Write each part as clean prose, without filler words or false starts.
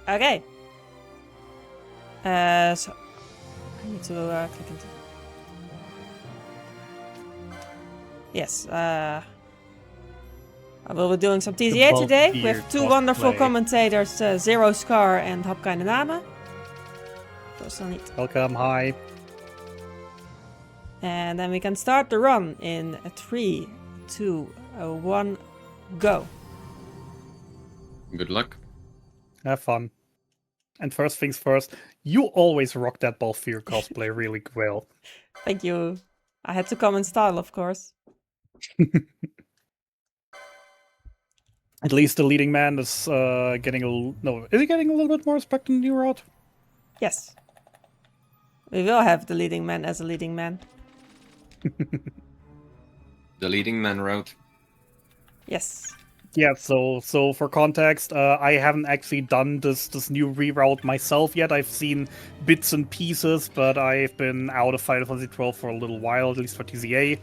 Okay. So I need to click into. Yes. I will be doing some TCA today with two wonderful commentators, Zero Scar and Hap Keine Name. So neat. Welcome, hi. And then we can start the run in 3, 2, 1, go. Good luck. Have fun. And first things first, you always rock that Balfir cosplay really well. Thank you. I had to come in style, of course. At least the leading man is getting a little... No, is he getting a little bit more respect in the new route? Yes. We will have the leading man as a leading man. The leading man route. Yes. Yeah, so for context, I haven't actually done this new reroute myself yet. I've seen bits and pieces, but I've been out of Final Fantasy XII for a little while, at least for TCA.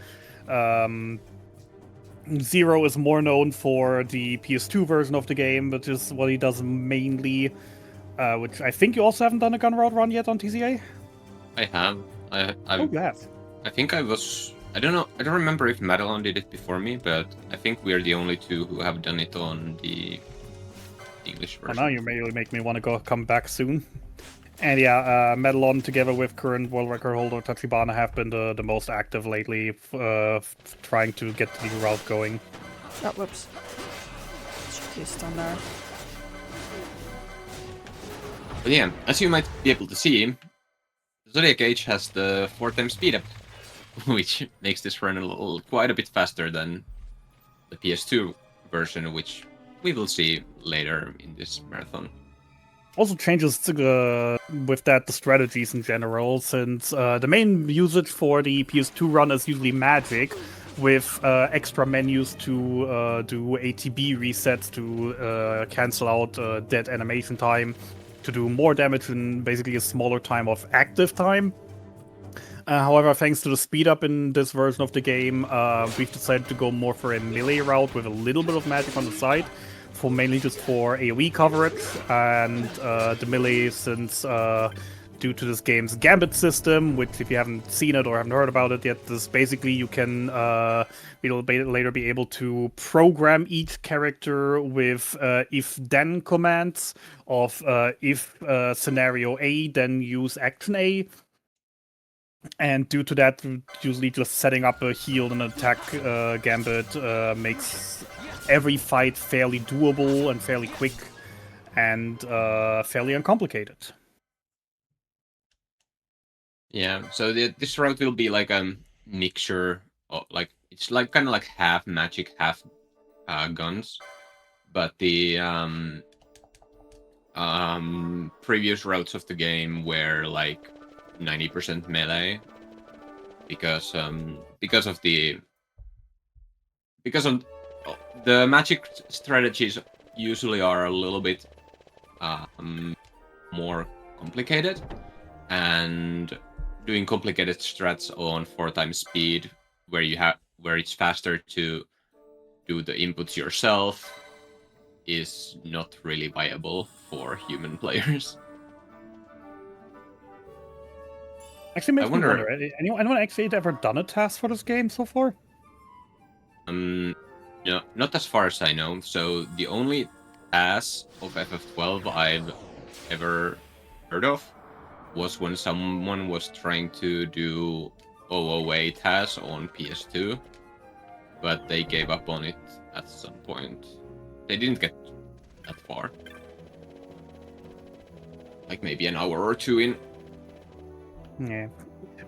Zero is more known for the PS2 version of the game, which is what he does mainly. Which I think you also haven't done a gun route run yet on TCA? I have. Oh, yes. I think I was... I don't know. I don't remember if Madelon did it before me, but I think we're the only two who have done it on the English version. Oh, now you really make me want to come back soon. And yeah, Madelon together with current world record holder Tachibana have been the most active lately, trying to get the route going. Oh, whoops. Should be standard. But yeah, as you might be able to see, Zodiac Age has the 4x speed up, which makes this run quite a bit faster than the PS2 version, which we will see later in this marathon. Also changes with that the strategies in general, since the main usage for the PS2 run is usually magic, with extra menus to do ATB resets to cancel out dead animation time, to do more damage in basically a smaller time of active time. However, thanks to the speed up in this version of the game, we've decided to go more for a melee route with a little bit of magic on the side, mainly just for AoE coverage, and the melee, since due to this game's gambit system, which if you haven't seen it or haven't heard about it yet, this basically you can later be able to program each character with if-then commands of if scenario A, then use action A. And due to that, usually just setting up a heal and attack gambit makes every fight fairly doable and fairly quick and fairly uncomplicated. Yeah, so this route will be like a mixture of it's like kind of like half magic, half guns. But the previous routes of the game were like 90% melee because of the magic strategies usually are a little bit more complicated, and doing complicated strats on 4x speed where it's faster to do the inputs yourself is not really viable for human players. Actually, makes me wonder. Anyone actually ever done a task for this game so far? No, not as far as I know. So the only task of FF12 I've ever heard of was when someone was trying to do OOA tasks on PS2, but they gave up on it at some point. They didn't get that far. Like maybe an hour or two in. Yeah.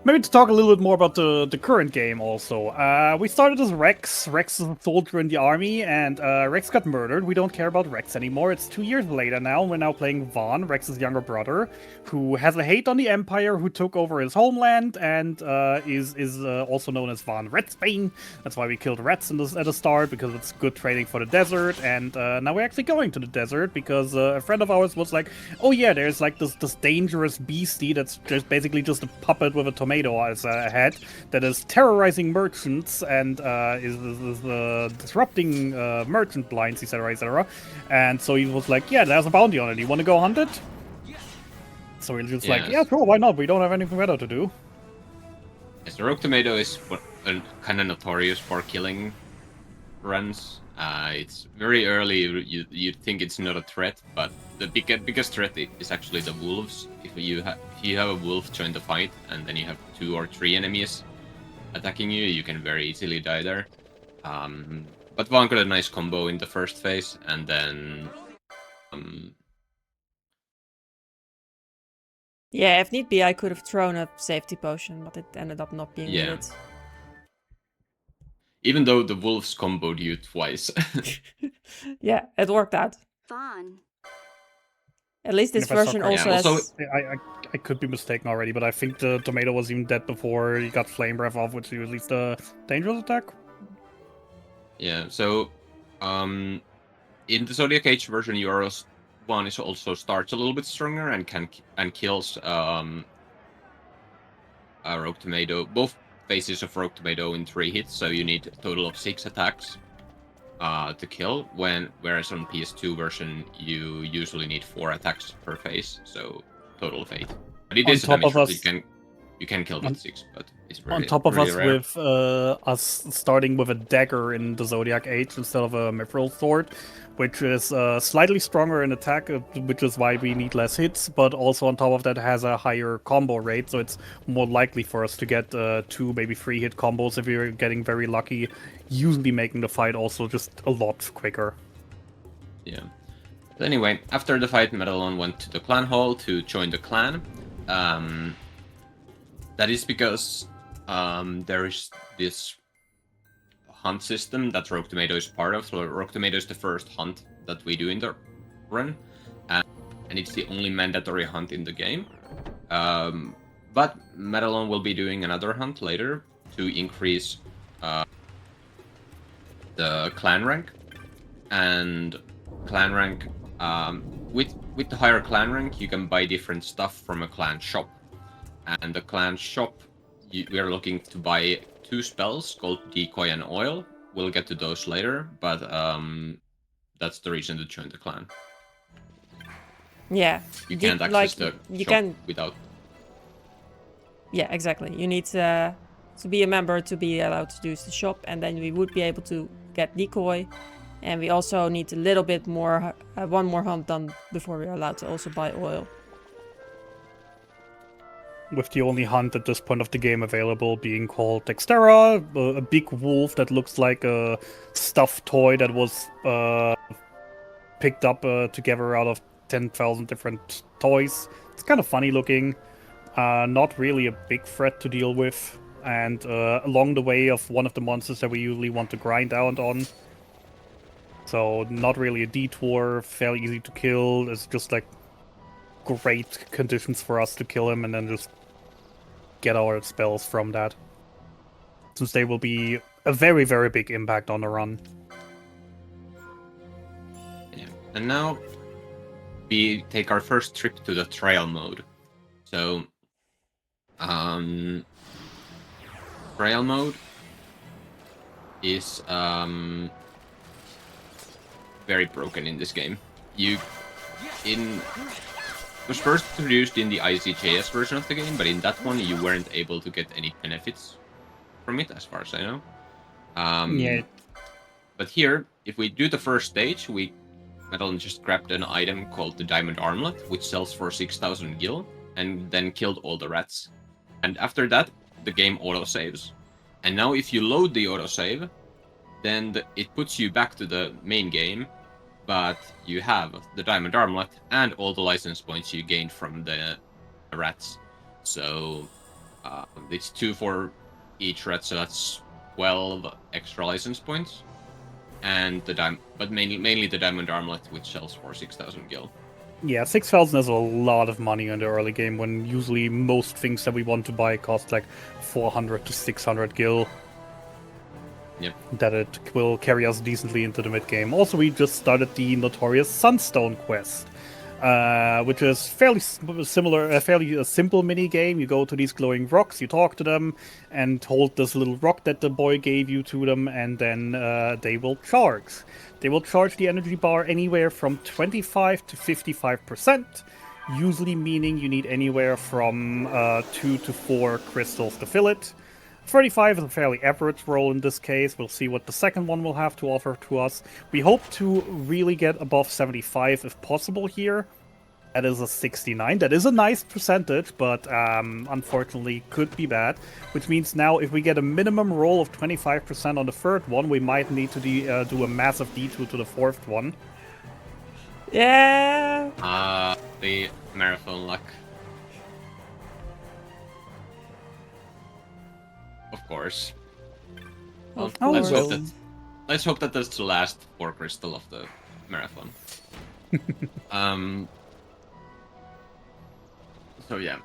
Maybe to talk a little bit more about the current game also. We started as Rex. Rex is a soldier in the army, and Rex got murdered. We don't care about Rex anymore. It's 2 years later now. We're now playing Vaughn, Rex's younger brother, who has a hate on the Empire, who took over his homeland, and is also known as Vaughn Redsbane. That's why we killed rats at the start, because it's good training for the desert. And now we're actually going to the desert, because a friend of ours was like, oh yeah, there's like this dangerous beastie that's just basically just a puppet with a tomato Tomato as a head that is terrorizing merchants and is disrupting merchant blinds, etc., etc. And so he was like, yeah, there's a bounty on it. You want to go hunt it? So he's just like, yeah, sure, why not? We don't have anything better to do. Yes, the Rogue Tomato is kind of notorious for killing runs. It's very early. You'd think it's not a threat, but the biggest threat is actually the wolves. If you have a wolf join the fight, and then you have 2 or 3 enemies attacking you, you can very easily die there. But Vaughn got a nice combo in the first phase, and then Yeah, if need be, I could have thrown a safety potion, but it ended up not being needed. Even though the wolves comboed you twice. Yeah, it worked out. Fun. At least this version also has... I could be mistaken already, but I think the tomato was even dead before he got flame breath off, which is at least a dangerous attack. Yeah, so in the Zodiac Age version, Euros one is also starts a little bit stronger and kills a Rogue Tomato. Both phases of Rogue Tomato in 3 hits, so you need a total of 6 attacks to kill. Whereas on PS2 version, you usually need 4 attacks per phase, so total of 8. But it is a damage roll, you can kill with 6, but it's really, on top of really us rare. with us starting with a dagger in the Zodiac Age instead of a mithril sword, which is slightly stronger in attack, which is why we need less hits, but also on top of that has a higher combo rate, so it's more likely for us to get 2, maybe 3 hit combos if we're getting very lucky, usually making the fight also just a lot quicker. Yeah. But anyway, after the fight, Madelon went to the clan hall to join the clan. That is because there is this hunt system that Rogue Tomato is part of. So Rogue Tomato is the first hunt that we do in the run, and it's the only mandatory hunt in the game. But Madelon will be doing another hunt later to increase the clan rank. And clan rank, with the higher clan rank, you can buy different stuff from a clan shop. And the clan shop, we are looking to buy 2 spells called Decoy and Oil. We'll get to those later, but that's the reason to join the clan. Yeah. You can't access the shop without... Yeah, exactly. You need to be a member to be allowed to use the shop, and then we would be able to get Decoy. And we also need a little bit more, 1 more hunt done before we're allowed to also buy oil. With the only hunt at this point of the game available being called Dextera, a big wolf that looks like a stuffed toy that was picked up together out of 10,000 different toys. It's kind of funny looking, not really a big threat to deal with, and along the way of one of the monsters that we usually want to grind out on. So not really a detour, fairly easy to kill. It's just like great conditions for us to kill him and then just get our spells from that, since they will be a very, very big impact on the run. Yeah. And now we take our first trip to the trial mode. So trial mode is very broken in this game. It was first introduced in the ICJS version of the game, but in that one you weren't able to get any benefits from it, as far as I know. Yeah. But here, if we do the first stage, Madelon just grabbed an item called the Diamond Armlet, which sells for 6,000 gil, and then killed all the rats. And after that, the game autosaves. And now if you load the autosave, then it puts you back to the main game, but you have the Diamond Armlet and all the license points you gained from the rats. So it's 2 for each rat, so that's 12 extra license points. And but mainly the Diamond Armlet, which sells for 6,000 gil. Yeah, 6,000 is a lot of money in the early game, when usually most things that we want to buy cost like 400 to 600 gil. Yep. That it will carry us decently into the mid-game. Also, we just started the notorious Sunstone quest. which is fairly similar, a fairly simple mini game. You go to these glowing rocks, you talk to them, and hold this little rock that the boy gave you to them, and then they will charge. They will charge the energy bar anywhere from 25 to 55%, usually meaning you need anywhere from 2 to 4 crystals to fill it. 35 is a fairly average roll in this case. We'll see what the second one will have to offer to us. We hope to really get above 75 if possible here. That is a 69. That is a nice percentage, but unfortunately could be bad. Which means now if we get a minimum roll of 25% on the third one, we might need to do a massive D2 to the fourth one. Yeah. The marathon luck. Of course. Well, Of let's course. hope that that's the last 4 crystal of the marathon. So yeah.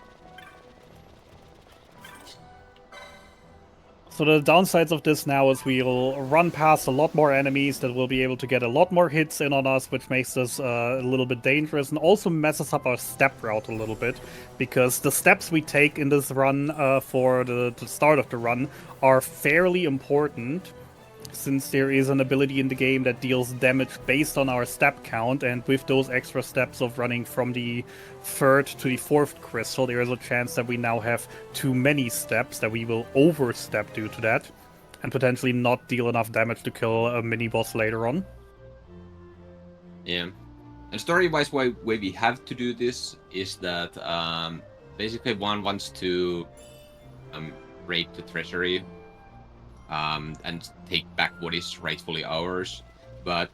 So the downsides of this now is we'll run past a lot more enemies that will be able to get a lot more hits in on us, which makes us a little bit dangerous and also messes up our step route a little bit, because the steps we take in this run for the start of the run are fairly important, since there is an ability in the game that deals damage based on our step count, and with those extra steps of running from the third to the fourth crystal, there is a chance that we now have too many steps, that we will overstep due to that, and potentially not deal enough damage to kill a mini-boss later on. Yeah. And story-wise, why we have to do this is that basically one wants to raid the treasury and take back what is rightfully ours. But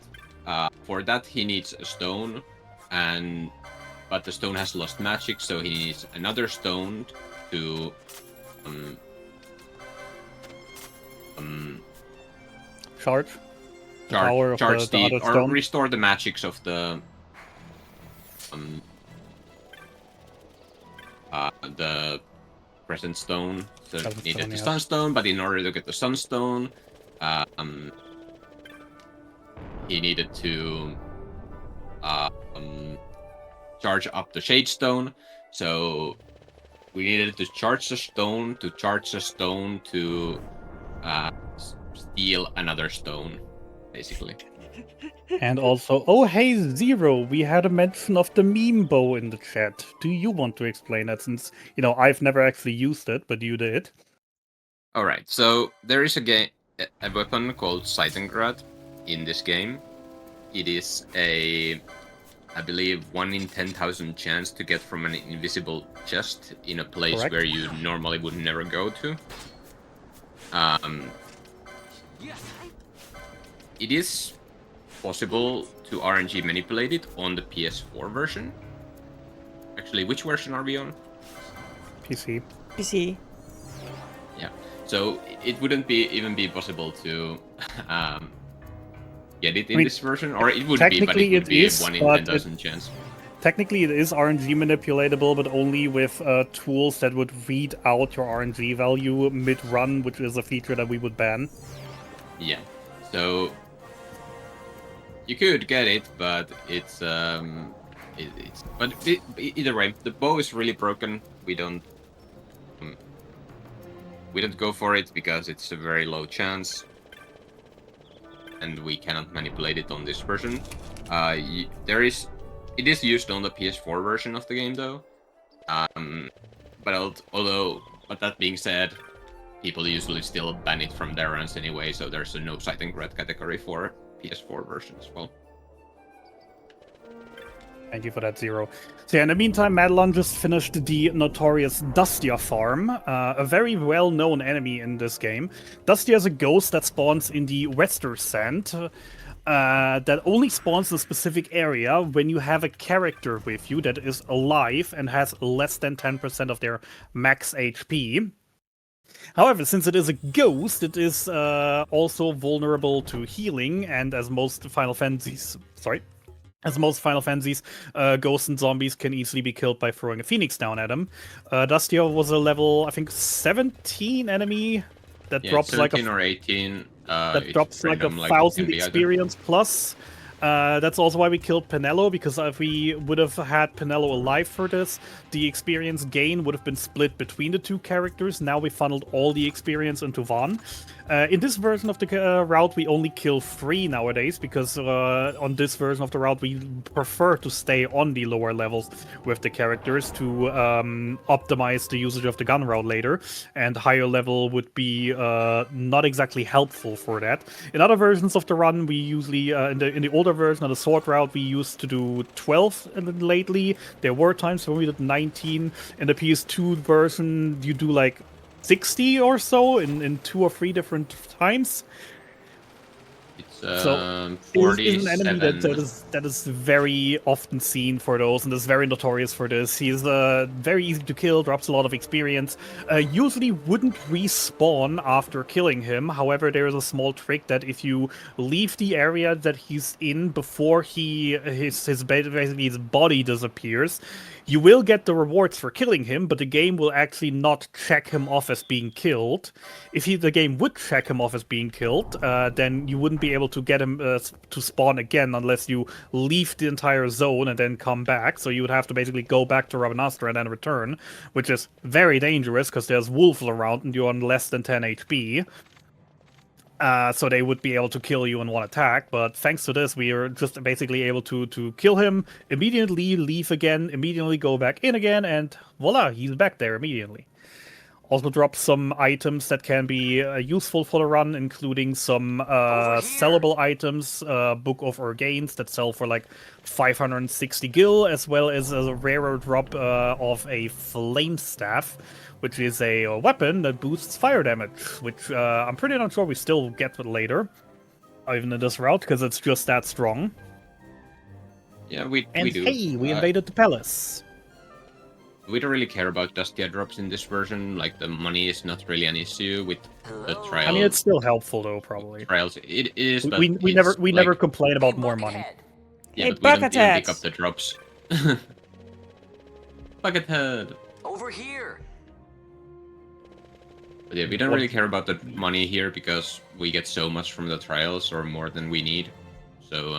for that he needs a stone, but the stone has lost magic, so he needs another stone to Charge restore the magics of the present stone. So he needed the sunstone, but in order to get the sunstone, he needed to charge up the shade stone. So we needed to charge the stone to steal another stone, basically. And also, oh hey Zero, we had a mention of the meme bow in the chat. Do you want to explain that, since, you know, I've never actually used it, but you did? Alright, so there is a weapon called Seitengrad in this game. It is I believe 1 in 10,000 chance to get from an invisible chest in a place Correct. where you normally would never go to. It is possible to RNG manipulate it on the PS4 version. Actually, which version are we on? PC. PC. Yeah. So it wouldn't even be possible to get it in this version, or it would be, but it would be a 1 in 10,000 chance. Technically, it is RNG manipulatable, but only with tools that would read out your RNG value mid-run, which is a feature that we would ban. Yeah. So you could get it, but it's either way, the bow is really broken. We don't go for it because it's a very low chance, and we cannot manipulate it on this version. It is used on the PS4 version of the game though. But that being said, people usually still ban it from their runs anyway, so there's a no Seitengrad category for PS4 version as well. Thank you for that, Zero. So yeah, in the meantime, Madelon just finished the notorious Dustia farm, a very well-known enemy in this game. Dustia is a ghost that spawns in the Wester Sand, that only spawns in a specific area when you have a character with you that is alive and has less than 10% of their max HP. However, since it is a ghost, it is also vulnerable to healing, and as most Final Fantasies, ghosts and zombies can easily be killed by throwing a phoenix down at them. Dustia was a level, I think, 17 enemy that drops like 17 or 18. that drops like 1,000 experience plus. That's also why we killed Penelo, because if we would have had Penelo alive for this, the experience gain would have been split between the two characters. Now we funneled all the experience into Vaughn. In this version of the route, we only kill 3 nowadays, because on this version of the route, we prefer to stay on the lower levels with the characters to optimize the usage of the gun route later, and higher level would be not exactly helpful for that. In other versions of the run, we usually, in the older version of the sword route, we used to do 12, and then lately there were times when we did 19. In the PS2 version, you do like 60 or so in 2 or 3 different times. It's So 47. is an enemy that is very often seen for those, and is very notorious for this. He's very easy to kill, drops a lot of experience. Usually wouldn't respawn after killing him. However, there is a small trick that if you leave the area that he's in before his body disappears, you will get the rewards for killing him, but the game will actually not check him off as being killed. If the game would check him off as being killed, then you wouldn't be able to get him to spawn again unless you leave the entire zone and then come back. So you would have to basically go back to Rabanastra and then return, which is very dangerous because there's wolves around and you're on less than 10 HP. So they would be able to kill you in one attack, but thanks to this, we are just basically able to kill him, immediately leave again, immediately go back in again, and voila, he's back there immediately. Also drops some items that can be useful for the run, including some sellable items, Book of Orgains that sell for like 560 gil, as well as a rarer drop of a Flame Staff, which is a weapon that boosts fire damage, which I'm pretty not sure we still get later, even in this route, because it's just that strong. Yeah, we do. Hey, we invaded the palace. We don't really care about Dusty drops in this version. Like, the money is not really an issue with the trials. I mean, it's still helpful though, probably. Trials, it is. But we never complain about more money. Yeah, Hey, but we don't even Buckethead. pick up the drops. Buckethead. Over here. But yeah, we don't really care about the money here because we get so much from the trials, or more than we need. So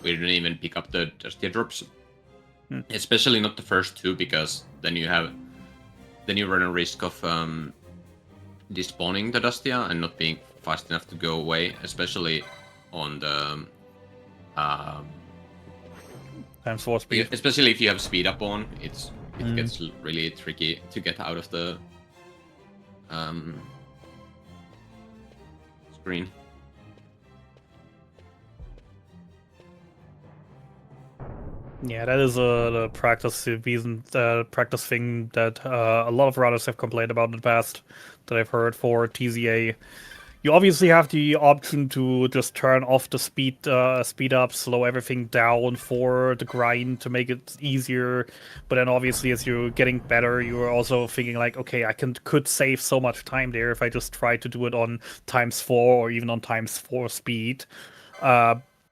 we don't even pick up the Dusty drops. Especially not the first 2, because then you run a risk of despawning the Dustia and not being fast enough to go away, especially on the Times 4 speed. especially if you have speed up on, it gets really tricky to get out of the screen. Yeah, that is the practice reason, practice thing that a lot of runners have complained about in the past that I've heard for TZA. You obviously have the option to just turn off the speed up, slow everything down for the grind to make it easier. But then obviously as you're getting better, you're also thinking like, okay, I could save so much time there if I just try to do it on times 4 or even on times 4 speed.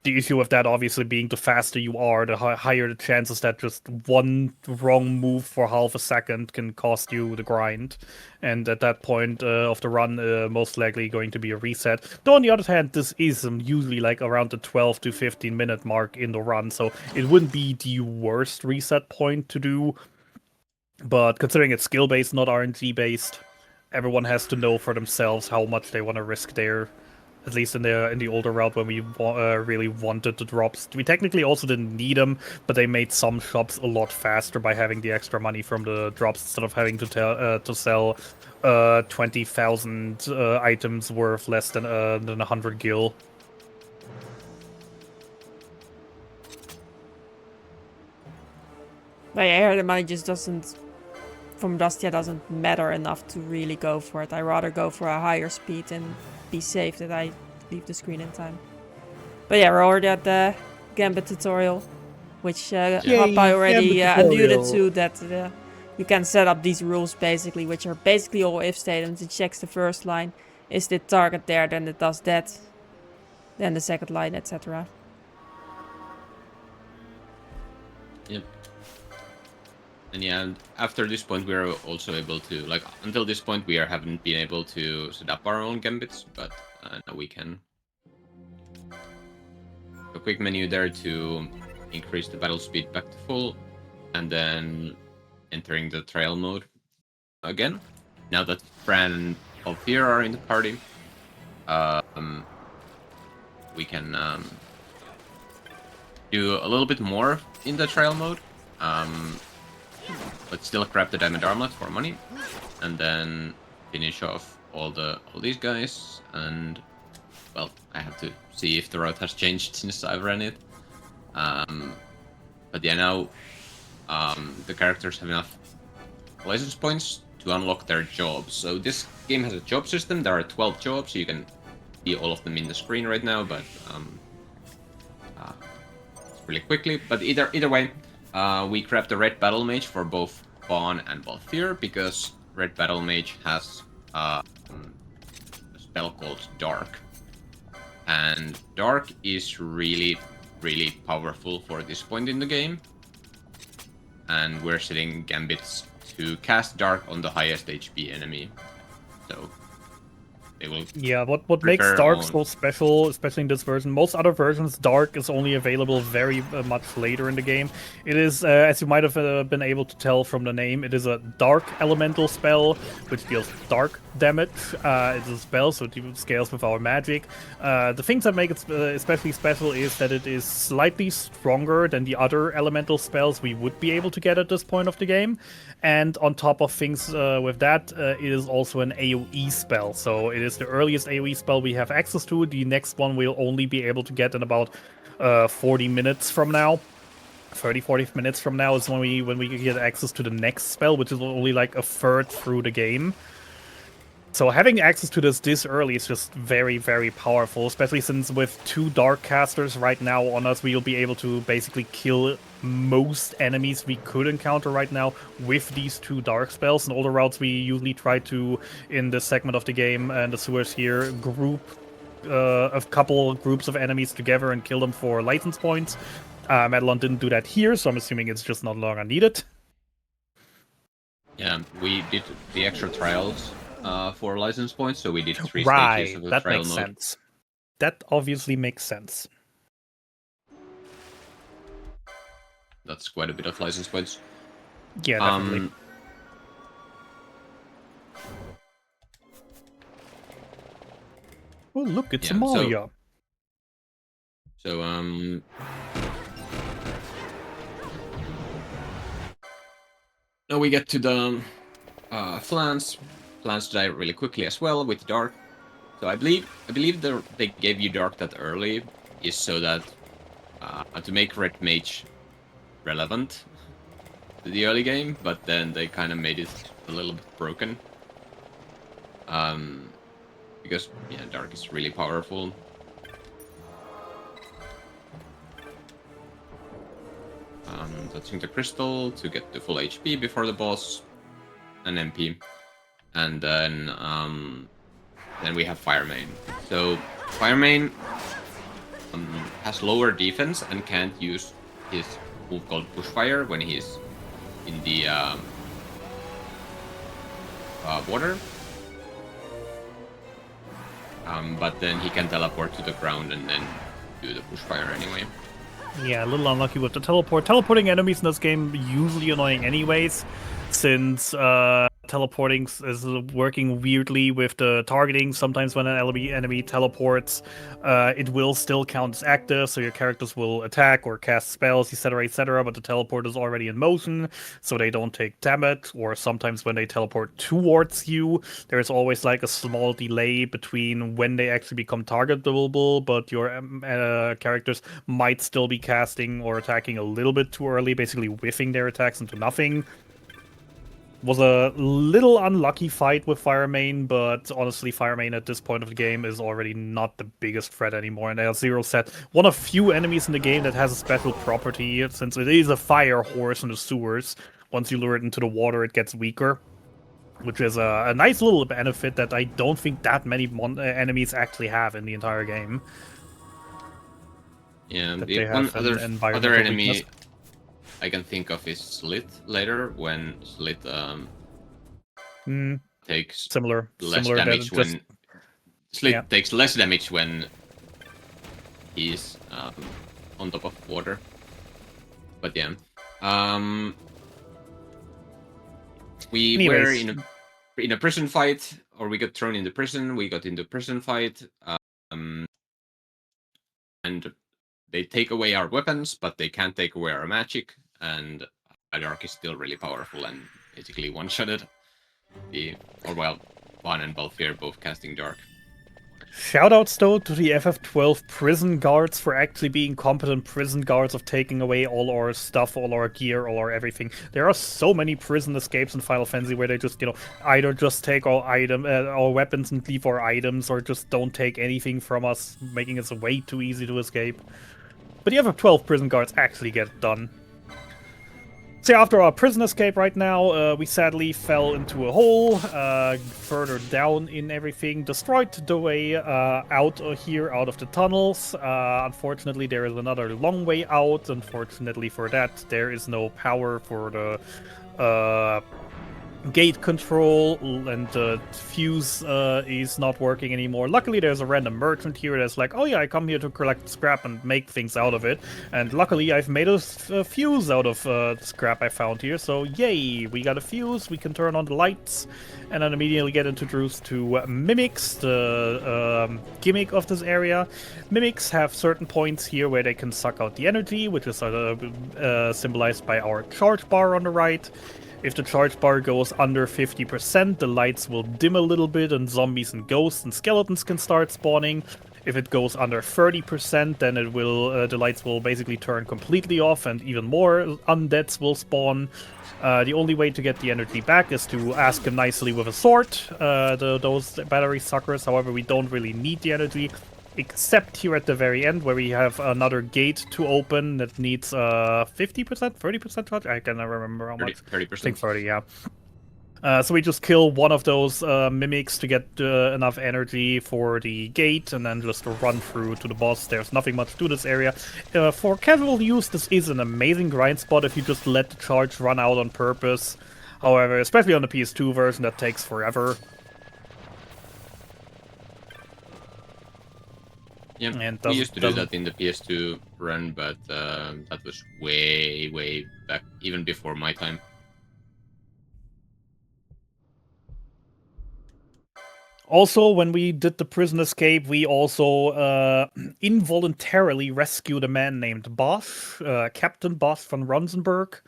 The issue with that obviously being the faster you are, the higher the chances that just one wrong move for half a second can cost you the grind. And at that point of the run, most likely going to be a reset. Though on the other hand, this is usually like around the 12 to 15 minute mark in the run, so it wouldn't be the worst reset point to do. But considering it's skill-based, not RNG-based, everyone has to know for themselves how much they want to risk there. At least in the older route when we really wanted the drops. We technically also didn't need them, but they made some shops a lot faster by having the extra money from the drops instead of having to sell 20,000 items worth less than 100 gil. But yeah, I heard the money just doesn't, from Dustia, doesn't matter enough to really go for it. I'd rather go for a higher speed and be safe that I leave the screen in time. But yeah, we're already at the Gambit tutorial, which Hoppa already alluded to, that you can set up these rules basically, which are basically all if statements. It checks the first line, is the target there, then it does that, then the second line, etc. Yep. And yeah, after this point we are also able to, like, until this point we haven't been able to set up our own gambits, but now we can. a quick menu there to increase the battle speed back to full, and then entering the trial mode again. Now that Fran and Althea are in the party, we can do a little bit more in the trial mode, but still grab the Diamond Armlet for money, and then finish off all these guys. And well, I have to see if the route has changed since I've ran it. But yeah, now the characters have enough license points to unlock their jobs. So this game has a job system. There are 12 jobs. You can see all of them in the screen right now, but it's really quickly. But either way, we grab the Red Battle Mage for both Vaughn and Balthier, because Red Battle Mage has a spell called Dark. And Dark is really, really powerful for this point in the game. And we're setting gambits to cast Dark on the highest HP enemy. So they will. Yeah, what makes Dark so special, especially in this version? Most other versions, Dark is only available very much later in the game. It is, as you might have been able to tell from the name, it is a Dark Elemental spell, which deals dark damage. It's a spell, so it scales with our magic. The things that make it especially special is that it is slightly stronger than the other elemental spells we would be able to get at this point of the game. And on top of things with that, it is also an AoE spell. So it is the earliest AoE spell we have access to. The next one we'll only be able to get in about 40 minutes from now. 30-40 minutes from now is when we get access to the next spell, which is only like a third through the game. So having access to this early is just very, very powerful, especially since with 2 Dark Casters right now on us, we'll be able to basically kill most enemies we could encounter right now with these 2 Dark spells. And all the routes we usually try to, in this segment of the game and the sewers here, group a couple groups of enemies together and kill them for license points. Madelon didn't do that here, so I'm assuming it's just no longer needed. Yeah, we did the extra trials for license points, so we did 3 stages of the that trial makes mode. sense. That obviously makes sense. That's quite a bit of license points. Yeah, definitely. Oh, look, it's Amalia. So now we get to the Flans. Flans die really quickly as well with Dark. So I believe they gave you Dark that early is so that to make Red Mage relevant to the early game, but then they kind of made it a little bit broken. Because yeah, Dark is really powerful. Touching the crystal to get the full HP before the boss, an MP, and then we have Firemain. So Firemain has lower defense and can't use his move called Pushfire when he's in the water. But then he can teleport to the ground and then do the Pushfire anyway. Yeah, a little unlucky with the teleport. Teleporting enemies in this game usually annoying anyways, since teleporting is working weirdly with the targeting. Sometimes when an enemy teleports, it will still count as active, so your characters will attack or cast spells, etc., but the teleport is already in motion, so they don't take damage. Or sometimes when they teleport towards you, there's always like a small delay between when they actually become targetable, but your characters might still be casting or attacking a little bit too early, basically whiffing their attacks into nothing. Was a little unlucky fight with Firemain, but honestly, Firemain at this point of the game is already not the biggest threat anymore. And Zero said, one of few enemies in the game that has a special property, since it is a fire horse in the sewers. Once you lure it into the water, it gets weaker, which is a nice little benefit that I don't think that many enemies actually have in the entire game. Yeah, that the one other enemy weakness I can think of is Slit later, when Slit takes similar damage when Slit takes less damage when he's on top of water. But yeah. We were in a prison fight, or we got thrown into prison. We got into prison fight, and they take away our weapons, but they can't take away our magic. And Dark is still really powerful and basically one-shotted Van and Balfir both casting Dark. Shoutouts though to the FF12 prison guards for actually being competent prison guards of taking away all our stuff, all our gear, all our everything. There are so many prison escapes in Final Fantasy where they just, either just take our weapons and leave our items, or just don't take anything from us, making it way too easy to escape. But the FF12 prison guards actually get it done. So after our prison escape right now, we sadly fell into a hole, further down in everything, destroyed the way out here, out of the tunnels. Unfortunately, there is another long way out. Unfortunately for that, there is no power for the gate control, and the fuse is not working anymore. Luckily, there's a random merchant here that's like, oh yeah, I come here to collect scrap and make things out of it. And luckily, I've made a fuse out of the scrap I found here. So yay, we got a fuse, we can turn on the lights, and then immediately get introduced to mimics, the gimmick of this area. Mimics have certain points here where they can suck out the energy, which is symbolized by our charge bar on the right. If the charge bar goes under 50%, the lights will dim a little bit and zombies and ghosts and skeletons can start spawning. If it goes under 30%, then it will the lights will basically turn completely off and even more undeads will spawn. The only way to get the energy back is to ask them nicely with a sword, those battery suckers. However, we don't really need the energy, except here at the very end where we have another gate to open that needs 50%, 30% charge? I cannot remember how much. 30%. I think 30, yeah. So we just kill one of those mimics to get enough energy for the gate, and then just run through to the boss. There's nothing much to this area. For casual use, this is an amazing grind spot if you just let the charge run out on purpose. However, especially on the PS2 version, that takes forever. Yeah, we used to do that in the PS2 run, but that was way, way back, even before my time. Also, when we did the prison escape, we also involuntarily rescued a man named Bosch, Captain Bosch von Ronsenberg,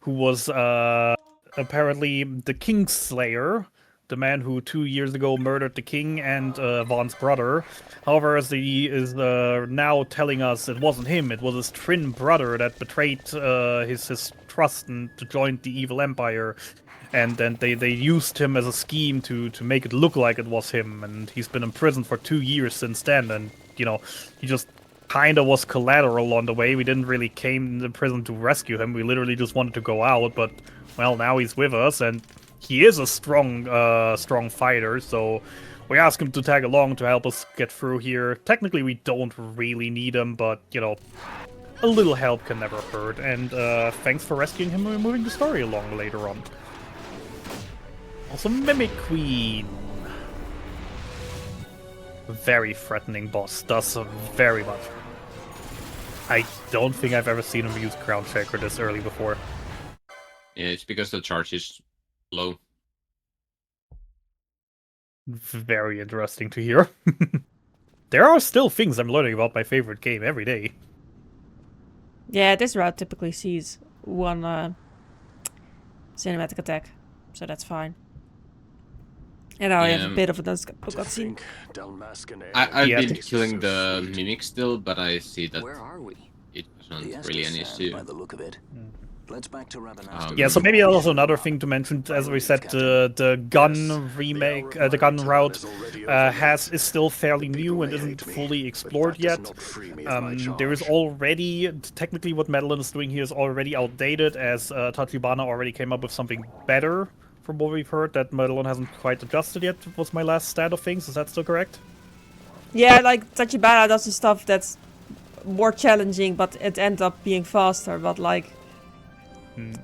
who was apparently the Kingslayer, the man who 2 years ago murdered the king and Vaughn's brother. However, as he is now telling us, it wasn't him, it was his twin brother that betrayed his trust and to join the evil empire. And then they used him as a scheme to make it look like it was him. And he's been in prison for 2 years since then. And, he just kind of was collateral on the way. We didn't really came to prison to rescue him. We literally just wanted to go out. But, well, now he's with us, and he is a strong fighter, so we asked him to tag along to help us get through here. Technically, we don't really need him, but, a little help can never hurt. And thanks for rescuing him and moving the story along later on. Also, Mimic Queen. Very threatening boss, does very much. I don't think I've ever seen him use Crown Shaker this early before. Yeah, it's because the charge is low. Very interesting to hear. There are still things I'm learning about my favorite game every day. Yeah, this route typically sees one cinematic attack, so that's fine. And now I have a bit of a cutscene. I've been killing the mimic still, but I see that it wasn't really an issue. By the look of it. Let's back to yeah, so maybe also another thing to mention, as we said, the gun remake, the gun route is still fairly new and isn't fully explored yet. There is already, technically what Madelon is doing here is already outdated, as Tachibana already came up with something better, from what we've heard, that Madelon hasn't quite adjusted yet, was my last stat of things. Is that still correct? Yeah, like Tachibana does the stuff that's more challenging, but it ends up being faster, but like...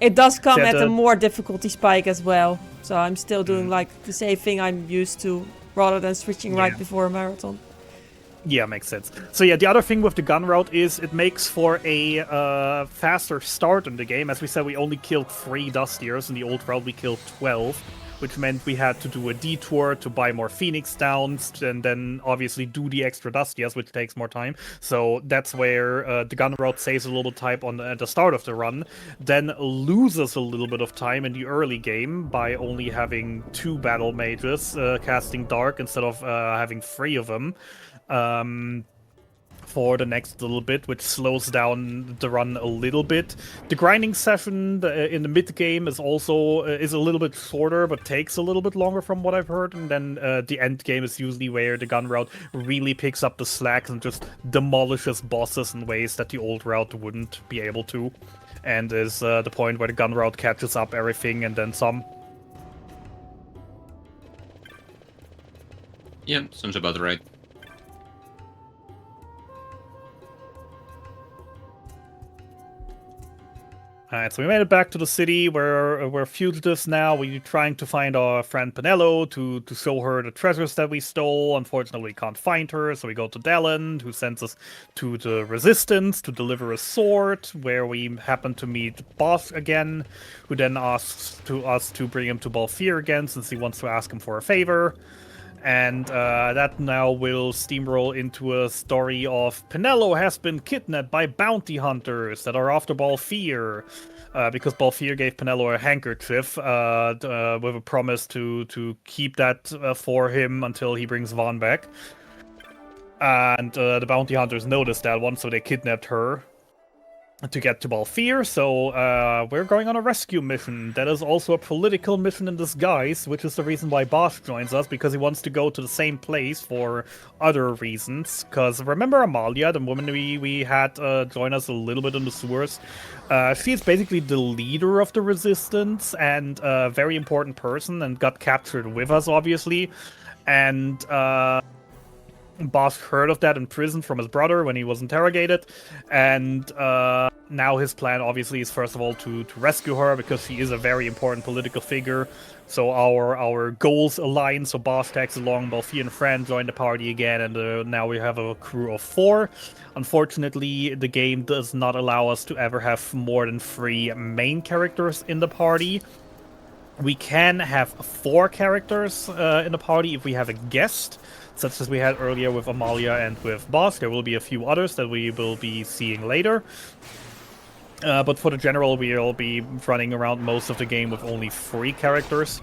It does come at a more difficulty spike as well, so I'm still doing like the same thing I'm used to, rather than switching right before a marathon. Yeah, makes sense. So yeah, the other thing with the gun route is it makes for a faster start in the game. As we said, we only killed 3 Dustiers. In the old route, we killed 12, which meant we had to do a detour to buy more Phoenix Downs, and then obviously do the extra Dustiers, which takes more time. So that's where the gun route saves a little bit of time at the start of the run, then loses a little bit of time in the early game by only having 2 battle mages casting Dark instead of having 3 of them. For the next little bit, which slows down the run a little bit. The grinding session in the mid game is also is a little bit shorter, but takes a little bit longer from what I've heard. And then the end game is usually where the gun route really picks up the slack and just demolishes bosses in ways that the old route wouldn't be able to. And is the point where the gun route catches up everything and then some. Yeah, sounds about right. Alright, so we made it back to the city where we're fugitives now. We're trying to find our friend Penelo to show her the treasures that we stole. Unfortunately, we can't find her, so we go to Dallin, who sends us to the Resistance to deliver a sword, where we happen to meet Boss again, who then asks us to bring him to Balfir again, since he wants to ask him for a favor. And that now will steamroll into a story of Penelo has been kidnapped by bounty hunters that are after Balfir, because Balfir gave Penelo a handkerchief with a promise to keep that for him until he brings Vaughn back. And the bounty hunters noticed that one, so they kidnapped her to get to Balfir, so we're going on a rescue mission. That is also a political mission in disguise, which is the reason why Bosch joins us, because he wants to go to the same place for other reasons. Because remember Amalia, the woman we had join us a little bit in the sewers? She's basically the leader of the Resistance and a very important person and got captured with us, obviously. And Bosch heard of that in prison from his brother when he was interrogated, and now his plan obviously is first of all to rescue her, because she is a very important political figure. So our goals align, so Bosch tags along, Balfir and Fran join the party again, and now we have a crew of 4. Unfortunately, the game does not allow us to ever have more than 3 main characters in the party. We can have 4 characters in the party if we have a guest, such as we had earlier with Amalia and with Boss. There will be a few others that we will be seeing later. But for the general, we'll be running around most of the game with only 3 characters.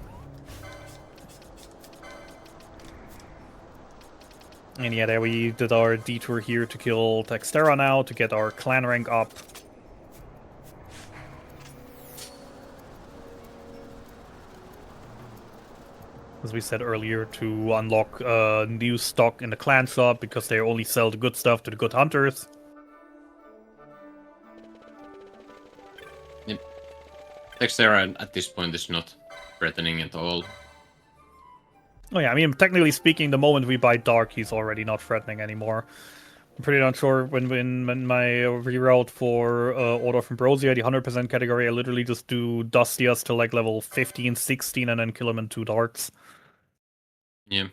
And yeah, there we did our detour here to kill Textera now, to get our clan rank up. As we said earlier, to unlock new stock in the clan shop, because they only sell the good stuff to the good hunters. Yep. Textera at this point is not threatening at all. Oh yeah, I mean, technically speaking, the moment we buy Dark, he's already not threatening anymore. I'm pretty not sure when my reroute for Order of Ambrosia, the 100% category, I literally just do Dustias to like level 15, 16, and then kill him in 2 darks. Yeah.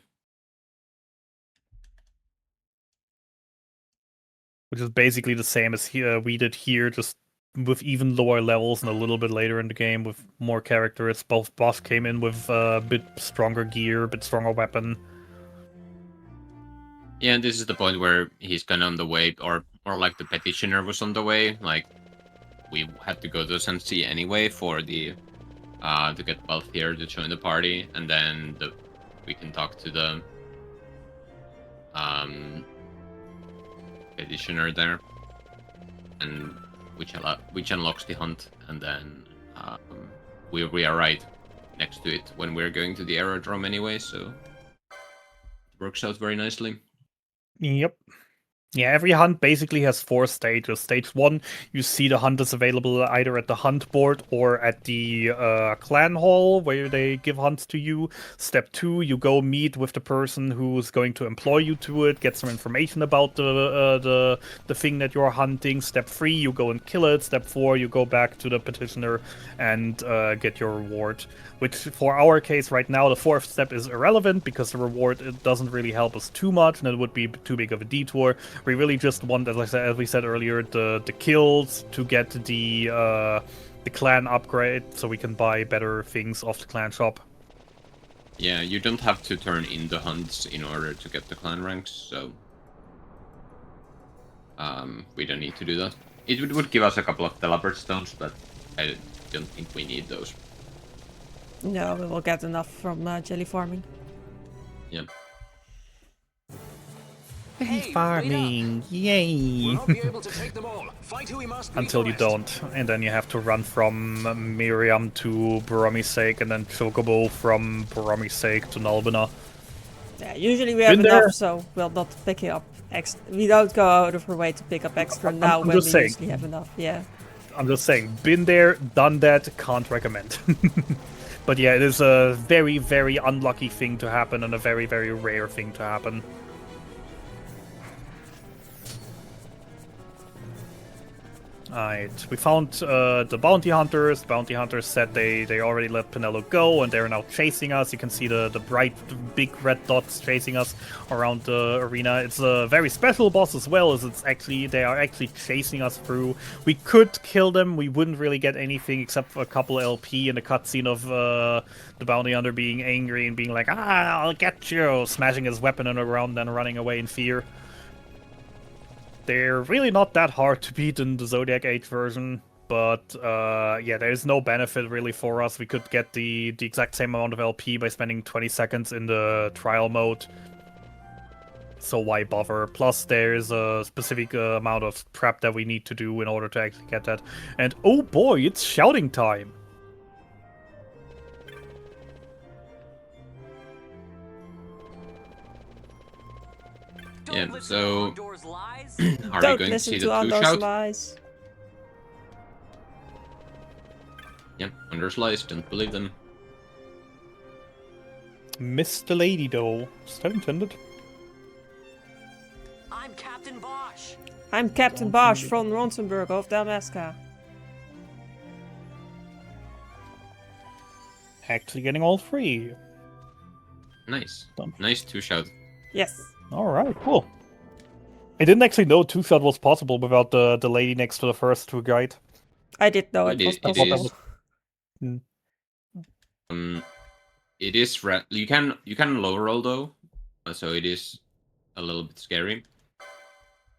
Which is basically the same as we did here, just with even lower levels and a little bit later in the game with more characters. Both Boss came in with a bit stronger gear, a bit stronger weapon. Yeah, and this is the point where he's kind of on the way, or like the petitioner was on the way. Like, we had to go to Sansi anyway for the to get Balthier to join the party, and then we can talk to the petitioner there, and which unlocks the hunt, and then we are right next to it when we're going to the aerodrome anyway, so it works out very nicely. Yep. Yeah, every hunt basically has 4 stages. Stage 1, you see the hunters available either at the hunt board or at the clan hall where they give hunts to you. Step 2, you go meet with the person who's going to employ you to it, get some information about the thing that you're hunting. Step 3, you go and kill it. Step 4, you go back to the petitioner and get your reward. Which, for our case right now, the 4th step is irrelevant because the reward it doesn't really help us too much, and it would be too big of a detour. We really just want, as we said earlier, the kills to get the clan upgrade, so we can buy better things off the clan shop. Yeah, you don't have to turn in the hunts in order to get the clan ranks, so we don't need to do that. It would give us a couple of Delabert stones, but I don't think we need those. No, we will get enough from jelly farming. Yeah. Farming, yay! Until you don't, and then you have to run from Miriam to Boromir and then Chocobo from Boromir to Nalbina. Yeah, usually we have enough, so we'll not pick it up extra. We don't go out of our way to pick up extra now when we usually have enough. Yeah. I'm just saying, been there, done that, can't recommend. But yeah, it is a very, very unlucky thing to happen and a very, very rare thing to happen. Alright, we found the bounty hunters. The bounty hunters said they already let Penelo go and they're now chasing us. You can see the bright, big red dots chasing us around the arena. It's a very special boss as well, as they are actually chasing us through. We could kill them, we wouldn't really get anything except for a couple LP and a cutscene of the bounty hunter being angry and being like, I'll get you, smashing his weapon on the ground and running away in fear. They're really not that hard to beat in the Zodiac Age version, but yeah, there's no benefit really for us. We could get the exact same amount of LP by spending 20 seconds in the trial mode, so why bother? Plus, there's a specific amount of prep that we need to do in order to actually get that. And oh boy, it's shouting time! Yeah, so are Don't we going to see the Andor's 2-shout? lies. Yeah, Andor's lies, don't believe them. Mr. Lady, though. Is that intended? I'm Captain Bosch. I'm Captain Bosch from Ronsenburg of Dalmasca. Actually getting all 3. Nice. Done. Nice 2-shout. Yes. Alright, cool. I didn't actually know 2-shot was possible without the lady next to the first tour guide. I did know it was possible. It is you can low roll though, so it is a little bit scary.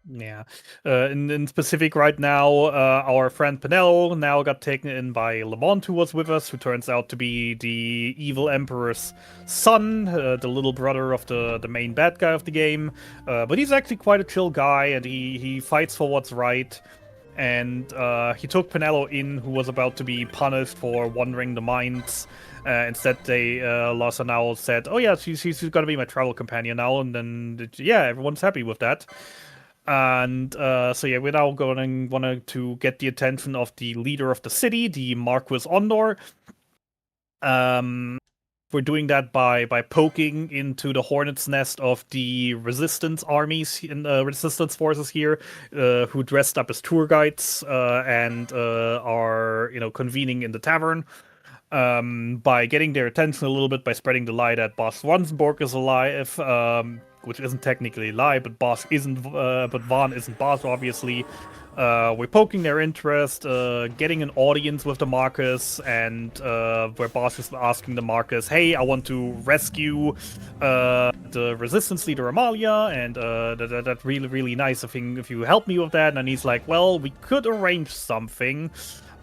Yeah. In specific right now, our friend Penelo now got taken in by Lamont, who was with us, who turns out to be the evil emperor's son, the little brother of the main bad guy of the game. But he's actually quite a chill guy, and he fights for what's right. And he took Penelo in, who was about to be punished for wandering the mines. Instead, Lasanao said, "Oh yeah, she's gonna be my travel companion now." And then yeah, everyone's happy with that. And so yeah, we're now wanting to get the attention of the leader of the city, the Marquis Ondor. We're doing that by poking into the hornet's nest of the resistance armies and resistance forces here, who dressed up as tour guides and are convening in the tavern. By getting their attention a little bit by spreading the lie that Boss Ronsenborg is alive, which isn't technically a lie, but Boss isn't, but Vaughn isn't Boss, obviously. We're poking their interest, getting an audience with the Marcus, and where Boss is asking the Marcus, "Hey, I want to rescue the resistance leader Amalia, and that's really, really nice if you help me with that." And he's like, "Well, we could arrange something.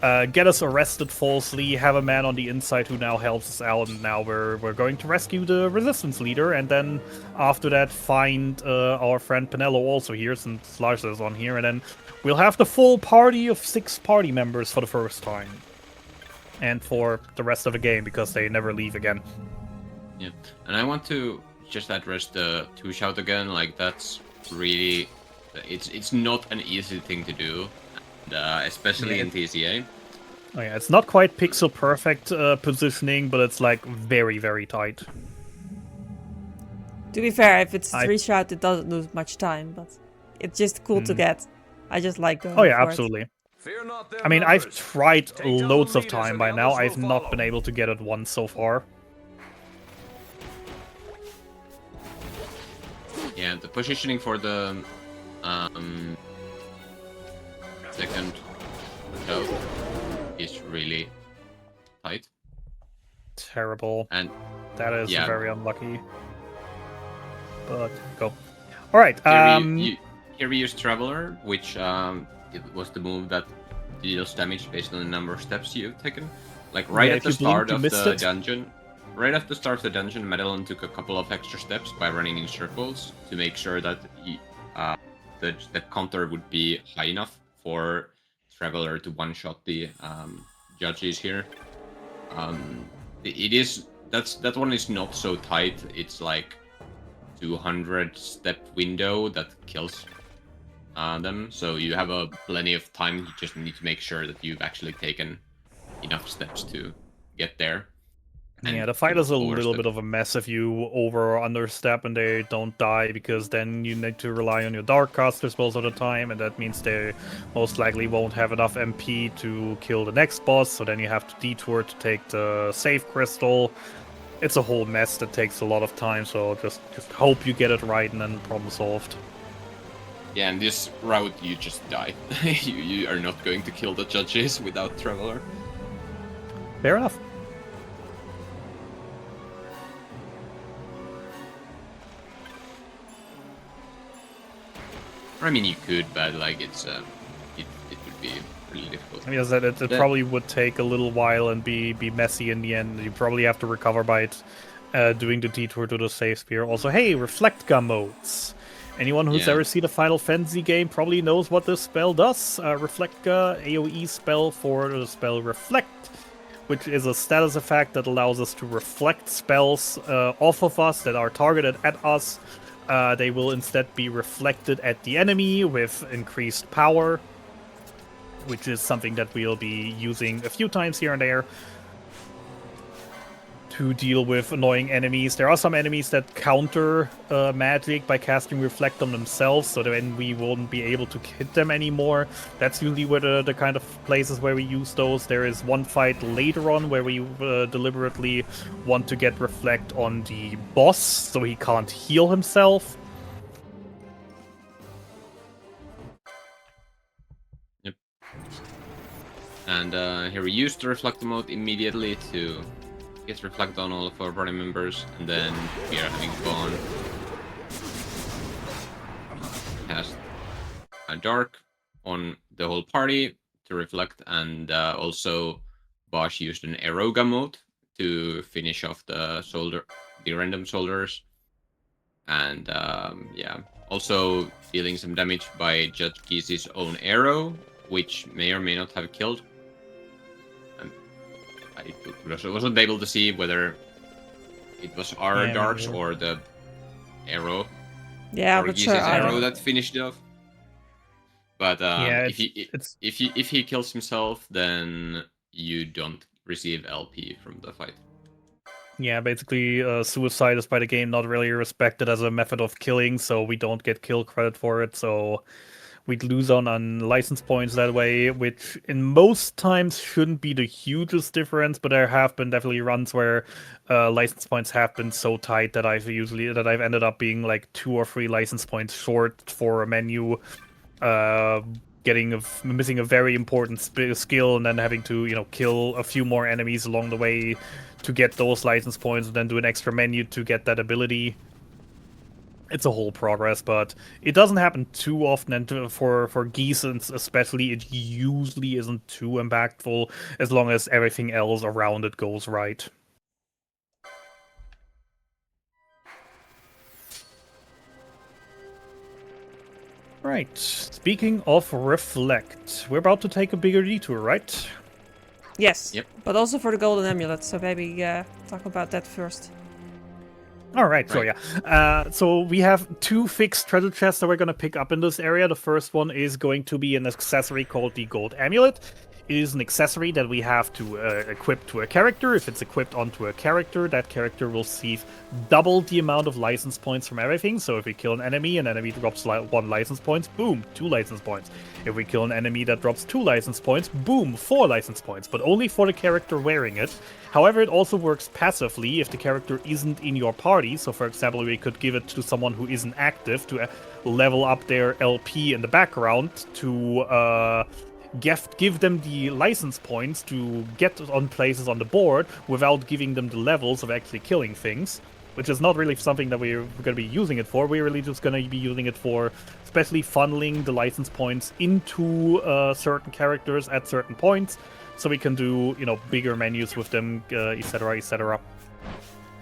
Get us arrested falsely, have a man on the inside who now helps us out, and now we're going to rescue the resistance leader, and then after that find our friend Penelo also here, since Larsa is on here, and then we'll have the full party of 6 party members for the first time. And for the rest of the game, because they never leave again." Yeah, and I want to just address the 2-shout again, like that's really It's not an easy thing to do, and, especially in TCA. Oh yeah, it's not quite pixel perfect positioning, but it's like very, very tight. To be fair, if it's 3-shot, it doesn't lose much time, but it's just cool to get. I just like going Oh yeah, for absolutely. Fear not their I mean, I've numbers. tried Take down the loads of leaders time and by the now. others will I've not follow. been able to get it once so far. Yeah, the positioning for the second toe is really tight. Terrible. And That is yeah. very unlucky. But go. All right. Here we use Traveler, which it was the move that deals damage based on the number of steps you've taken. Like right Yeah, at if the you blinked, start you of missed the it. dungeon. Right at the start of the dungeon, Madelon took a couple of extra steps by running in circles to make sure that the counter would be high enough for Traveler to one-shot the judges here. That one is not so tight. It's like 200 step window that kills them. So you have plenty of time. You just need to make sure that you've actually taken enough steps to get there. Yeah, the fight is a little bit of a mess if you over or understep and they don't die, because then you need to rely on your Dark Casters most of the time, and that means they most likely won't have enough MP to kill the next boss, so then you have to detour to take the save crystal. It's a whole mess that takes a lot of time, so just hope you get it right and then problem solved. Yeah, and this route you just die. you are not going to kill the judges without Traveler. Fair enough. I mean, you could, but like it would be really difficult. I mean, as I said, it probably would take a little while and be messy in the end. You probably have to recover by it, doing the detour to the save sphere. Also, hey, Reflect modes. Anyone who's ever seen a Final Fantasy game probably knows what this spell does. Reflectga, AoE spell for the spell Reflect, which is a status effect that allows us to reflect spells off of us that are targeted at us. They will instead be reflected at the enemy with increased power, which is something that we'll be using a few times here and there to deal with annoying enemies. There are some enemies that counter magic by casting Reflect on themselves, so then we won't be able to hit them anymore. That's usually where the kind of places where we use those. There is one fight later on where we deliberately want to get Reflect on the boss, so he can't heal himself. Yep. And here we use the Reflect mode immediately to get Reflect on all of our party members, and then we are having fun. Cast a Dark on the whole party to Reflect, and also Bosch used an Eroga mode to finish off the random soldiers, and yeah, also dealing some damage by Judge Geese's own arrow, which may or may not have killed. I wasn't able to see whether it was our darks or the arrow. Yeah, or but Geese's sure. arrow that finished it off. But yeah, if he kills himself, then you don't receive LP from the fight. Yeah, basically, suicide is by the game not really respected as a method of killing, so we don't get kill credit for it. So we'd lose on license points that way, which in most times shouldn't be the hugest difference, but there have been definitely runs where license points have been so tight that I've ended up being like 2 or 3 license points short for a menu, missing a very important skill, and then having to kill a few more enemies along the way to get those license points, and then do an extra menu to get that ability. It's a whole progress, but it doesn't happen too often, and for Geese especially, it usually isn't too impactful as long as everything else around it goes right. Right, speaking of Reflect, we're about to take a bigger detour, right? Yes. Yep. But also for the golden amulet, so maybe talk about that first. All right, so yeah. So we have 2 fixed treasure chests that we're going to pick up in this area. The first one is going to be an accessory called the Gold Amulet. It is an accessory that we have to equip to a character. If it's equipped onto a character, that character will receive double the amount of license points from everything. So if we kill an enemy drops 1 license points, boom, 2 license points. If we kill an enemy that drops 2 license points, boom, 4 license points, but only for the character wearing it. However, it also works passively if the character isn't in your party. So for example, we could give it to someone who isn't active to level up their LP in the background to give them the license points to get on places on the board without giving them the levels of actually killing things, which is not really something that we're going to be using it for. We're really just going to be using it for especially funneling the license points into certain characters at certain points, so we can do, you know, bigger menus with them, etc., etc.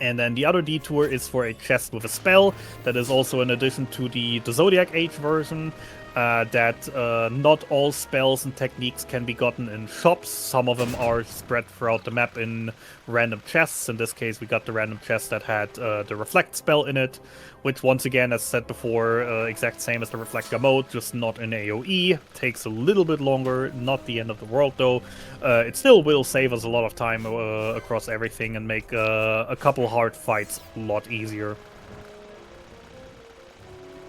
And then the other detour is for a chest with a spell that is also an addition to the Zodiac Age version. That not all spells and techniques can be gotten in shops. Some of them are spread throughout the map in random chests. In this case, we got the random chest that had the Reflect spell in it, which once again, as said before, exact same as the Reflector mode, just not in AoE. Takes a little bit longer, not the end of the world though. It still will save us a lot of time across everything and make a couple hard fights a lot easier.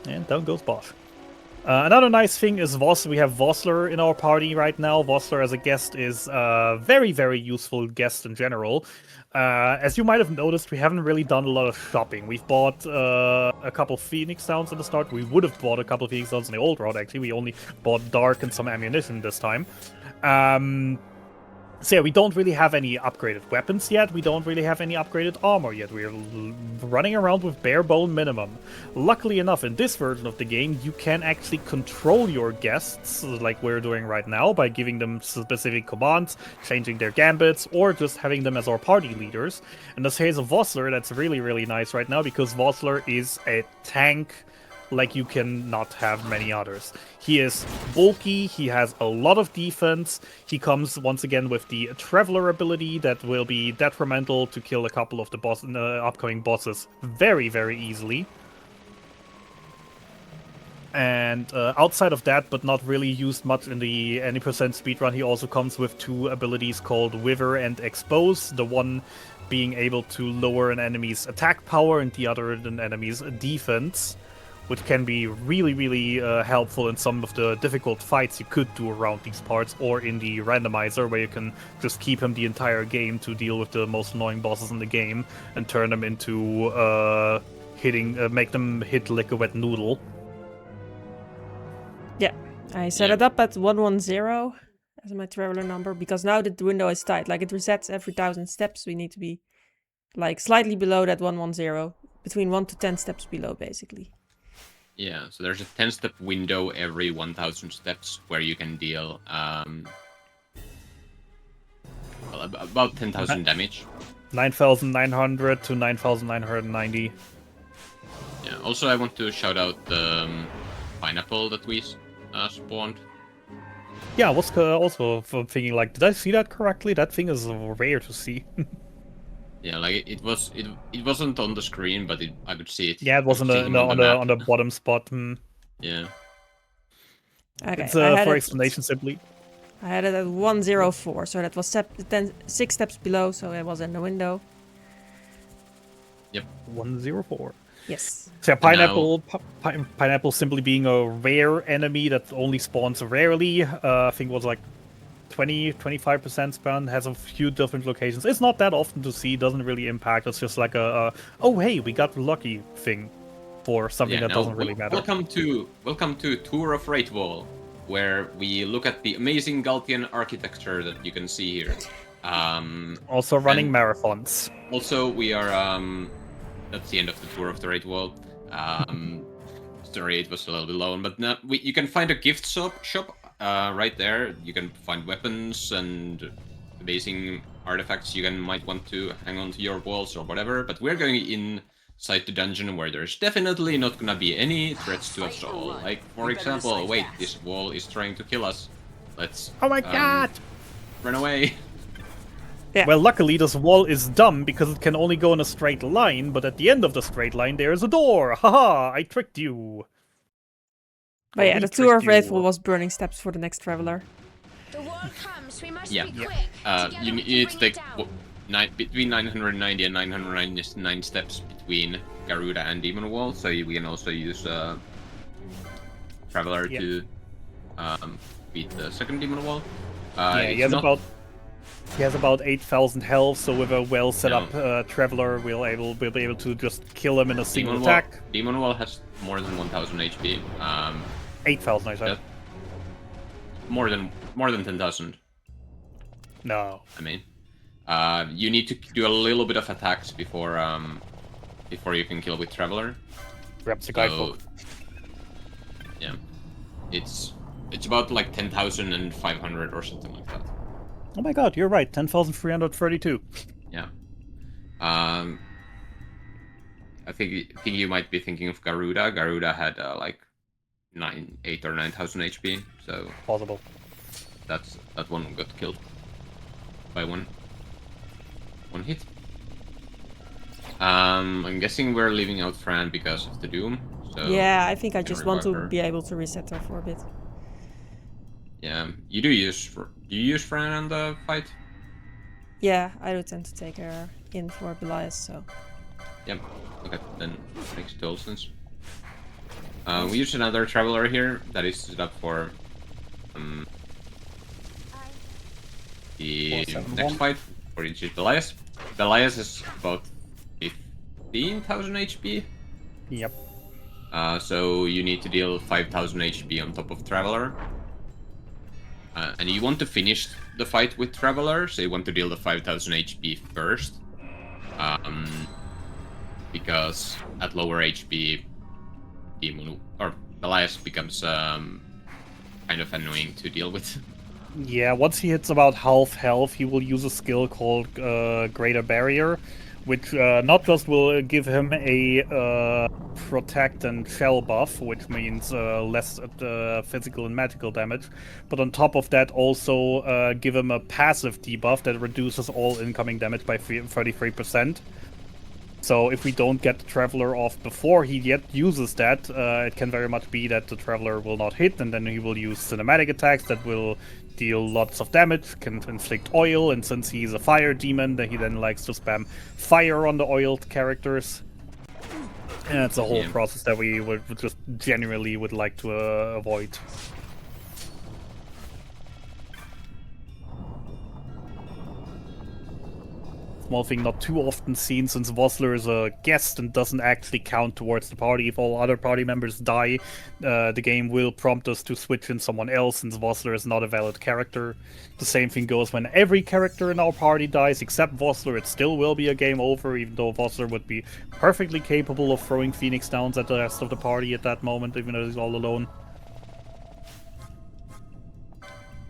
And down goes Bosch. Another nice thing is we have Vossler in our party right now. Vossler as a guest is a very, very useful guest in general. As you might have noticed, we haven't really done a lot of shopping. We've bought a couple Phoenix Downs at the start. We would have bought a couple of Phoenix Downs on the old route, actually. We only bought Dark and some ammunition this time. So yeah, we don't really have any upgraded weapons yet. We don't really have any upgraded armor yet. We're running around with bare bone minimum. Luckily enough, in this version of the game, you can actually control your guests, like we're doing right now, by giving them specific commands, changing their gambits, or just having them as our party leaders. In the case of Vossler, that's really, really nice right now, because Vossler is a tank like you cannot have many others. He is bulky, he has a lot of defense, he comes once again with the Traveler ability that will be detrimental to kill a couple of the upcoming bosses very, very easily. And outside of that, but not really used much in the any percent speedrun, he also comes with 2 abilities called Wither and Expose, the one being able to lower an enemy's attack power and the other an enemy's defense, which can be really, really helpful in some of the difficult fights you could do around these parts, or in the randomizer, where you can just keep him the entire game to deal with the most annoying bosses in the game, and turn them into make them hit like a wet noodle. Yeah, I set it up at 110 as my traveler number, because now that the window is tight, like it resets every 1,000 steps, we need to be like slightly below that 110, between 1 to 10 steps below, basically. Yeah, so there's a 10-step window every 1,000 steps where you can deal about 10,000 damage. 9,900 to 9,990. Yeah, also I want to shout out the pineapple that we spawned. Yeah, I was also thinking, like, did I see that correctly? That thing is rare to see. Yeah, like it wasn't on the screen, but I could see it. Yeah, it was on the bottom spot. Yeah. Okay, It's for explanation simply. I had it at 104, so that was 6 steps below, so it was in the window. Yep. 104. Yes. So yeah, pineapple simply being a rare enemy that only spawns rarely. I think it was like 20-25% spawn, has a few different locations. It's not that often to see, doesn't really impact. It's just like oh hey, we got lucky thing for something that doesn't really matter. Welcome to Tour of Wraithwall, where we look at the amazing Galtian architecture that you can see here. Also running marathons. Also, we are that's the end of the Tour of the Wraithwall. Sorry, it was a little bit long, but now you can find a gift shop. Right there, you can find weapons and amazing artifacts you might want to hang on to your walls or whatever, but we're going inside the dungeon where there's definitely not gonna be any threats to us all. Like, for example, wait, this wall is trying to kill us. Let's... Oh my god! Run away! Yeah. Well, luckily this wall is dumb because it can only go in a straight line, but at the end of the straight line there is a door. Haha, I tricked you. But yeah, We the Tour of tricked you. Wraithful was burning steps for the next traveler. The war comes. We must Yeah. be Yeah. quick. Together You we need can to bring take it down. between 990 and 999 steps between Garuda and Demon Wall, so we can also use Traveler Yeah. to beat the second Demon Wall. Yeah, he has about 8,000 health, so with a well set up Traveler, we'll be able to just kill him in a single attack. Demon Wall has more than 1,000 HP. 8,000, I said. More than 10,000. No. I mean, you need to do a little bit of attacks before you can kill with Traveler. Grabs the guidebook. Yeah, it's about like 10,500 or something like that. Oh my god, you're right. 10,332. Yeah. I think you might be thinking of Garuda. Garuda had like 8 or 9,000 HP, so Possible. that one got killed by one hit. I'm guessing we're leaving out Fran because of the Doom. So Yeah, I think I just want to revive her. be able to reset her for a bit. Yeah, do you use Fran on the fight? Yeah, I do tend to take her in for Belias, so... Yep. Okay, then makes total sense. We use another Traveler here that is set up for the 471. next fight, for which is Belias. Belias is about 15,000 HP. Yep. So you need to deal 5,000 HP on top of Traveler. And you want to finish the fight with Traveler, so you want to deal the 5,000 HP first. Because at lower HP, Demon or Belias becomes kind of annoying to deal with. Yeah, once he hits about half health, he will use a skill called Greater Barrier, which not just will give him a protect and shell buff, which means less physical and magical damage, but on top of that also give him a passive debuff that reduces all incoming damage by 33%. So if we don't get the Traveler off before he yet uses that, it can very much be that the Traveler will not hit, and then he will use cinematic attacks that will deal lots of damage, can inflict oil, and since he's a fire demon, then he likes to spam fire on the oiled characters. And it's a whole process that we would just genuinely would like to avoid. Small thing not too often seen, since Vossler is a guest and doesn't actually count towards the party. If all other party members die, the game will prompt us to switch in someone else, since Vossler is not a valid character. The same thing goes when every character in our party dies, except Vossler. It still will be a game over, even though Vossler would be perfectly capable of throwing Phoenix Downs at the rest of the party at that moment, even though he's all alone.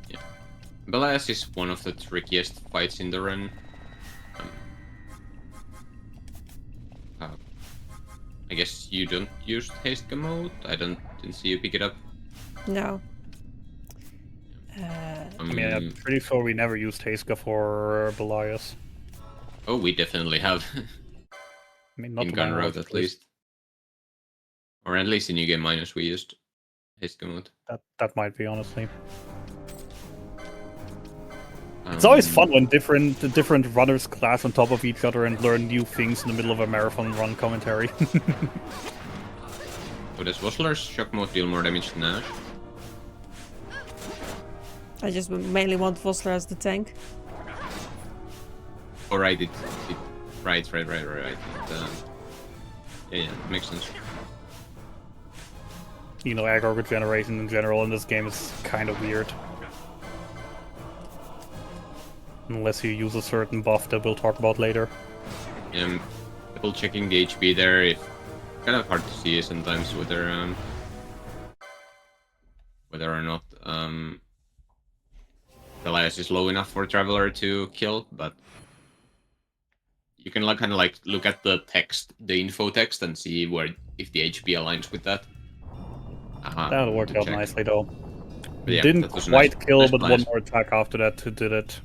Yeah, Belias is one of the trickiest fights in the run. I guess you don't use haste mode. I didn't see you pick it up. No. I mean, I'm pretty sure we never used Haska for Belias. Oh, we definitely have. I mean, not In to my Gun knowledge, Road at least. Or at least in New Game Minus we used haste mode. That might be, honestly. It's always fun when different runners clash on top of each other and learn new things in the middle of a marathon run commentary. So does Vossler's shock mode deal more damage than Ash? I just mainly want Vossler as the tank. Oh right, right. Yeah, makes sense. You know, aggro regeneration in general in this game is kind of weird. Unless you use a certain buff that we'll talk about later. Double checking the HP there, it's kind of hard to see sometimes whether or not Belias is low enough for Traveler to kill, but you can kind of look at the text, the info text, and see if the HP aligns with that. That'll work out nicely though. But yeah, didn't that was quite nice, kill, nice but blast. one more attack after that did it.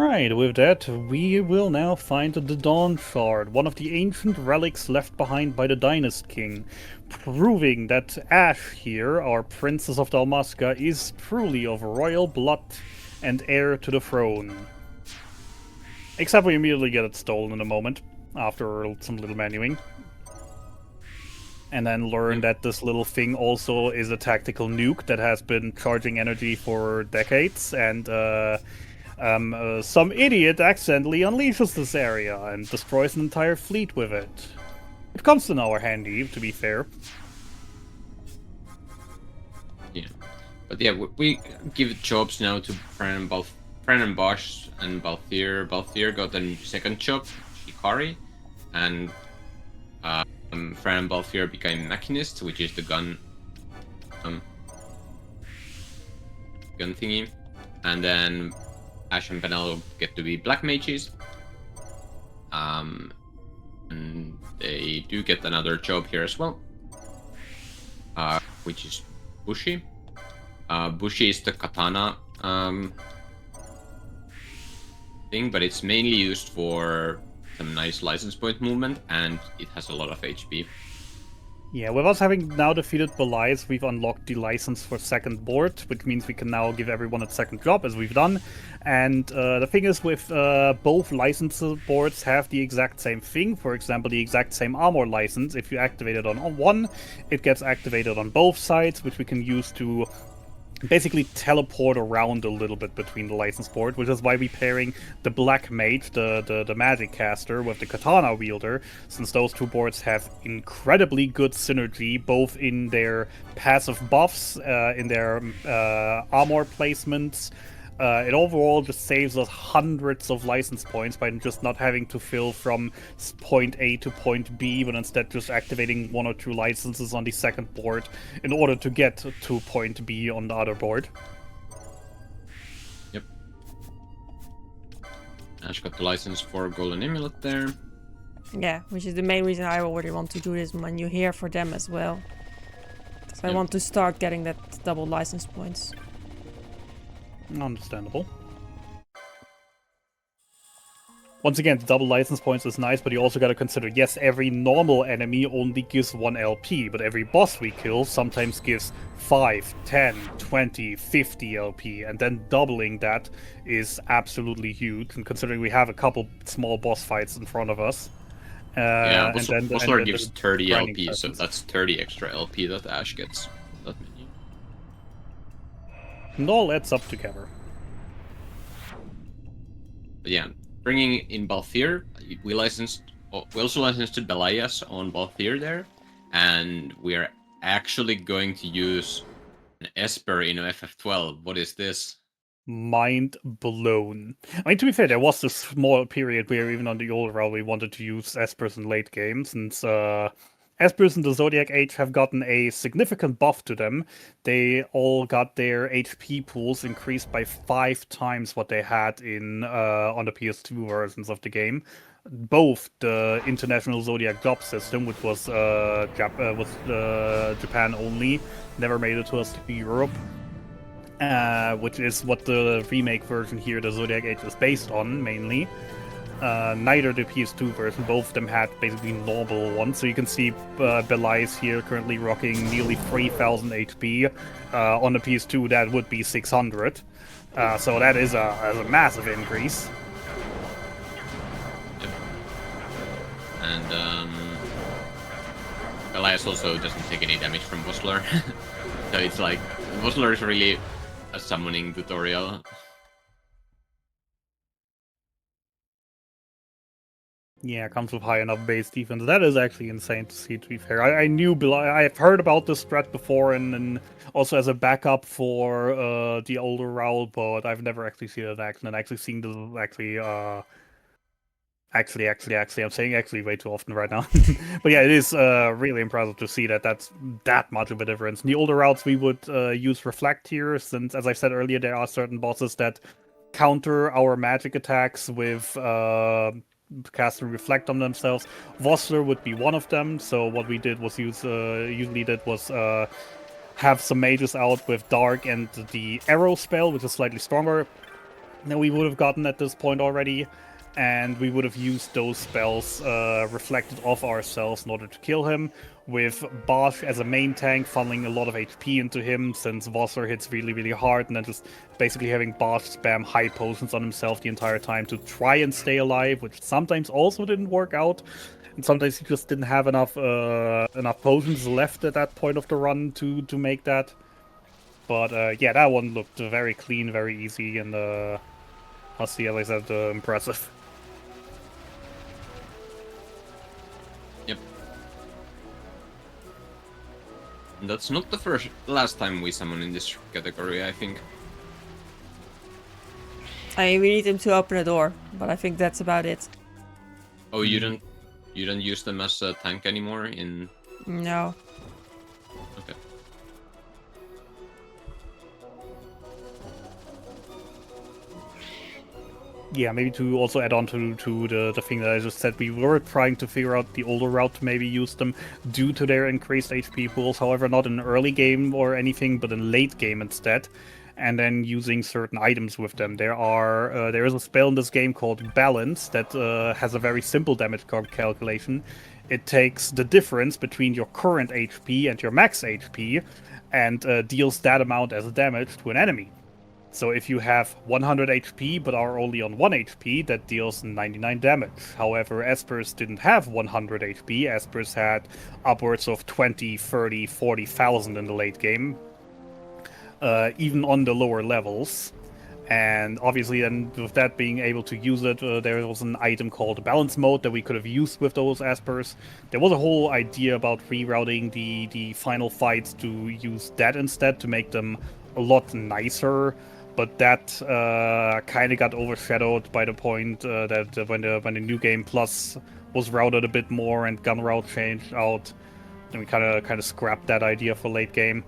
Right, with that, we will now find the Dawn Shard, one of the ancient relics left behind by the Dynast King, proving that Ash here, our Princess of Dalmasca, is truly of royal blood and heir to the throne. Except we immediately get it stolen in a moment, after some little menuing. And then learn that this little thing also is a tactical nuke that has been charging energy for decades, and some idiot accidentally unleashes this area and destroys an entire fleet with it. It comes in our handy, to be fair. Yeah, but yeah, we give jobs now to Fran and Bosch and Balthier. Balthier got a second job, Shikari, and Fran and Balthier became Machinists, which is the gun thingy, and then Ash and Penelope get to be Black Mages. And they do get another job here as well, which is Bushi. Bushi is the katana thing, but it's mainly used for some nice license point movement, and it has a lot of HP. Yeah, with us having now defeated Belize, we've unlocked the license for second board, which means we can now give everyone a second job, as we've done. And the thing is, with both license boards have the exact same thing. For example, the exact same armor license. If you activate it on one, it gets activated on both sides, which we can use to basically teleport around a little bit between the license board, which is why we're pairing the Black Mage, the magic caster, with the Katana wielder, since those two boards have incredibly good synergy, both in their passive buffs, in their armor placements. It overall just saves us hundreds of license points by just not having to fill from point A to point B, but instead just activating one or two licenses on the second board in order to get to point B on the other board. Yep. Ash got the license for Golden Amulet there. Yeah, which is the main reason I already want to do this menu here for them as well. So I want to start getting that double license points. Understandable. Once again, the double license points is nice, but you also gotta consider, yes, every normal enemy only gives 1 LP, but every boss we kill sometimes gives 5, 10, 20, 50 LP, and then doubling that is absolutely huge, and considering we have a couple small boss fights in front of us. Yeah, Bustler gives 30 LP, presence. so that's 30 extra LP that Ash gets. That menu. And all adds up together. But yeah, bringing in Balthier, we also licensed Belias on Balthier there, and we're actually going to use an Esper in FF12. What is this? Mind blown. I mean, to be fair, there was this small period where even on the old route we wanted to use Espers in late game, since Espers in the Zodiac Age have gotten a significant buff to them. They all got their HP pools increased by 5 times what they had in on the PS2 versions of the game. Both the International Zodiac Job System, which was Japan only, never made it to us to Europe, which is what the remake version here, the Zodiac Age, is based on, mainly. Neither the PS2 version, both of them had basically normal ones. So you can see Belize here currently rocking nearly 3000 HP. On the PS2, that would be 600. So that is a massive increase. Yep. And Belize also doesn't take any damage from Bustler. So it's like, Bustler is really a summoning tutorial. Yeah, comes with high enough base defense. That is actually insane to see, to be fair. I knew I've heard about this strat before, and also as a backup for the older Raoul, but I've never actually seen it in action, and actually seen this actually, I'm saying actually way too often right now. But yeah, it is really impressive to see that that's that much of a difference. In the older routes, we would use Reflect here, since, as I said earlier, there are certain bosses that counter our magic attacks with cast and reflect on themselves. Vossler would be one of them, so what we did was have some mages out with Dark and the Arrow spell, which is slightly stronger, that we would have gotten at this point already, and we would have used those spells reflected off ourselves in order to kill him, with Bosch as a main tank funneling a lot of HP into him, since Wasser hits really, really hard, and then just basically having Bosch spam high potions on himself the entire time to try and stay alive, which sometimes also didn't work out, and sometimes he just didn't have enough potions left at that point of the run to make that. But yeah, that one looked very clean, very easy, and honestly, as I said, impressive. Yep. And that's not the last time we summon in this category, I think. We need him to open a door, but I think that's about it. Oh, you don't use them as a tank anymore in... No. Okay. Yeah, maybe to also add on to the thing that I just said, we were trying to figure out the older route to maybe use them due to their increased HP pools, however, not in early game or anything, but in late game instead, and then using certain items with them. There is a spell in this game called Balance that has a very simple damage calculation. It takes the difference between your current HP and your max HP and deals that amount as damage to an enemy. So if you have 100 HP but are only on 1 HP, that deals 99 damage. However, Espers didn't have 100 HP. Espers had upwards of 20, 30, 40,000 in the late game, even on the lower levels. And obviously, then with that being able to use it, there was an item called Balance Mode that we could have used with those Espers. There was a whole idea about rerouting the final fights to use that instead to make them a lot nicer. But that kind of got overshadowed by the point that when the new game plus was routed a bit more and gun route changed out, then we kind of scrapped that idea for late game.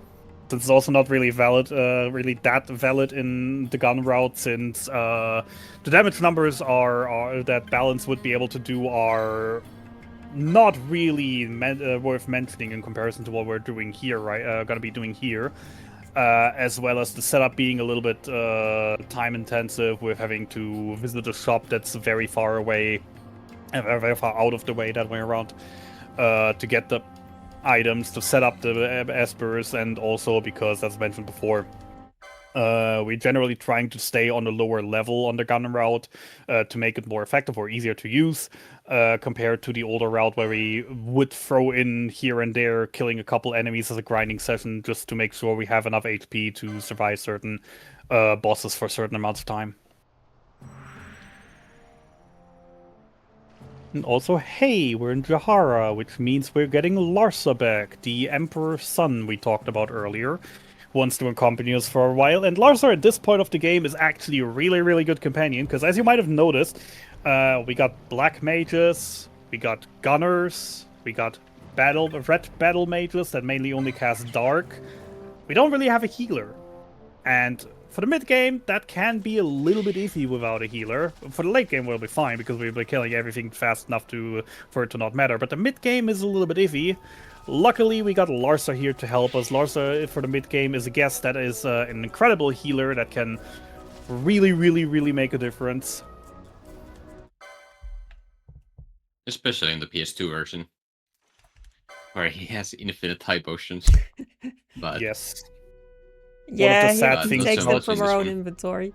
Since it's also not really that valid in the gun route, since the damage numbers are that Balance would be able to do are not really worth mentioning in comparison to what we're doing here, right? Gonna be doing here. As well as the setup being a little bit time intensive with having to visit a shop that's very far away, very far out of the way, that way around, to get the items, to set up the Espers, and also because, as mentioned before, we're generally trying to stay on the lower level on the gun route to make it more effective or easier to use, compared to the older route where we would throw in here and there killing a couple enemies as a grinding session just to make sure we have enough HP to survive certain bosses for certain amounts of time. And also, hey, we're in Jahara, which means we're getting Larsa back, the Emperor's son we talked about earlier. Wants to accompany us for a while, and Larsa at this point of the game is actually a really, really good companion, because as you might have noticed, we got black mages, we got gunners, we got red battle mages that mainly only cast dark. We don't really have a healer, and for the mid game, that can be a little bit iffy without a healer. For the late game, we'll be fine, because we'll be killing everything fast enough for it to not matter, but the mid game is a little bit iffy. Luckily, we got Larsa here to help us. Larsa, for the mid-game, is a guest that is an incredible healer that can really, really, really make a difference. Especially in the PS2 version, where he has infinite high potions. But yes. Yeah, sad he things takes them about from this our own one. inventory.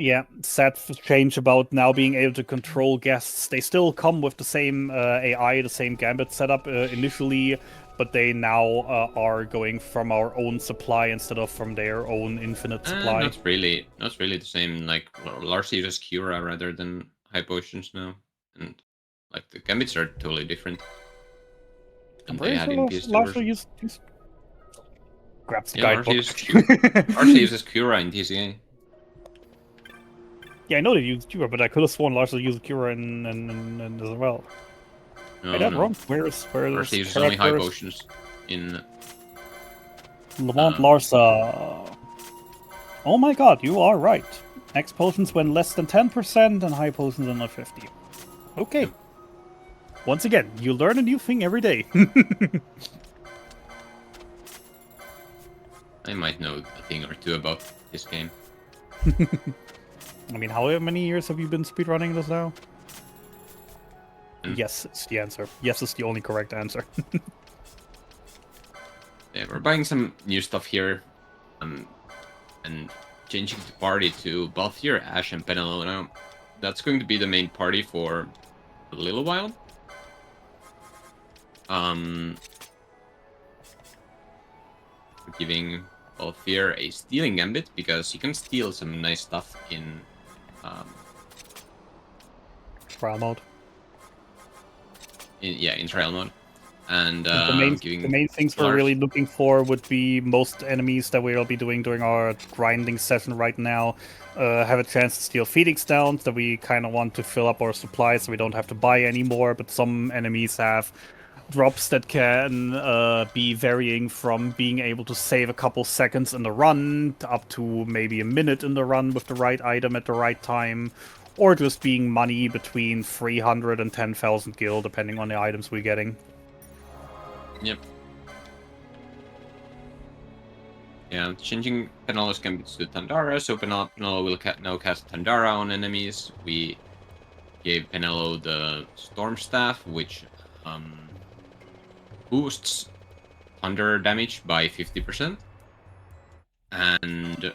Yeah, sad change about now being able to control guests. They still come with the same AI, the same gambit setup initially, but they now are going from our own supply instead of from their own infinite supply. Not really the same. Like Lars uses Cura rather than high potions now, and like the gambits are totally different. And they had in PS2 Larsa version. used grabs the Yeah, guidebook. Larsa uses Cura in TCA. Yeah, I know they used Cura, but I could have sworn Larsa used Cura in as well. No, Am I that no. wrong? Where's Larsa uses only high potions in Lamont Larsa. Oh my god, you are right. X potions when less than 10% and high potions under 50. Okay. Once again, you learn a new thing every day. I might know a thing or two about this game. I mean, how many years have you been speedrunning this now? Mm. Yes, it's the answer. Yes is the only correct answer. Yeah, we're buying some new stuff here, and changing the party to Balthier, Ash, and Penelo now. That's going to be the main party for a little while. We're giving Balthier a stealing gambit because you can steal some nice stuff in Trial mode. in trial mode. And The main things we're really looking for would be most enemies that we'll be doing during our grinding session right now have a chance to steal Phoenix Downs that we kind of want to fill up our supplies so we don't have to buy anymore, but some enemies have drops that can be varying from being able to save a couple seconds in the run up to maybe a minute in the run with the right item at the right time, or just being money between 300 and 10,000 gil depending on the items we're getting. Yep. Yeah, changing Penelo's gambits to Tandara, so Penelo will now cast Tandara on enemies. We gave Penelo the Storm Staff, which boosts thunder damage by 50%. And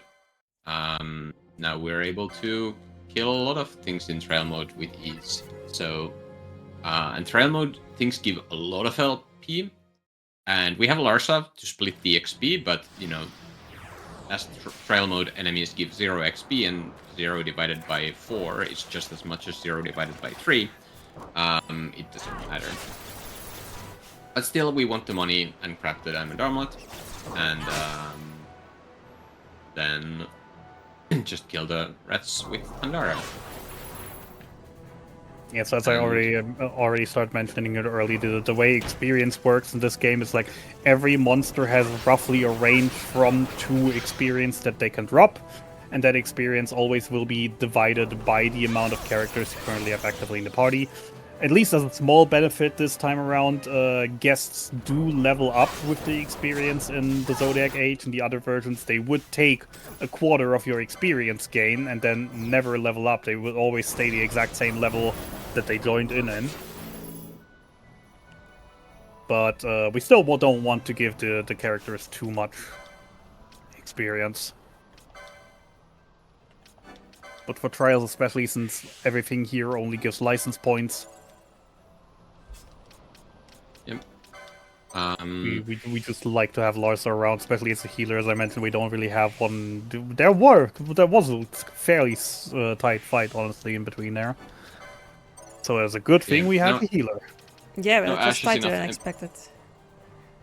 now we're able to kill a lot of things in trial mode with ease. So, in trial mode, things give a lot of LP. And we have Larsa to split the XP, but, you know, as trial mode enemies give 0 XP, and 0 divided by 4 is just as much as 0 divided by 3, it doesn't matter. But still, we want the money and craft the Diamond Armlet, and then just kill the rats with Pandara. Yeah, so as I already started mentioning it early, the way experience works in this game is like every monster has roughly a range from 2 experience that they can drop, and that experience always will be divided by the amount of characters you currently have actively in the party. At least as a small benefit this time around, guests do level up with the experience in the Zodiac Age. In the other versions, they would take a quarter of your experience gain and then never level up. They would always stay the exact same level that they joined in. But we still don't want to give the characters too much experience. But for trials especially, since everything here only gives license points, we just like to have Larsa around, especially as a healer. As I mentioned, we don't really have one. There was a fairly tight fight, honestly, in between there. So it's a good thing we have a healer. Yeah, but it was tighter than expected.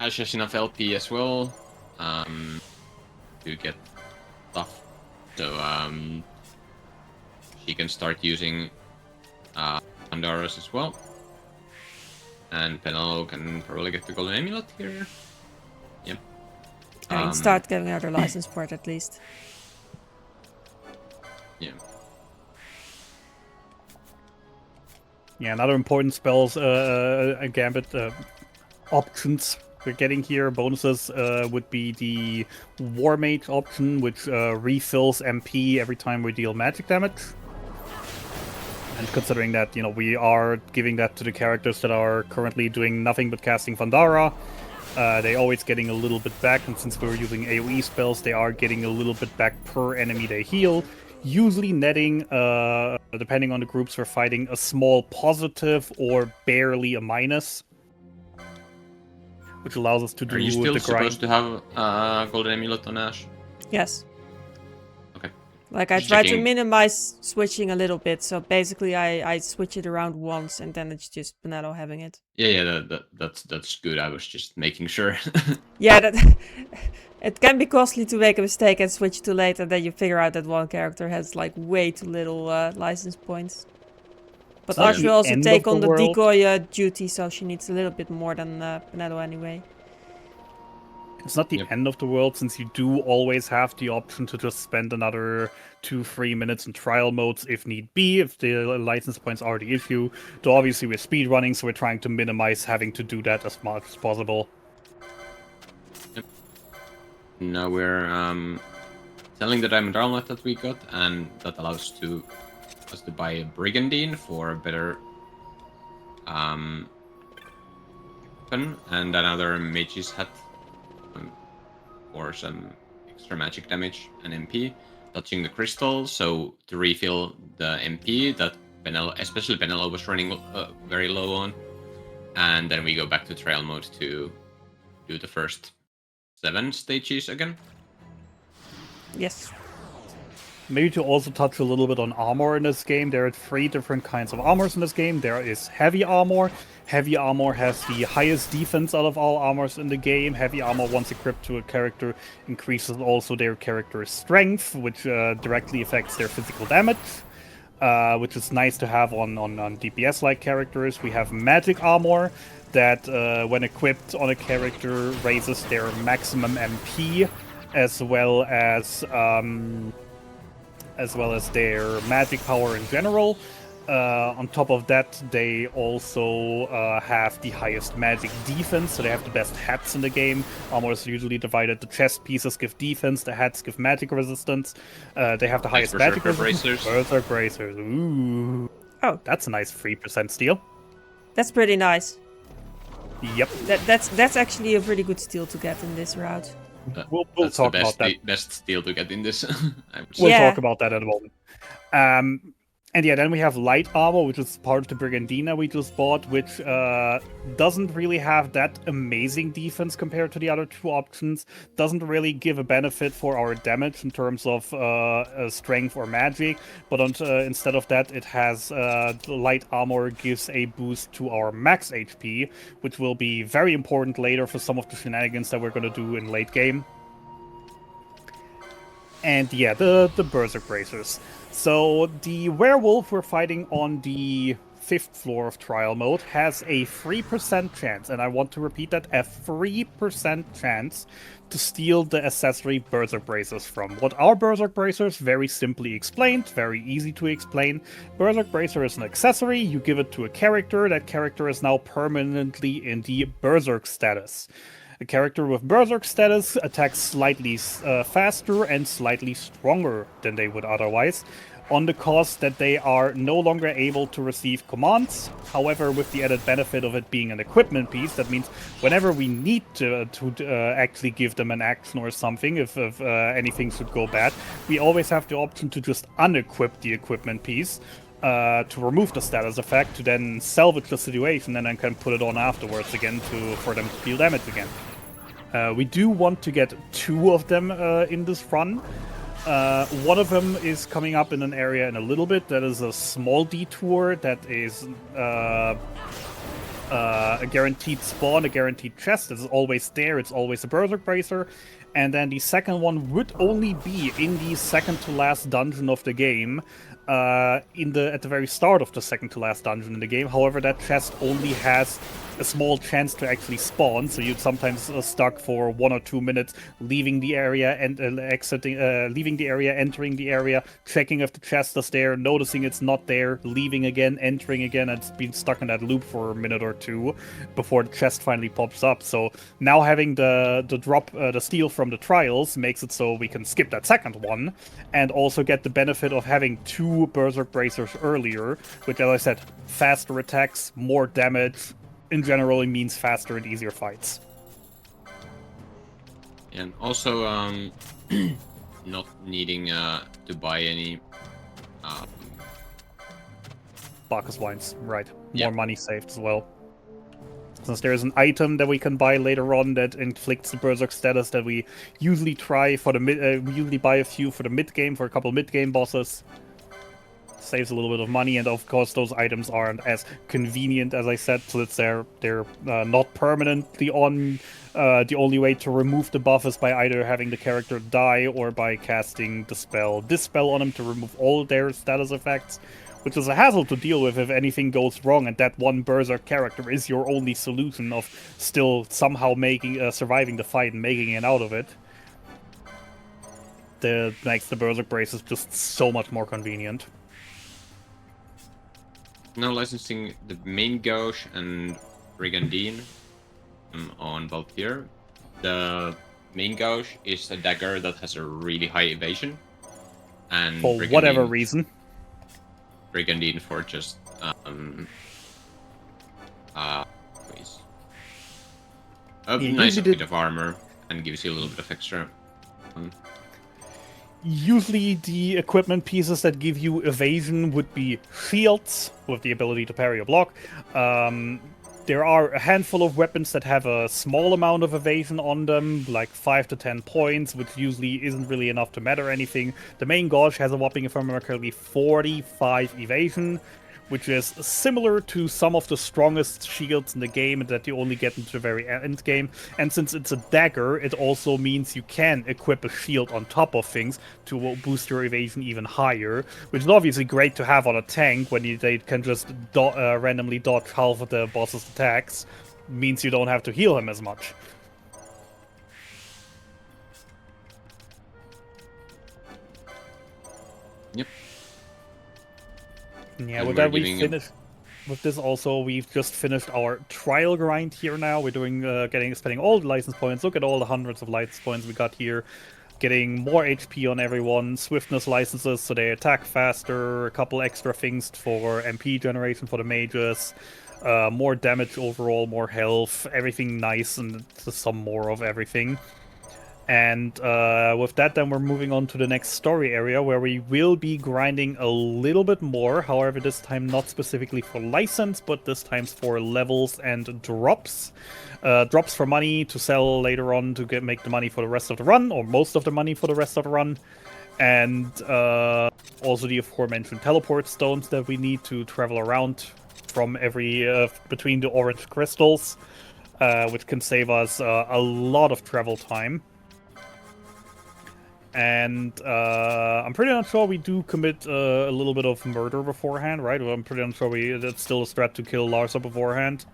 Ash has enough LP as well to get stuff. So she can start using Pandaras as well. And Penelo can probably get the golden amulet here. Yep. I can start getting another license port at least. Yeah. Yeah, another important spells, gambit options we're getting here, bonuses, would be the War Mage option, which refills MP every time we deal magic damage. And considering that, you know, we are giving that to the characters that are currently doing nothing but casting Vandara, they always getting a little bit back, and since we're using AoE spells, they are getting a little bit back per enemy they heal, usually netting, depending on the groups we're fighting, a small positive or barely a minus, which allows us to do the grind. Are you still supposed to have golden amulet on Ash? Yes. Okay. Like, I try to minimize switching a little bit, so basically I switch it around once, and then it's just Penelo having it. Yeah, that's good. I was just making sure. Yeah, it can be costly to make a mistake and switch too late, and then you figure out that one character has, like, way too little license points. But Ash will also take on the decoy duty, so she needs a little bit more than Penelo anyway. It's not the end of the world, since you do always have the option to just spend another 2-3 minutes in trial modes if need be, if the license points are the issue. Though obviously we're speedrunning, so we're trying to minimize having to do that as much as possible. Now we're selling the diamond armlet that we got, and that allows us to buy a brigandine for a better weapon, and another mage's hat for some extra magic damage and MP. Touching the crystal, so to refill the MP that especially Penelo was running very low on, and then we go back to trial mode to do the first 7 stages again. Yes. Maybe to also touch a little bit on armor in this game, there are 3 different kinds of armors in this game. There is heavy armor. Heavy armor has the highest defense out of all armors in the game. Heavy armor, once equipped to a character, increases also their character's strength, which directly affects their physical damage, which is nice to have on DPS-like characters. We have magic armor that, when equipped on a character, raises their maximum MP, as well as their magic power in general. On top of that, they also have the highest magic defense, so they have the best hats in the game. Armor is usually divided. The chest pieces give defense, the hats give magic resistance. They have the highest magic resistance. Berserk bracers. Ooh. Oh. That's a nice 3% steal. That's pretty nice. Yep. That's actually a pretty good steal to get in this route. We'll That's talk the about that. best steal to get in this. We'll Yeah. talk about that in a moment. And yeah, then we have light armor, which is part of the Brigandina we just bought, which doesn't really have that amazing defense compared to the other 2 options. Doesn't really give a benefit for our damage in terms of strength or magic, but instead of that, it has light armor gives a boost to our max HP, which will be very important later for some of the shenanigans that we're going to do in late game. And yeah, the Berserk bracers. So the werewolf we're fighting on the 5th floor of trial mode has a 3% chance, and I want to repeat that, a 3% chance to steal the accessory Berserk bracers from. What are Berserk bracers? Very simply explained, very easy to explain. Berserk bracer is an accessory, you give it to a character, that character is now permanently in the Berserk status. A character with Berserk status attacks slightly faster and slightly stronger than they would otherwise, on the cost that they are no longer able to receive commands. However, with the added benefit of it being an equipment piece, that means whenever we need to actually give them an action or something, if anything should go bad, we always have the option to just unequip the equipment piece, to remove the status effect, to then salvage the situation, and then can put it on afterwards again for them to deal damage again. We do want to get 2 of them in this run. One of them is coming up in an area in a little bit. That is a small detour that is a guaranteed spawn, a guaranteed chest. It's always there. It's always a Berserk bracer. And then the second one would only be in the second to last dungeon of the game. At the very start of the second to last dungeon in the game. However, that chest only has a small chance to actually spawn, so you'd sometimes stuck for 1 or 2 minutes leaving the area and leaving the area, entering the area, checking if the chest is there, noticing it's not there, leaving again, entering again, and it's been stuck in that loop for a minute or 2 before the chest finally pops up. So now having the steal from the trials makes it so we can skip that second one and also get the benefit of having 2 Berserk bracers earlier, which, as I said, faster attacks, more damage. In general, it means faster and easier fights. And also, not needing to buy any Bacchus wines, right. Yeah. More money saved as well. Since there's an item that we can buy later on that inflicts the Berserk status that we usually try for the we usually buy a few for the mid-game, for a couple mid-game bosses. Saves a little bit of money, and of course those items aren't as convenient as I said, so that they're not permanently on. The only way to remove the buff is by either having the character die or by casting Dispel on them to remove all their status effects, which is a hassle to deal with if anything goes wrong, and that one Berserk character is your only solution of still somehow surviving the fight and making it out of it. That makes the Berserk braces just so much more convenient. Now licensing the main gauche and brigandine on both here. The main gauge is a dagger that has a really high evasion. And For whatever reason. Brigandine for just a nice bit of armor and gives you a little bit of extra. Usually the equipment pieces that give you evasion would be shields with the ability to parry or block. There are a handful of weapons that have a small amount of evasion on them, like 5 to 10 points, which usually isn't really enough to matter anything. The main gauge has a whopping, if I remember correctly, 45 evasion, which is similar to some of the strongest shields in the game that you only get into the very end game. And since it's a dagger, it also means you can equip a shield on top of things to boost your evasion even higher, which is obviously great to have on a tank when they can just randomly dodge half of the boss's attacks. Means you don't have to heal him as much. Yep. Yeah, And with we're that we giving finished. With this also, we've just finished our trial grind here now. We're doing spending all the license points. Look at all the hundreds of license points we got here. Getting more HP on everyone, swiftness licenses so they attack faster, a couple extra things for MP generation for the mages, more damage overall, more health, everything nice, and some more of everything. And with that, then we're moving on to the next story area, where we will be grinding a little bit more. However, this time not specifically for license, but this time for levels and drops. Drops for money to sell later on to make the money for the rest of the run, or most of the money for the rest of the run. And also the aforementioned teleport stones that we need to travel around from between the orange crystals, which can save us a lot of travel time. And I'm pretty unsure we do commit a little bit of murder beforehand, right? I'm pretty unsure that's still a strat to kill Larsa beforehand.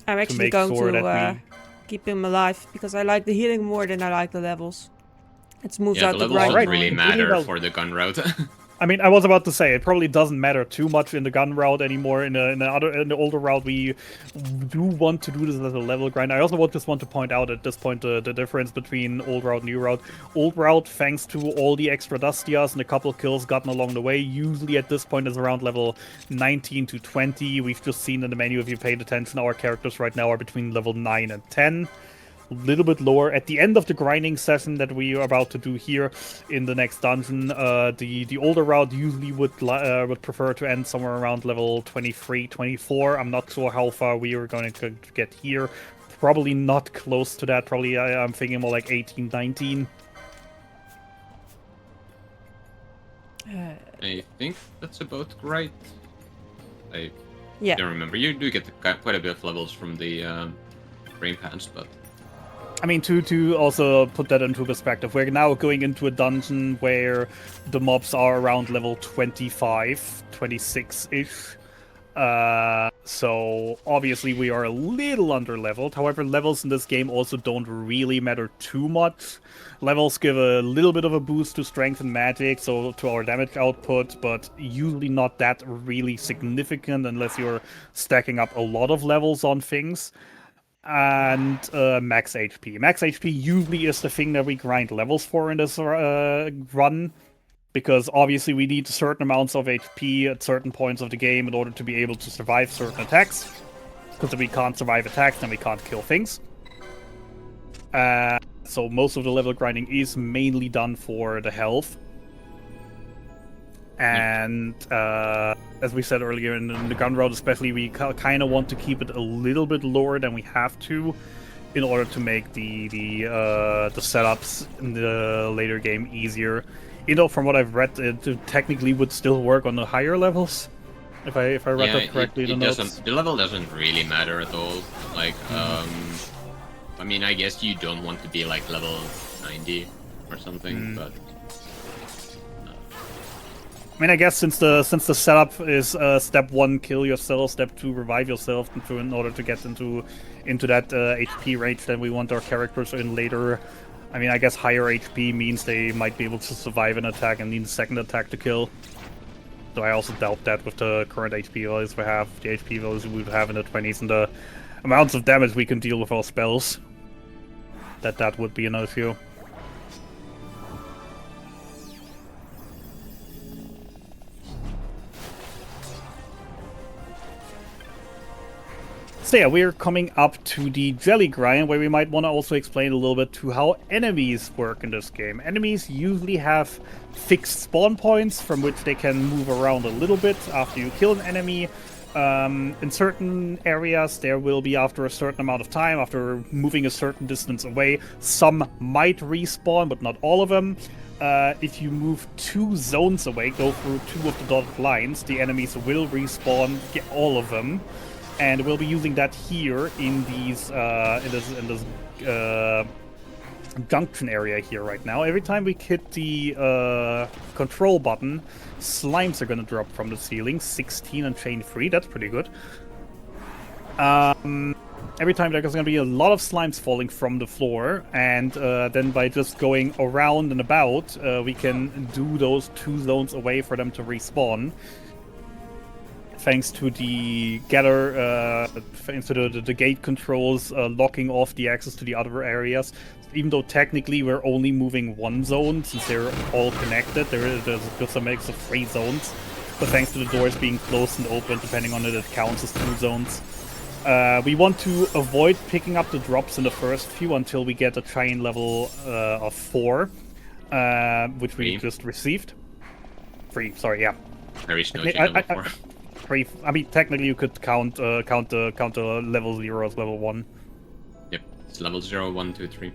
I'm actually going to keep him alive, because I like the healing more than I like the levels. It smooths out the grind. The levels don't more. really matter for the gun route. I mean, I was about to say, it probably doesn't matter too much in the gun route anymore. In the older route, we do want to do this as a level grind. I also just want to point out at this point the difference between old route and new route. Old route, thanks to all the extra Dustias and a couple kills gotten along the way, usually at this point is around level 19 to 20. We've just seen in the menu, if you paid attention, our characters right now are between level 9 and 10. A little bit lower. At the end of the grinding session that we are about to do here in the next dungeon, the older route usually would prefer to end somewhere around level 23, 24. I'm not sure how far we are going to get here. Probably not close to that. Probably I'm thinking more like 18, 19. I think that's about right. I Yeah. don't remember. You do get quite a bit of levels from the brain pants, but I mean, to also put that into perspective, we're now going into a dungeon where the mobs are around level 25, 26-ish. So obviously we are a little under-leveled. However, levels in this game also don't really matter too much. Levels give a little bit of a boost to strength and magic, so to our damage output, but usually not that really significant unless you're stacking up a lot of levels on things. And max HP. Max HP usually is the thing that we grind levels for in this run, because obviously we need certain amounts of HP at certain points of the game in order to be able to survive certain attacks. Because if we can't survive attacks, then we can't kill things. So most of the level grinding is mainly done for the health. And as we said earlier, in the gun route especially, we kind of want to keep it a little bit lower than we have to, in order to make the setups in the later game easier. You know, from what I've read, it technically would still work on the higher levels, if I read that correctly in the notes. The level doesn't really matter at all. Like, I mean, I guess you don't want to be like level 90 or something, but. I mean, I guess since the setup is step 1 kill yourself, step 2 revive yourself, in order to get into that HP range that we want our characters in later. I mean, I guess higher HP means they might be able to survive an attack and need a second attack to kill. So I also doubt that with the current HP values we have, the HP values we would have in the 20s, and the amounts of damage we can deal with our spells. that would be an issue. So yeah, we're coming up to the jelly grind, where we might want to also explain a little bit to how enemies work in this game. Enemies usually have fixed spawn points from which they can move around a little bit after you kill an enemy. In certain areas, there will be, after a certain amount of time, after moving a certain distance away, some might respawn, but not all of them. If you move 2 zones away, go through 2 of the dotted lines, the enemies will respawn, get all of them. And we'll be using that here in these in this junction area here right now. Every time we hit the control button, slimes are gonna drop from the ceiling. 16 and chain free. That's pretty good. Every time there's gonna be a lot of slimes falling from the floor, and then by just going around and about, we can do those 2 zones away for them to respawn. Thanks to the thanks to the gate controls locking off the access to the other areas. Even though technically we're only moving 1 zone, since they're all connected, there's just a mix of 3 zones. But thanks to the doors being closed and open, depending on it counts as 2 zones. We want to avoid picking up the drops in the first few until we get a chain level of 4, which we just received. 3, sorry, yeah. There is no chain level 4. I mean, technically you could count the level 0 as level 1. Yep, it's level 0, 1, 2, 3.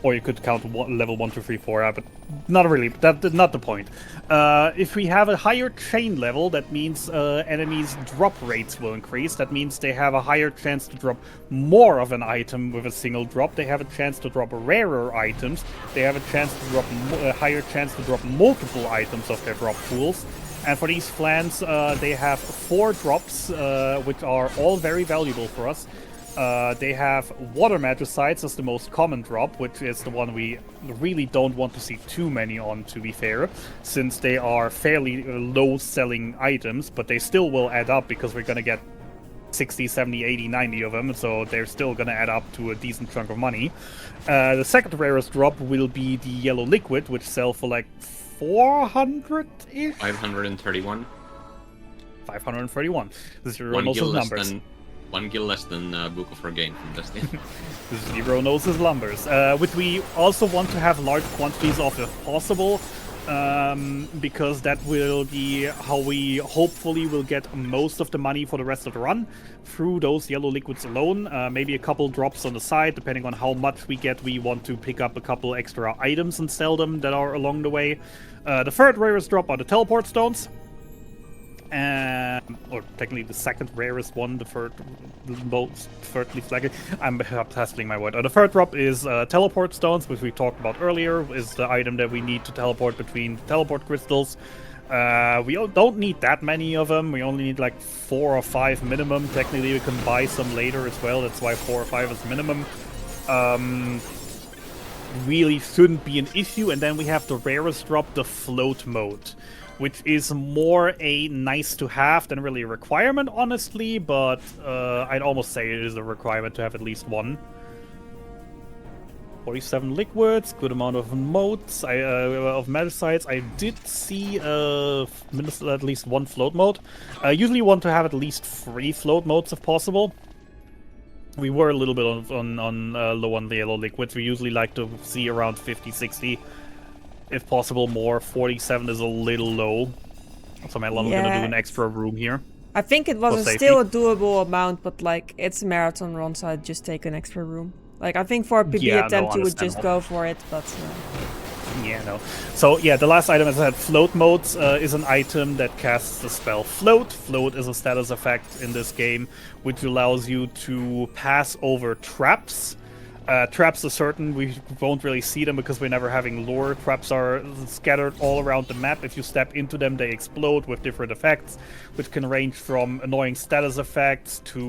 Or you could count level 1, 2, 3, 4, but not really. That's not the point. If we have a higher chain level, that means enemies' drop rates will increase. That means they have a higher chance to drop more of an item with a single drop. They have a chance to drop rarer items. They have a chance to drop a higher chance to drop multiple items of their drop pools. And for these clans, they have 4 drops, which are all very valuable for us. They have water magicites as the most common drop, which is the one we really don't want to see too many on, to be fair, since they are fairly low-selling items, but they still will add up because we're going to get 60, 70, 80, 90 of them, so they're still going to add up to a decent chunk of money. The second rarest drop will be the yellow liquid, which sell for like 400-ish? 531. 531. Zero knows his numbers. 1 gil less than Book of Regain from Destiny. Zero knows his numbers. Which we also want to have large quantities of if possible, because that will be how we hopefully will get most of the money for the rest of the run, through those yellow liquids alone. Maybe a couple drops on the side, depending on how much we get. We want to pick up a couple extra items and sell them that are along the way. The third rarest drop are the teleport stones. Or technically the second rarest one, the third most thirdly flagged. I'm hassling my word. The third drop is teleport stones, which we talked about earlier, is the item that we need to teleport between teleport crystals. We don't need that many of them. We only need like 4 or 5 minimum. Technically we can buy some later as well. That's why 4 or 5 is minimum. Really shouldn't be an issue. And then we have the rarest drop, the float mode, which is more a nice to have than really a requirement, honestly, but I'd almost say it is a requirement to have at least 1. 47 liquids, good amount of modes, of magicites. I did see at least 1 float mode. Usually you want to have at least 3 float modes if possible. We were a little bit on low on the yellow liquids. We usually like to see around 50, 60. If possible more. 47 is a little low. So Madelon, we're gonna do an extra room here. I think it was still a doable amount, but like it's a marathon run, so I'd just take an extra room. Like I think for a PB attempt you would just go for it, but yeah, no. So yeah, the last item, as I said, float modes is an item that casts the spell Float. Float is a status effect in this game, which allows you to pass over traps. Traps are certain, we won't really see them because we're never having lore. Traps are scattered all around the map. If you step into them, they explode with different effects, which can range from annoying status effects to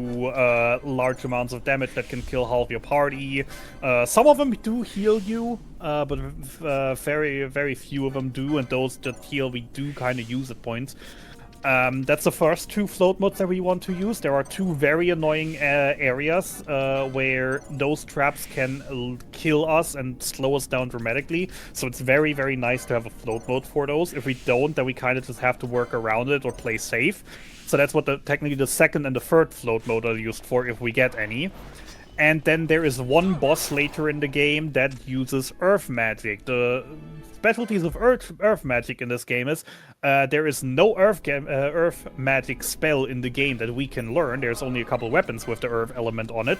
large amounts of damage that can kill half your party. Some of them do heal you, but very, very few of them do, and those that heal we do kind of use at points. That's the first 2 float modes that we want to use. There are 2 very annoying areas where those traps can kill us and slow us down dramatically. So it's very, very nice to have a float mode for those. If we don't, then we kind of just have to work around it or play safe. So that's what technically the second and the third float mode are used for, if we get any. And then there is one boss later in the game that uses earth magic. The specialties of earth magic in this game is there is no earth magic spell in the game that we can learn. There's only a couple weapons with the earth element on it.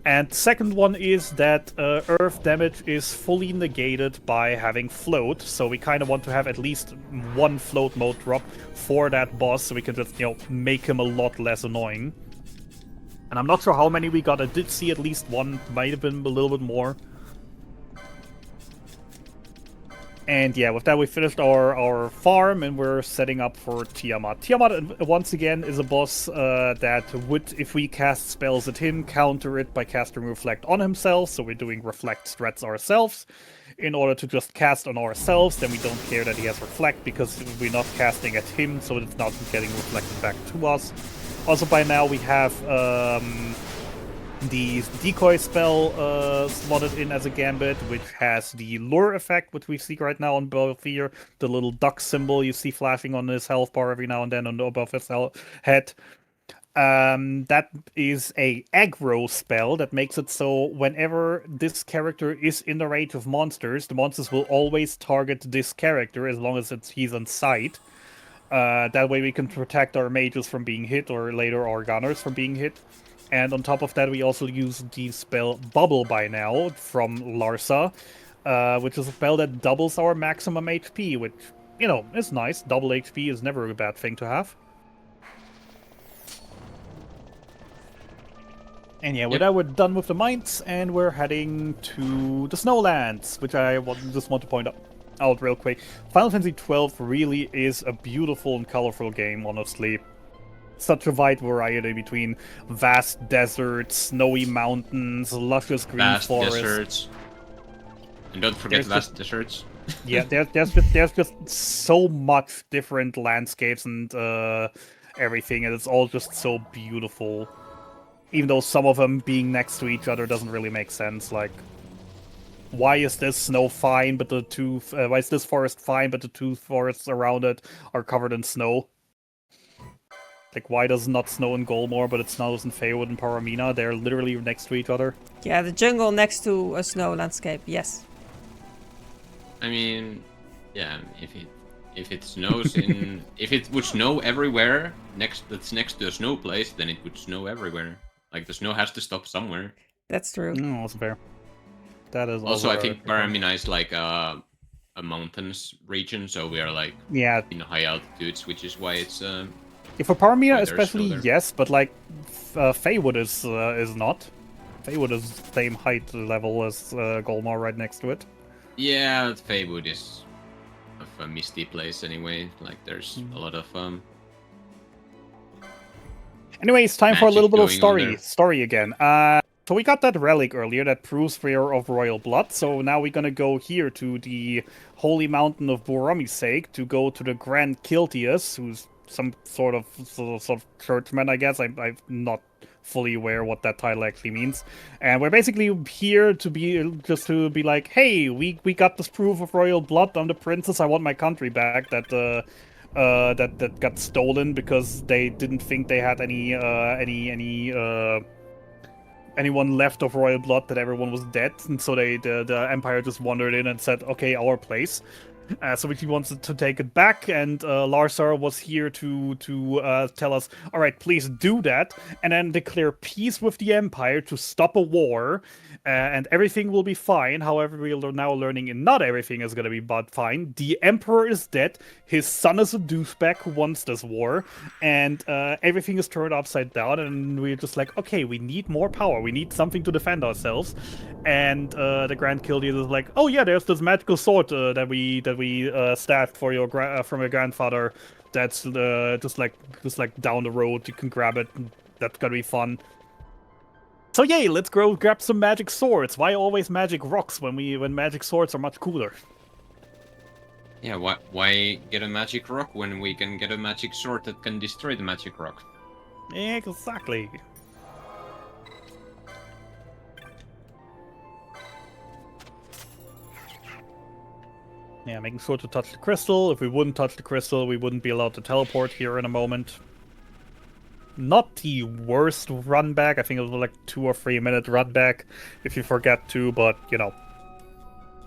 And second one is that earth damage is fully negated by having float. So we kind of want to have at least one float mode drop for that boss, so we can just, make him a lot less annoying. And I'm not sure how many we got. I did see at least one. Might have been a little bit more. And yeah, with that we finished our farm and we're setting up for Tiamat. Tiamat, once again, is a boss that would, if we cast spells at him, counter it by casting Reflect on himself. So we're doing Reflect strats ourselves in order to just cast on ourselves. Then we don't care that he has Reflect because we're not casting at him, so it's not getting reflected back to us. Also, by now we have the decoy spell slotted in as a gambit, which has the lure effect, which we see right now on Belfier, the little duck symbol you see flashing on his health bar every now and then above his head. That is a aggro spell that makes it so whenever this character is in the range of monsters, the monsters will always target this character as long as he's on sight. That way we can protect our mages from being hit, or later our gunners from being hit. And on top of that, we also use the spell Bubble by now from Larsa, which is a spell that doubles our maximum HP, which, is nice. Double HP is never a bad thing to have. And yeah, with that, we're done with the mines, and we're heading to the Snowlands, which I just want to point out real quick. Final Fantasy XII really is a beautiful and colorful game, honestly. Such a wide variety between vast deserts, snowy mountains, luscious green forests. Deserts. And don't forget vast deserts. Yeah, there's just so much different landscapes and everything, and it's all just so beautiful. Even though some of them being next to each other doesn't really make sense. Like, why is this snow fine, but why is this forest fine, but the 2 forests around it are covered in snow? Like, why does it not snow in Golmore, but it snows in Feywood and Paramina? They're literally next to each other. Yeah, the jungle next to a snow landscape, yes. I mean, yeah, if it snows in... if it would snow everywhere that's next to a snow place, then it would snow everywhere. Like, the snow has to stop somewhere. That's true. No, that's fair. That is also, I think Paramina is like a mountains region, so we are like in high altitudes, which is why it's... for Paramina especially, yes, but like Feywood is not. Feywood is the same height level as Golmar right next to it. Yeah, Feywood is a misty place anyway. Like, there's a lot of Anyway, it's time for a little bit of going story again. So we got that relic earlier that proves we are of royal blood. So now we're gonna go here to the holy mountain of Boromisake to go to the Grand Kiltius, who's some sort of churchman, I guess. I'm not fully aware what that title actually means. And we're basically here to be like, hey, we got this proof of royal blood. I'm the princess. I want my country back. That got stolen because they didn't think they had anyone left of royal blood, that everyone was dead, and so the Empire just wandered in and said, okay, our place. So he wants to take it back, and Larsar was here to tell us, all right, please do that, and then declare peace with the Empire to stop a war, and everything will be fine. However, we are now learning not everything is going to be fine. The Emperor is dead, his son is a douchebag who wants this war, and everything is turned upside down, and we're just like, okay, we need more power, we need something to defend ourselves. And the Grand Kildian is like, oh yeah, there's this magical sword that we stashed for from your grandfather. That's just like down the road. You can grab it. That's gonna be fun. So yay, let's go grab some magic swords. Why always magic rocks when magic swords are much cooler? Yeah, why get a magic rock when we can get a magic sword that can destroy the magic rock? Exactly. Yeah, making sure to touch the crystal. If we wouldn't touch the crystal, we wouldn't be allowed to teleport here in a moment. Not the worst run back. I think it was like 2 or 3 minute run back if you forget to, but, you know,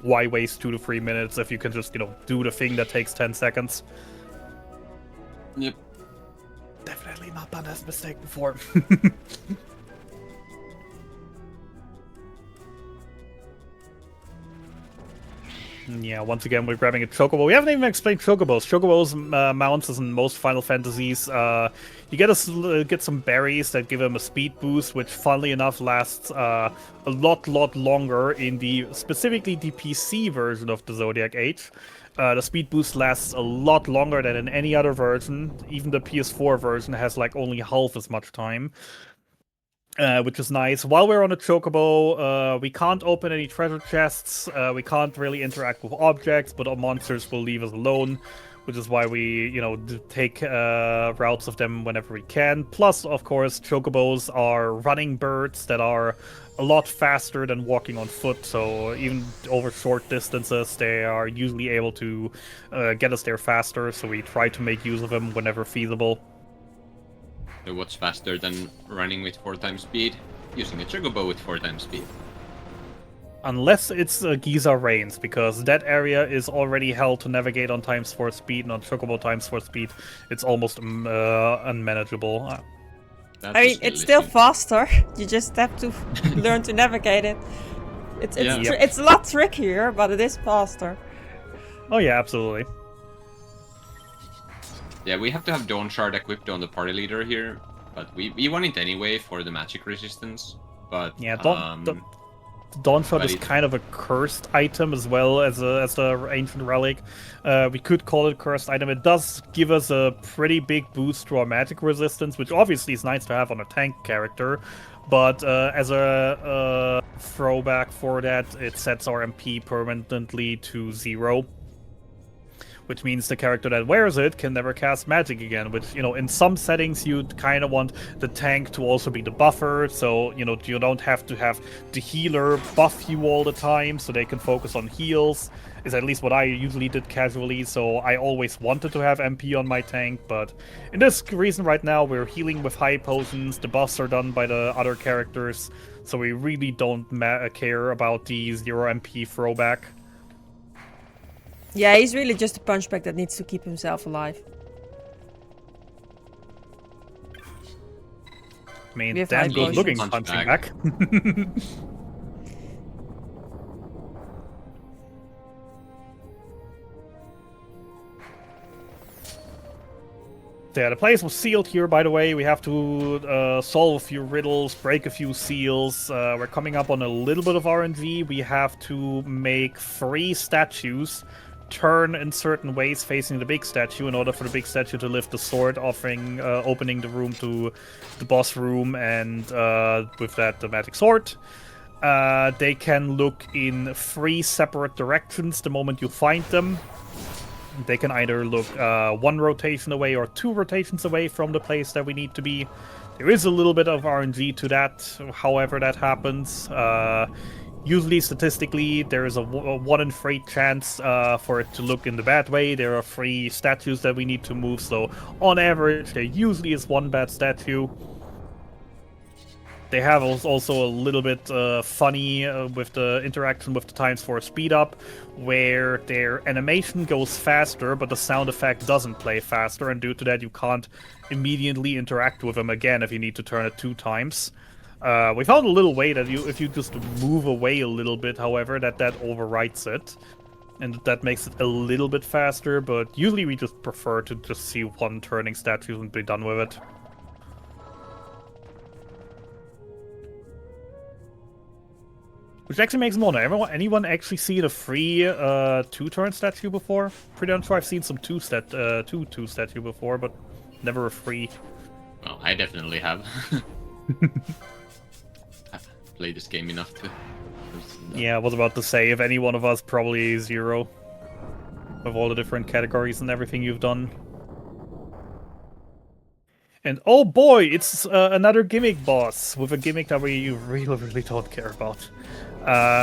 why waste 2 to 3 minutes if you can just, you know, do the thing that takes 10 seconds? Yep. Definitely not done this mistake before. Yeah, once again, we're grabbing a chocobo. We haven't even explained chocobos. Chocobos mounts, as in most Final Fantasies. You get some berries that give them a speed boost, which, funnily enough, lasts a lot longer in specifically the PC version of the Zodiac Age. The speed boost lasts a lot longer than in any other version. Even the PS4 version has like only half as much time. Which is nice. While we're on the chocobo, we can't open any treasure chests. We can't really interact with objects, but our monsters will leave us alone, which is why we, you know, take routes of them whenever we can. Plus, of course, chocobos are running birds that are a lot faster than walking on foot, so even over short distances, they are usually able to get us there faster, so we try to make use of them whenever feasible. So what's faster than running with 4 times speed? Using a chocobo with 4 times speed. Unless it's Giza Rains, because that area is already held to navigate on times 4 speed, not chocobo times 4 speed. It's almost unmanageable. I mean, it's still faster. You just have to learn to navigate it. It's a lot trickier, but it is faster. Oh yeah, absolutely. Yeah, we have to have Dawn Shard equipped on the party leader here, but we want it anyway for the magic resistance. But yeah, Dawn Shard is kind of a cursed item as well as a ancient relic. We could call it a cursed item. It does give us a pretty big boost to our magic resistance, which obviously is nice to have on a tank character. But as a throwback for that, it sets our MP permanently to 0. Which means the character that wears it can never cast magic again, which, you know, in some settings you'd kind of want the tank to also be the buffer, so, you know, you don't have to have the healer buff you all the time, so they can focus on heals, is at least what I usually did casually, so I always wanted to have MP on my tank, but in this reason right now we're healing with high potions, the buffs are done by the other characters, so we really don't care about the 0 MP throwback. Yeah, he's really just a punchback that needs to keep himself alive. I mean, damn good looking punching back. Yeah, the place was sealed here, by the way. We have to solve a few riddles, break a few seals. We're coming up on a little bit of RNG. We have to make 3 statues turn in certain ways facing the big statue in order for the big statue to lift the sword, opening the room to the boss room, and with that the magic sword. They can look in 3 separate directions the moment you find them. They can either look 1 rotation away or 2 rotations away from the place that we need to be. There is a little bit of RNG to that, however that happens. Usually, statistically, there is a 1 in 3 chance for it to look in the bad way. There are 3 statues that we need to move, so on average, there usually is 1 bad statue. They have also a little bit funny with the interaction with the times 4 speed up, where their animation goes faster, but the sound effect doesn't play faster, and due to that, you can't immediately interact with them again if you need to turn it 2 times. We found a little way that if you just move away a little bit, however, that overwrites it. And that makes it a little bit faster, but usually we just prefer to just see 1 turning statue and be done with it. Which actually makes me wonder, anyone actually seen a free 2-turn statue before? Pretty sure I've seen some 2 statue before, but never a free. Well, I definitely have. Played this game enough to... Yeah, I was about to say, if any one of us, probably 0. with all the different categories and everything you've done. And oh boy, it's another gimmick boss with a gimmick that we really don't care about.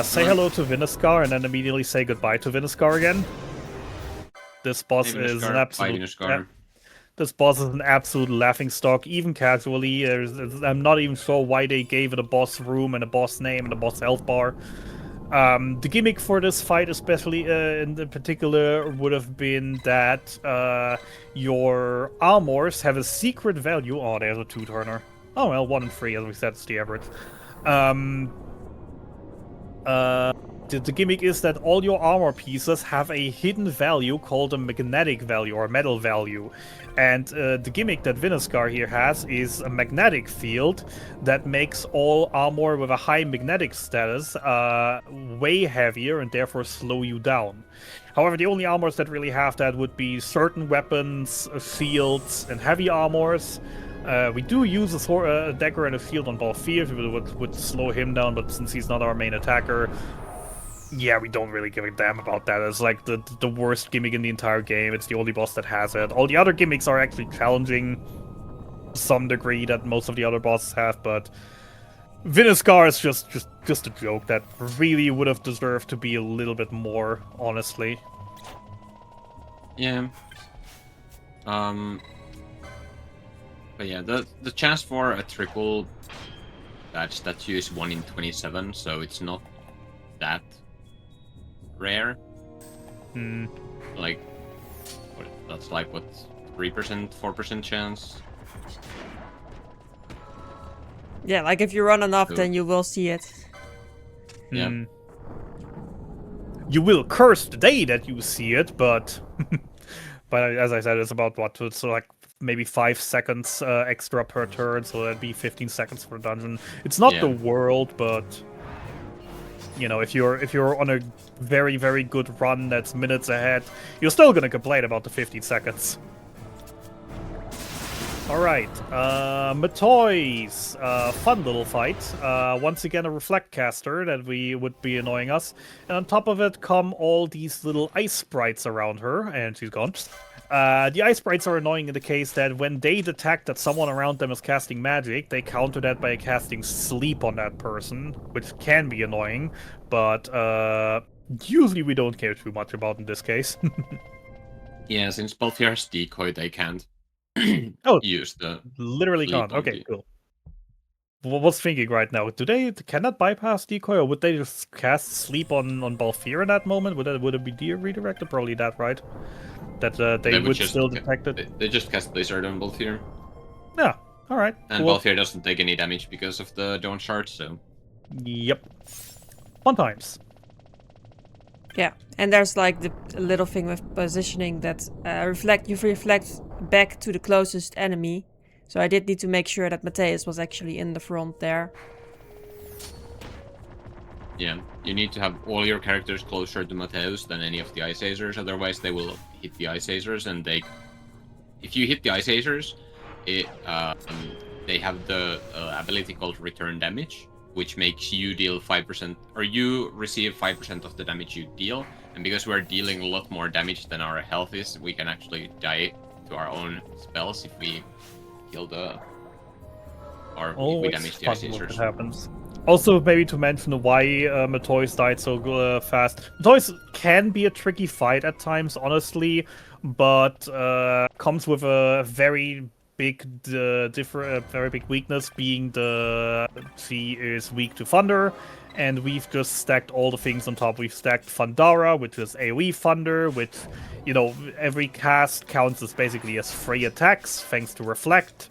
Say hello to Vinescar and then immediately say goodbye to Vinescar again. This boss is an absolute. This boss is an absolute laughingstock, even casually. I'm not even sure why they gave it a boss room and a boss name and a boss health bar. The gimmick for this fight, especially in particular, would have been that your armors have a secret value. Oh, there's a two-turner. Oh well, 1 and 3, as we said, it's the average. The gimmick is that all your armor pieces have a hidden value called a magnetic value or metal value. And the gimmick that Vinescar here has is a magnetic field that makes all armor with a high magnetic status way heavier and therefore slow you down. However, the only armors that really have that would be certain weapons, shields, and heavy armors. We do use a dagger and a shield on Balthier, would slow him down, but since he's not our main attacker, yeah, we don't really give a damn about that. It's like the worst gimmick in the entire game. It's the only boss that has it. All the other gimmicks are actually challenging to some degree that most of the other bosses have, but Vinescar is just a joke that really would have deserved to be a little bit more, honestly. Yeah. But yeah, the chance for a triple badge statue is 1 in 27, so it's not that rare. Like, that's like what, 3%, 4% chance? Yeah, like if you run enough, then you will see it. Yeah. You will curse the day that you see it, but but as I said, it's about what, it's like maybe 5 seconds extra per turn, so that'd be 15 seconds for the dungeon. It's not the world, but you know, if you're on a very, very good run that's minutes ahead, you're still gonna complain about the 15 seconds. Alright, Matoys, fun little fight. Once again a reflect caster that would be annoying us. And on top of it come all these little ice sprites around her, and she's gone. The ice sprites are annoying in the case that when they detect that someone around them is casting magic, they counter that by casting sleep on that person, which can be annoying, but usually we don't care too much about in this case. Yeah, since both here has decoy, they can't use the... Literally can't. Okay, cool. What's thinking right now? Can that bypass decoy, or would they just cast sleep on Balthier in that moment? Would it be redirected? Probably that, right? That they would still detect it. They just cast Blizzard on Balthier. Yeah, alright. And cool. Balthier doesn't take any damage because of the Dawn Shard, so... Yep. Fun times. Yeah, and there's like the little thing with positioning that you reflect back to the closest enemy. So I did need to make sure that Mateus was actually in the front there. Yeah, you need to have all your characters closer to Mateus than any of the Ice Acers, otherwise they will hit the Ice Acers, and if you hit the Ice Acers, they have the ability called Return Damage, which makes you deal 5%, or you receive 5% of the damage you deal, and because we're dealing a lot more damage than our health is, we can actually die to our own spells if we kill if we damage the Ice Acers. Happens. Also, maybe to mention why Matoys died so fast. Matoys can be a tricky fight at times, honestly, but comes with a very big very big weakness, being she is weak to thunder, and we've just stacked all the things on top. We've stacked Thundara, which is AoE thunder, which, you know, every cast counts as basically as 3 attacks thanks to Reflect.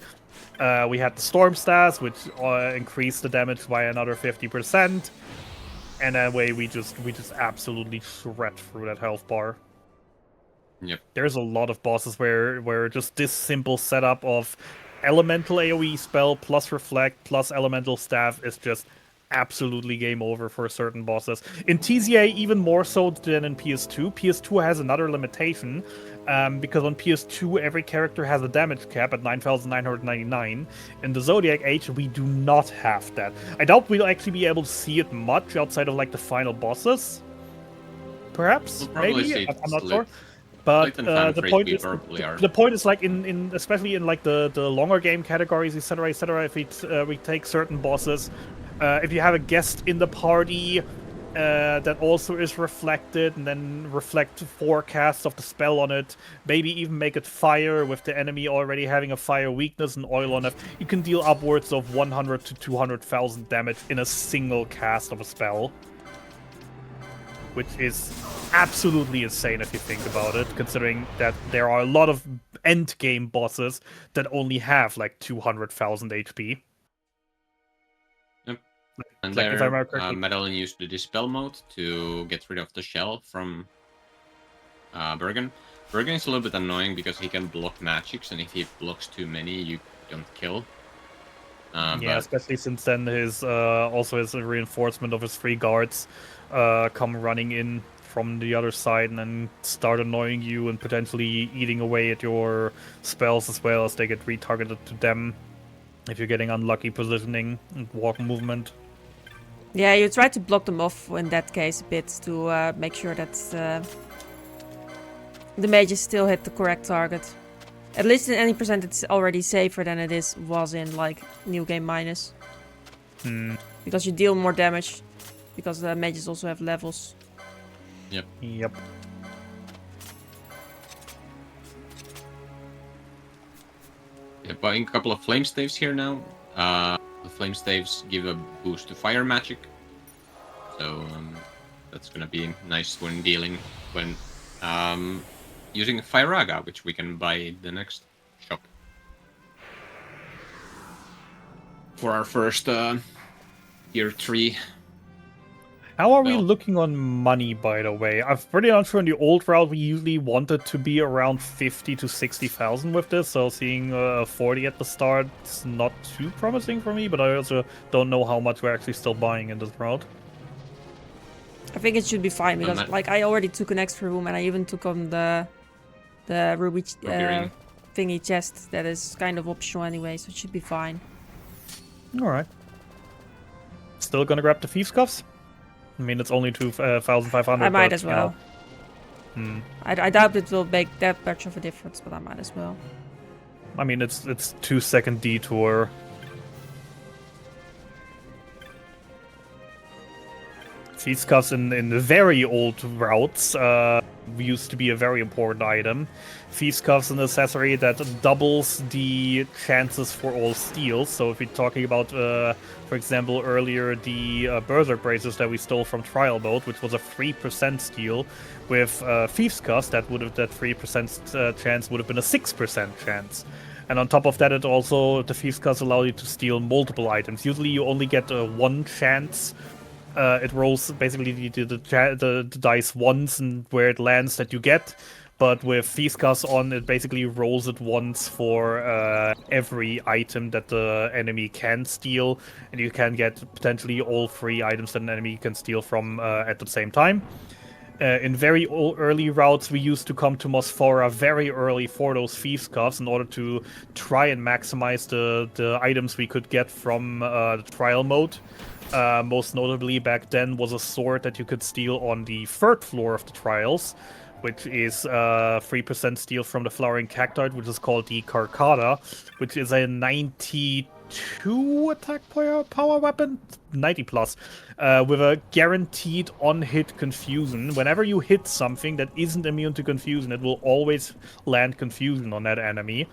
We had the Storm Stance, which increased the damage by another 50%, and that way we just absolutely shred through that health bar. Yep. There's a lot of bosses where just this simple setup of elemental AoE spell plus Reflect plus elemental staff is just absolutely game over for certain bosses. In TZA, even more so than in PS2. PS2 has another limitation, because on PS2 every character has a damage cap at 9,999. In the Zodiac Age we do not have that. I doubt we'll actually be able to see it much outside of like the final bosses. Perhaps? We'll maybe? I'm not sure. But Titan fan the phrase point we is, probably are. the point is like in especially in like the longer game categories, etc., etc. If we take certain bosses, if you have a guest in the party that also is reflected, and then reflect forecasts of the spell on it, maybe even make it fire with the enemy already having a fire weakness and oil on it, you can deal upwards of 100 to 200,000 damage in a single cast of a spell. Which is absolutely insane if you think about it, considering that there are a lot of endgame bosses that only have like 200,000 HP. Yep. And Like, if I there, remember correctly, Madelon used the Dispel mode to get rid of the shell from Bergen. Bergen is a little bit annoying because he can block magics, and if he blocks too many, you don't kill. yeah, But especially since then his also his reinforcement of his 3 guards come running in from the other side and then start annoying you and potentially eating away at your spells as well, as they get retargeted to them if you're getting unlucky positioning and walk movement. Yeah, you try to block them off in that case a bit to make sure that the mages still hit the correct target. At least in any percent it's already safer than it was in like New Game Minus. Because you deal more damage. Because the mages also have levels. Yep. Yep. Yeah, buying a couple of flame staves here now. The flame staves give a boost to fire magic, so that's gonna be nice when dealing using Firaga, which we can buy in the next shop for our first tier 3. How are we Well- looking on money, by the way? I'm pretty unsure. In the old route, we usually wanted to be around 50 to 60,000 with this, so seeing 40 at the start is not too promising for me, but I also don't know how much we're actually still buying in this route. I think it should be fine because like I already took an extra room and I even took on the ruby ring. thingy chest that is kind of optional anyway, so it should be fine. Alright. Still gonna grab the Thieves' Cuffs? I mean, it's only 2,500. I might but, as well. You know, I doubt it will make that much of a difference, but I might as well. I mean, it's 2-second detour. Thieves' Cuffs in the very old routes used to be a very important item. Thieves' Cuffs an accessory that doubles the chances for all steals. So if we're talking about, for example, earlier the Berserk Braces that we stole from Trial Mode, which was a 3% steal, with Thieves' Cuffs, that 3% chance would have been a 6% chance. And on top of that, it also, the Thieves' Cuffs allow you to steal multiple items. Usually you only get one chance. It rolls basically the dice once, and where it lands that you get. But with Thieves' Cuffs on, it basically rolls it once for every item that the enemy can steal. And you can get potentially all 3 items that an enemy can steal from at the same time. In very early routes, we used to come to Mosphora very early for those Thieves' Cuffs in order to try and maximize the items we could get from the trial mode. Most notably back then was a sword that you could steal on the 3rd floor of the trials, which is 3% steal from the flowering cacti, which is called the Carcada, which is a 92 attack power weapon, 90 plus, with a guaranteed on-hit confusion. Whenever you hit something that isn't immune to confusion, it will always land confusion on that enemy.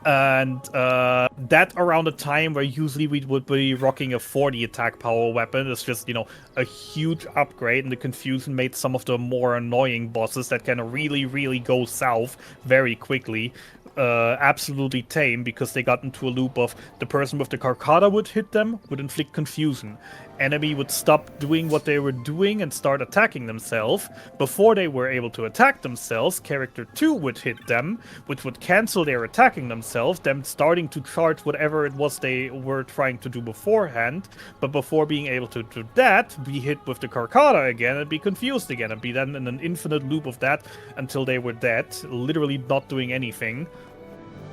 And that around the time where usually we would be rocking a 40 attack power weapon is just, you know, a huge upgrade, and the confusion made some of the more annoying bosses that can really, really go south very quickly absolutely tame, because they got into a loop of the person with the Carcada would hit them, would inflict confusion. Enemy would stop doing what they were doing and start attacking themselves. Before they were able to attack themselves, character 2 would hit them, which would cancel their attacking themselves, them starting to charge whatever it was they were trying to do beforehand. But before being able to do that, be hit with the Carcada again and be confused again, and be then in an infinite loop of that until they were dead, literally not doing anything.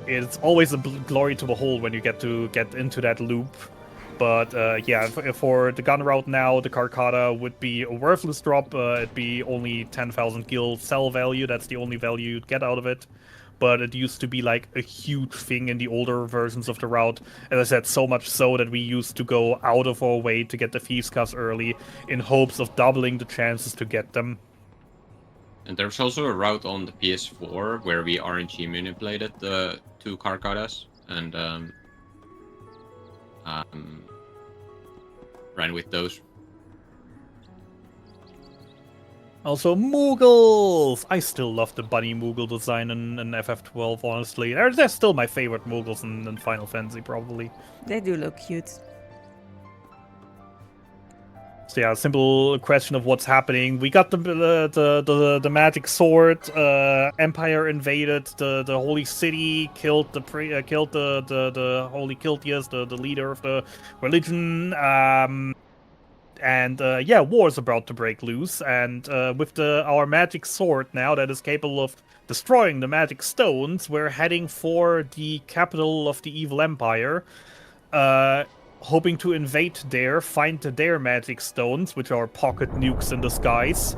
It's always a glory to behold when you get into that loop. But yeah, for the gun route now, the Carcata would be a worthless drop. It'd be only 10,000 gil sell value. That's the only value you'd get out of it. But it used to be like a huge thing in the older versions of the route. As I said, so much so that we used to go out of our way to get the Thieves' Cuffs early in hopes of doubling the chances to get them. And there's also a route on the PS4 where we RNG manipulated the 2 Carcatas and ran with those. Also, Moogles! I still love the bunny Moogle design in FF12, honestly. They're still my favorite Moogles in Final Fantasy, probably. They do look cute. So yeah, simple question of what's happening. We got the magic sword. Empire invaded the holy city, killed the holy Kiltias, the leader of the religion. And yeah, war is about to break loose. And with our magic sword now that is capable of destroying the magic stones, we're heading for the capital of the evil empire. Hoping to invade there, find their magic stones, which are pocket nukes in disguise,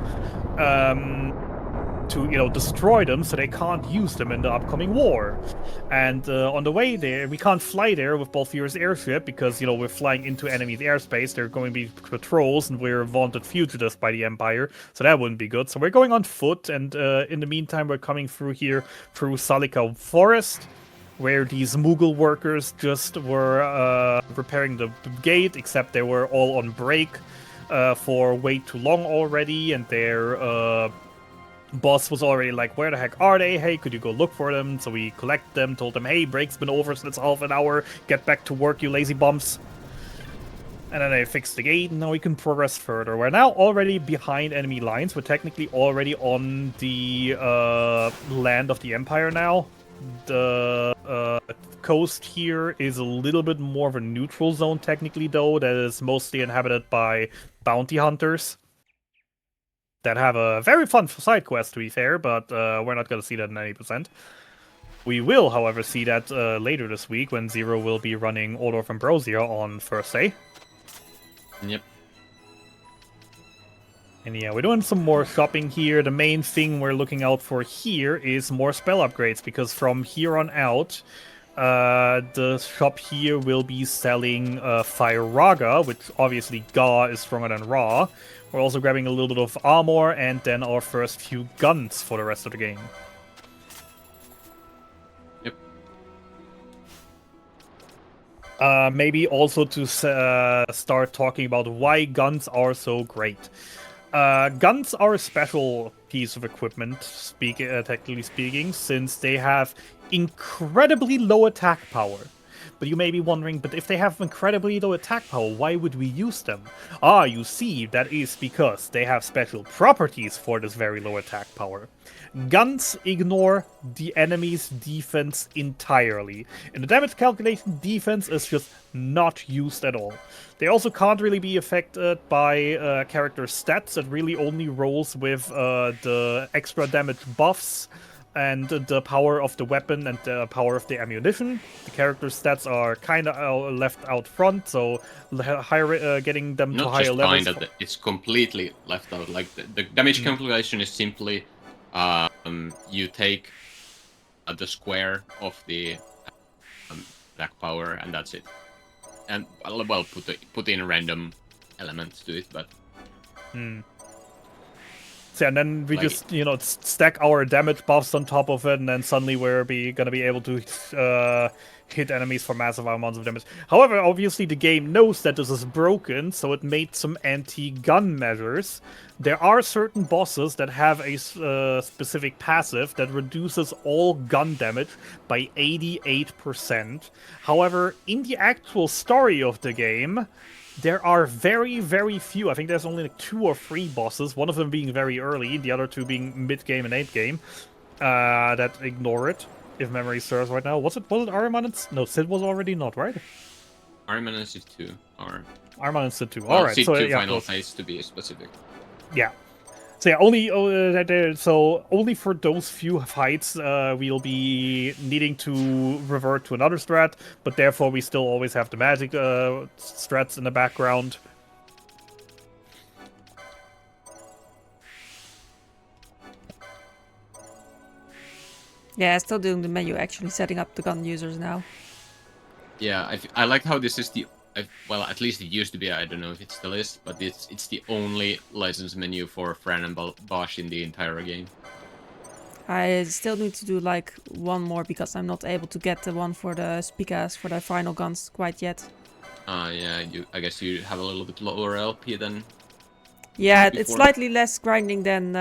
to destroy them so they can't use them in the upcoming war. And on the way there, we can't fly there with Balfir's airship because we're flying into enemy airspace. They're going to be patrols, and we're wanted fugitives by the Empire, so that wouldn't be good. So we're going on foot, and in the meantime, we're coming through here through Salika Forest, where these Moogle workers just were repairing the gate, except they were all on break for way too long already, and their boss was already like, where the heck are they? Hey, could you go look for them? So we collect them, told them, hey, break's been over, so it's half an hour, get back to work, you lazy bumps. And then they fixed the gate, and now we can progress further. We're now already behind enemy lines. We're technically already on the land of the Empire now. The coast here is a little bit more of a neutral zone, technically, though, that is mostly inhabited by bounty hunters that have a very fun side quest, to be fair, but we're not going to see that in 90%. We will, however, see that later this week when Zero will be running Order of Ambrosia on Thursday. Yep. And yeah, we're doing some more shopping here. The main thing we're looking out for here is more spell upgrades, because from here on out, the shop here will be selling Fire Raga, which obviously Ga is stronger than Ra. We're also grabbing a little bit of armor, and then our first few guns for the rest of the game. Yep. Maybe also to start talking about why guns are so great. Guns are a special piece of equipment, technically speaking, since they have incredibly low attack power. But you may be wondering, but if they have incredibly low attack power, why would we use them? Ah, you see, that is because they have special properties for this very low attack power. Guns ignore the enemy's defense entirely. In the damage calculation, defense is just not used at all. They also can't really be affected by character stats. It really only rolls with the extra damage buffs and the power of the weapon and the power of the ammunition. The character stats are kind of left out front, so higher, getting them to higher levels. Not just it's completely left out. Like the damage calculation is simply you take the square of the attack power, and that's it. And well, put in random elements to it, but. So, and then we just, stack our damage buffs on top of it, and then suddenly we're gonna be able to hit enemies for massive amounts of damage. However, obviously the game knows that this is broken, so it made some anti-gun measures. There are certain bosses that have a specific passive that reduces all gun damage by 88%. However, in the actual story of the game, there are very, very few. I think there's only like 2 or 3 bosses, one of them being very early, the other 2 being mid-game and late-game, that ignore it, if memory serves right now. Was it Ahriman? No, Sid was already not, right? Ahriman and Sid 2 are... Ahriman and Sid 2, well, alright. Sid so, 2 yeah, final phase, to be specific. Yeah. So yeah, only for those few fights we'll be needing to revert to another strat, but therefore we still always have the magic strats in the background. Yeah, still doing the menu, actually setting up the gun users now. Yeah, I like how this is well, at least it used to be. I don't know if it still is, but it's the only license menu for Fran and Bosch in the entire game. I still need to do like one more because I'm not able to get the one for the Spikas for the final guns quite yet. Yeah, I guess you have a little bit lower LP than. Yeah, it's before. slightly less grinding than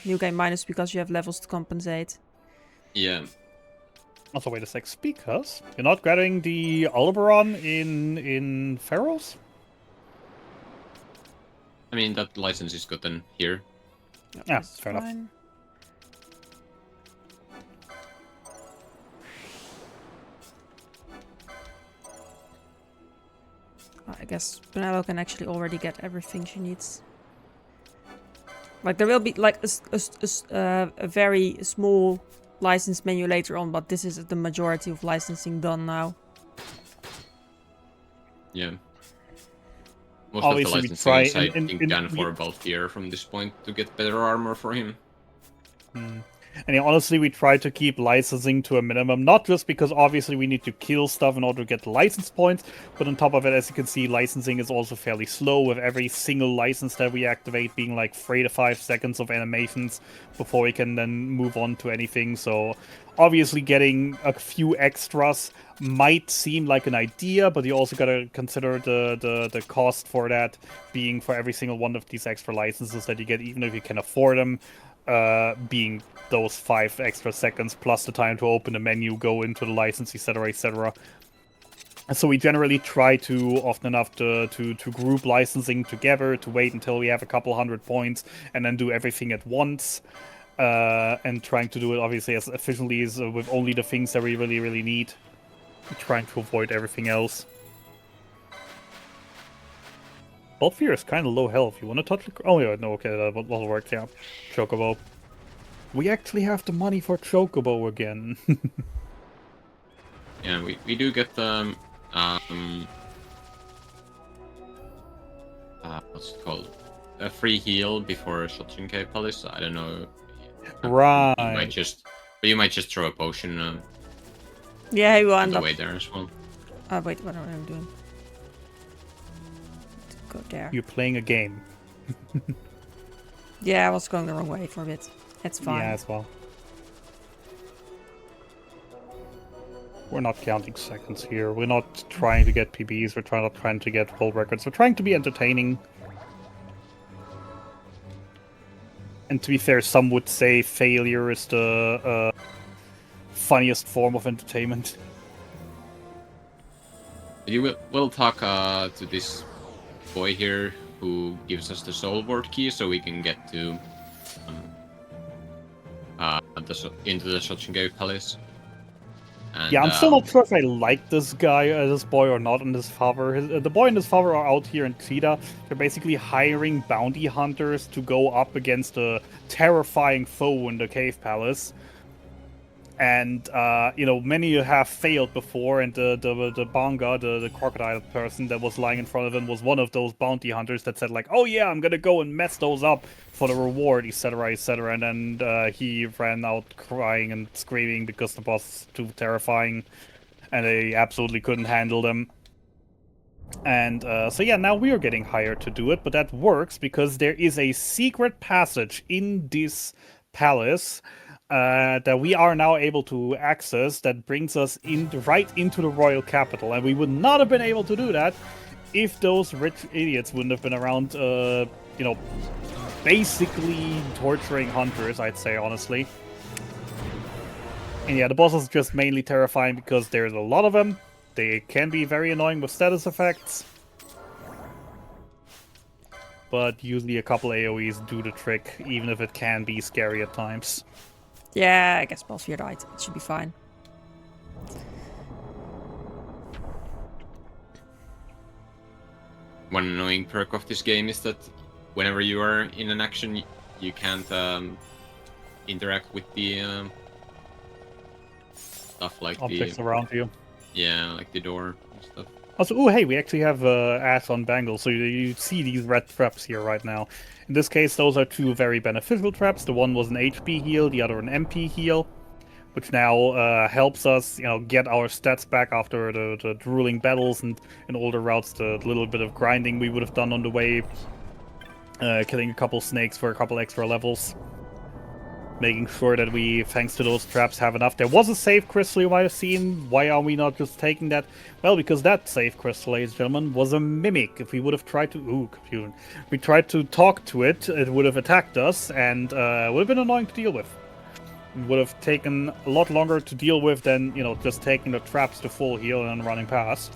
New Game Minus because you have levels to compensate. Yeah. Also, wait a sec. Speakers, you're not getting the Alberon in Pharaohs? I mean, that license is gotten here. Yeah, fair enough. I guess Brunello can actually already get everything she needs. Like, there will be like a very small license menu later on, but this is the majority of licensing done now. Yeah. Most Obviously, of the we try licensing is, I think, done for Balthier from this point to get better armor for him. And yeah, honestly, we try to keep licensing to a minimum, not just because obviously we need to kill stuff in order to get license points, but on top of it, as you can see, licensing is also fairly slow, with every single license that we activate being like 3 to 5 seconds of animations before we can then move on to anything. So obviously getting a few extras might seem like an idea, but you also gotta consider the cost for that being for every single one of these extra licenses that you get, even if you can afford them. Being those 5 extra seconds plus the time to open the menu, go into the license, etc., etc. So we generally try to often enough to group licensing together, to wait until we have a couple hundred points, and then do everything at once. And trying to do it obviously as efficiently as with only the things that we really need. Trying to avoid everything else. Balthier is kind of low health. You want to touch the... Oh, yeah, no, okay, that will work, yeah. Chocobo. We actually have the money for Chocobo again. Yeah, we do get the... what's it called? A free heal before Shotchinke Palace. I don't know. Right. You might just throw a potion Yeah, you will on end the up... way there as well. Wait, what am I doing? Go there. You're playing a game. Yeah, I was going the wrong way for a bit. It's fine. Yeah, as well. We're not counting seconds here. We're not trying to get PBs. We're not trying to get world records. We're trying to be entertaining. And to be fair, some would say failure is the funniest form of entertainment. We'll talk to this boy here who gives us the soul word key so we can get to into the Shotchinke Palace. And, yeah, I'm still not sure if I like this guy, this boy, or not, and his father. The boy and his father are out here in Cheetah. They're basically hiring bounty hunters to go up against a terrifying foe in the cave palace. And, many have failed before, and the Banga, the crocodile person that was lying in front of him, was one of those bounty hunters that said, like, oh yeah, I'm gonna go and mess those up for the reward, etc., etc., and then he ran out crying and screaming because the boss is too terrifying, and they absolutely couldn't handle them. And, so yeah, now we are getting hired to do it, but that works because there is a secret passage in this palace that we are now able to access that brings us right into the royal capital, and we would not have been able to do that if those rich idiots wouldn't have been around, basically torturing hunters, I'd say, honestly. And yeah, the boss is just mainly terrifying because there's a lot of them. They can be very annoying with status effects. But usually a couple AoEs do the trick, even if it can be scary at times. Yeah, I guess Balthier died. It should be fine. One annoying perk of this game is that whenever you are in an action, you can't interact with the stuff like Objects the around you. like the door and stuff. Also, oh hey, we actually have ass on bangle, so you see these red traps here right now. In this case, those are two very beneficial traps. The one was an HP heal, the other an MP heal, which now helps us, get our stats back after the drooling battles and in older routes, the little bit of grinding we would have done on the way, killing a couple snakes for a couple extra levels. Making sure that we, thanks to those traps, have enough. There was a save crystal you might have seen. Why are we not just taking that? Well, because that save crystal, ladies and gentlemen, was a mimic. If we would have tried to... Ooh, confusion. If we tried to talk to it, it would have attacked us, and would have been annoying to deal with. It would have taken a lot longer to deal with than, just taking the traps to full heal and running past.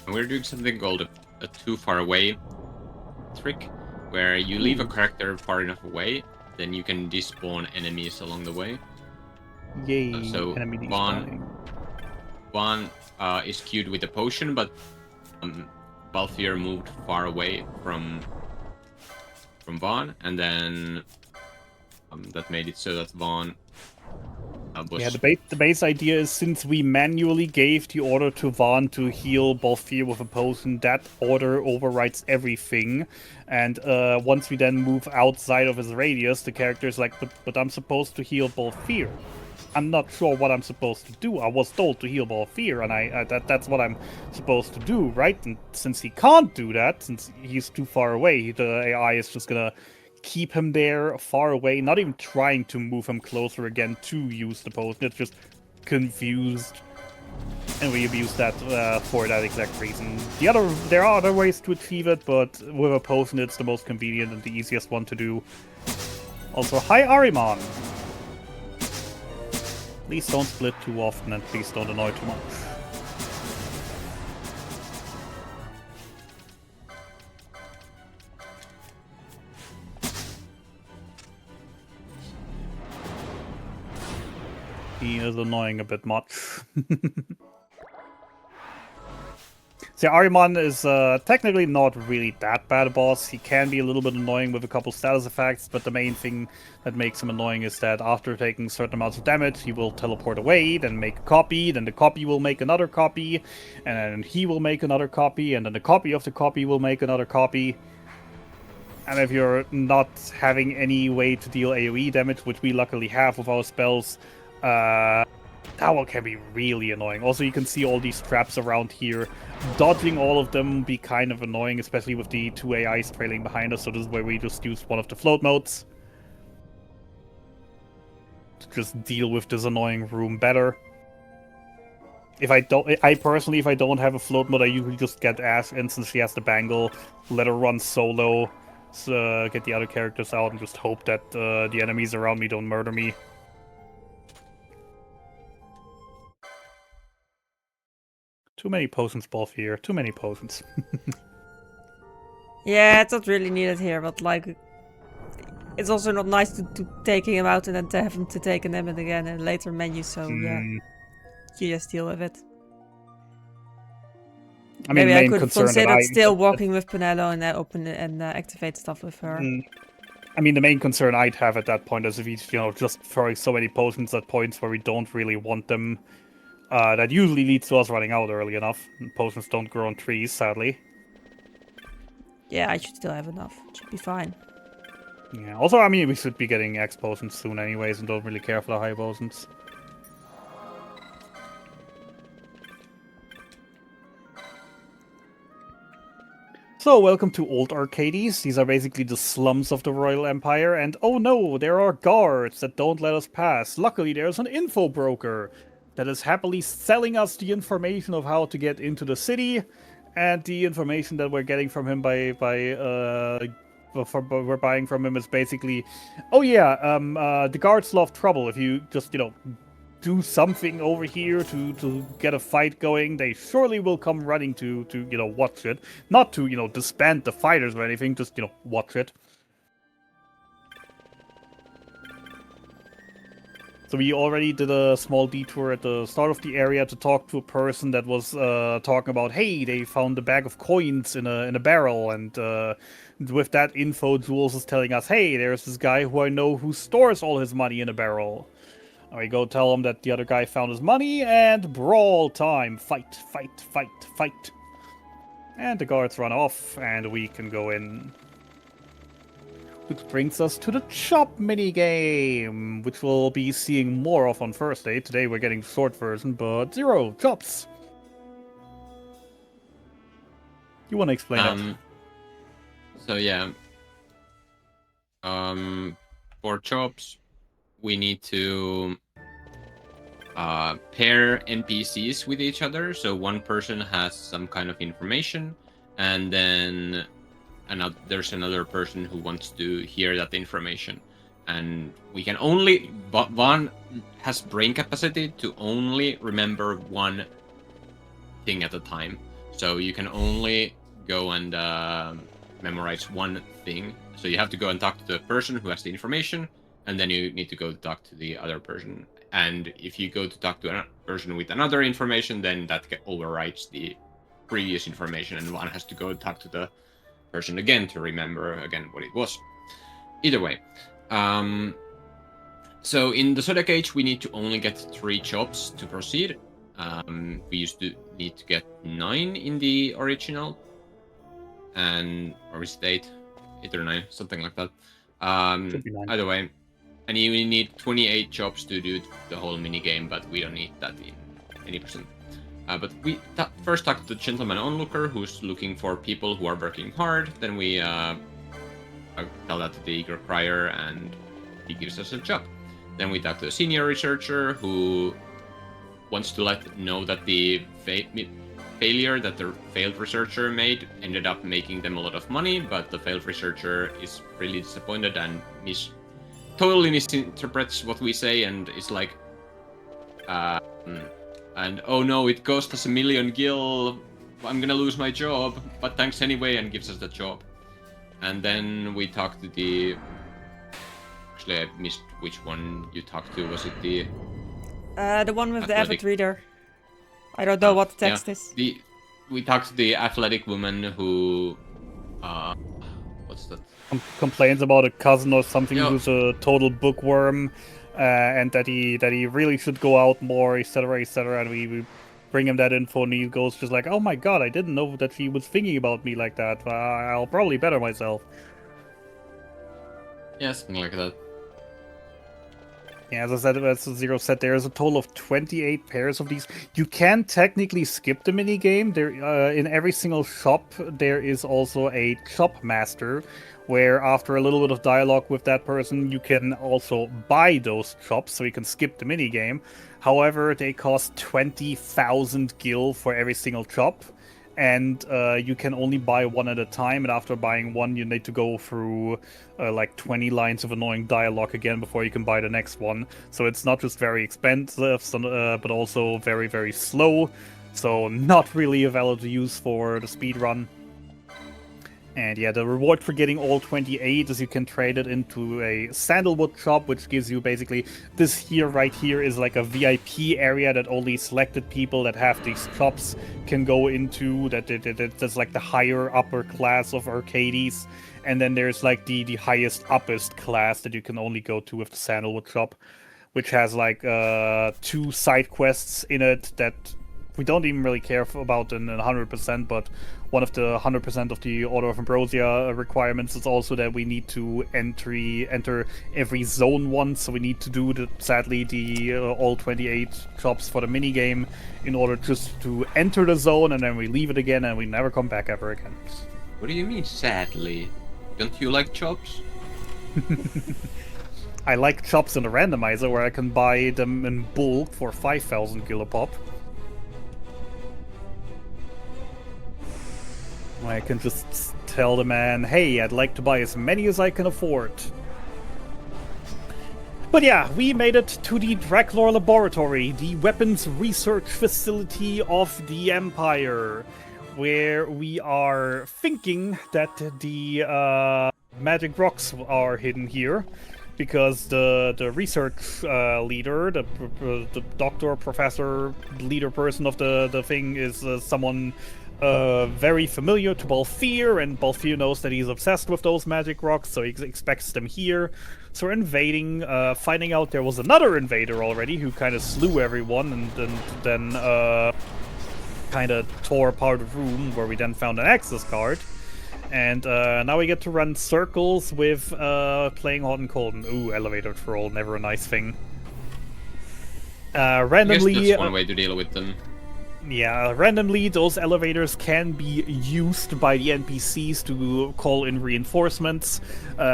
And we're doing something called a too far away trick, where you leave a character far enough away, then you can despawn enemies along the way. Yay, So enemy despawning. One is queued with a potion, but Balthier moved far away from Vaughn, and then that made it so that Vaughn was... Yeah, the base idea is, since we manually gave the order to Vaughn to heal Balthier with a potion, that order overrides everything. And once we then move outside of his radius, the character is like, but I'm supposed to heal Balthier. I'm not sure what I'm supposed to do. I was told to heal Balthier, and that's what I'm supposed to do, right? And since he can't do that, since he's too far away, the AI is just gonna keep him there, far away, not even trying to move him closer again to use the potion. It's just confused. And we abuse that for that exact reason. There are other ways to achieve it, but with a potion it's the most convenient and the easiest one to do. Also, hi Ahriman! Please don't split too often and please don't annoy too much. He is annoying a bit much. See, Ahriman is technically not really that bad a boss. He can be a little bit annoying with a couple status effects, but the main thing that makes him annoying is that after taking certain amounts of damage, he will teleport away, then make a copy, then the copy will make another copy, and then he will make another copy, and then the copy of the copy will make another copy. And if you're not having any way to deal AoE damage, which we luckily have with our spells, that one can be really annoying. Also, you can see all these traps around here. Dodging all of them would be kind of annoying, especially with the two AIs trailing behind us, so this is where we just use one of the float modes to just deal with this annoying room better. I personally, if I don't have a float mode, I usually just get Ash in since she has the bangle, let her run solo, so get the other characters out, and just hope that the enemies around me don't murder me. Too many potions, both here. Too many potions. Yeah, it's not really needed here, but like, it's also not nice to taking him out and then to have him to take him again in a later menu. So yeah, you just deal with it. I mean, maybe I could have concern considered still walking with Penelo and open and activate stuff with her. I mean, the main concern I'd have at that point is if he's, just throwing so many potions at points where we don't really want them. That usually leads to us running out early enough. Potions don't grow on trees, sadly. Yeah, I should still have enough. It should be fine. Yeah. Also, I mean, we should be getting X potions soon anyways, and don't really care for the high potions. So, welcome to Old Arcades. These are basically the slums of the Royal Empire, and oh no, there are guards that don't let us pass. Luckily, there's an info broker that is happily selling us the information of how to get into the city, and the information that we're getting from him we're buying from him is basically, oh yeah, the guards love trouble. If you just, do something over here to get a fight going, they surely will come running to watch it. Not to, disband the fighters or anything, just, watch it. So we already did a small detour at the start of the area to talk to a person that was talking about, hey, they found a bag of coins in a barrel, and with that info, Jules is telling us, hey, there's this guy who I know who stores all his money in a barrel. And we go tell him that the other guy found his money, and brawl time. Fight, fight, fight, fight. And the guards run off, and we can go in. Which brings us to the chop minigame, which we'll be seeing more of on Thursday. Today we're getting the short version, but 0 chops. You want to explain that? So yeah. For chops, we need to pair NPCs with each other. So one person has some kind of information, and then there's another person who wants to hear that information. And we can only, but one has brain capacity to only remember one thing at a time. So you can only go and memorize one thing. So you have to go and talk to the person who has the information, and then you need to go talk to the other person. And if you go to talk to a person with another information, then that overwrites the previous information, and one has to go talk to the person again to remember again what it was. Either way. So in the Zodiac Age, we need to only get 3 chops to proceed. We used to need to get 9 in the original, or is it 8? 8 or 9, something like that. Either way. And you need 28 chops to do the whole minigame, but we don't need that in any percent. But we first talk to the gentleman onlooker, who's looking for people who are working hard. Then we tell that to the eager crier, and he gives us a job. Then we talk to the senior researcher, who wants to know that the failure that the failed researcher made ended up making them a lot of money, but the failed researcher is really disappointed and totally misinterprets what we say, and is like, and oh no, it cost us 1 million gil, I'm gonna lose my job, but thanks anyway, and gives us the job. And then we talk to the... Actually, I missed which one you talked to. Was it the... The one with the avid reader. I don't know what the text is. We talked to the athletic woman who... what's that? Complains about a cousin or something who's a total bookworm, and that he really should go out more, etc., etc. And we bring him that info, and he goes just like, "Oh my god, I didn't know that she was thinking about me like that. I'll probably better myself." Yeah, something like that. Yeah, as I said, as Zero said, there is a total of 28 pairs of these. You can technically skip the minigame. There, in every single shop, there is also a shop master, where after a little bit of dialogue with that person, you can also buy those chops, so you can skip the minigame. However, they cost 20,000 gil for every single chop, and you can only buy one at a time, and after buying one, you need to go through like 20 lines of annoying dialogue again before you can buy the next one. So it's not just very expensive, but also very, very slow, so not really a valid use for the speedrun. And yeah, the reward for getting all 28 is you can trade it into a sandalwood shop, which gives you basically this here, right here, is like a VIP area that only selected people that have these shops can go into. That's like the higher upper class of arcades. And then there's like the highest uppest class that you can only go to with the sandalwood shop, which has like 2 side quests in it that we don't even really care about in 100%, but one of the 100% of the Order of Ambrosia requirements is also that we need to enter every zone once, so we need to do, sadly, the all 28 chops for the minigame in order just to enter the zone, and then we leave it again, and we never come back ever again. What do you mean, sadly? Don't you like chops? I like chops in the randomizer, where I can buy them in bulk for 5,000 gil a pop. I can just tell the man, hey, I'd like to buy as many as I can afford. But yeah, we made it to the Draclor Laboratory, the weapons research facility of the Empire, where we are thinking that the magic rocks are hidden here. because the research leader, the doctor, professor, leader person of the thing is someone very familiar to Balthier, and Balthier knows that he's obsessed with those magic rocks, so he expects them here. So we're invading, finding out there was another invader already who kind of slew everyone, and then kind of tore apart the room, where we then found an access card. And now we get to run circles with playing hot and cold. And, ooh, elevator troll, never a nice thing. Randomly, I guess that's one way to deal with them. Yeah, randomly those elevators can be used by the NPCs to call in reinforcements,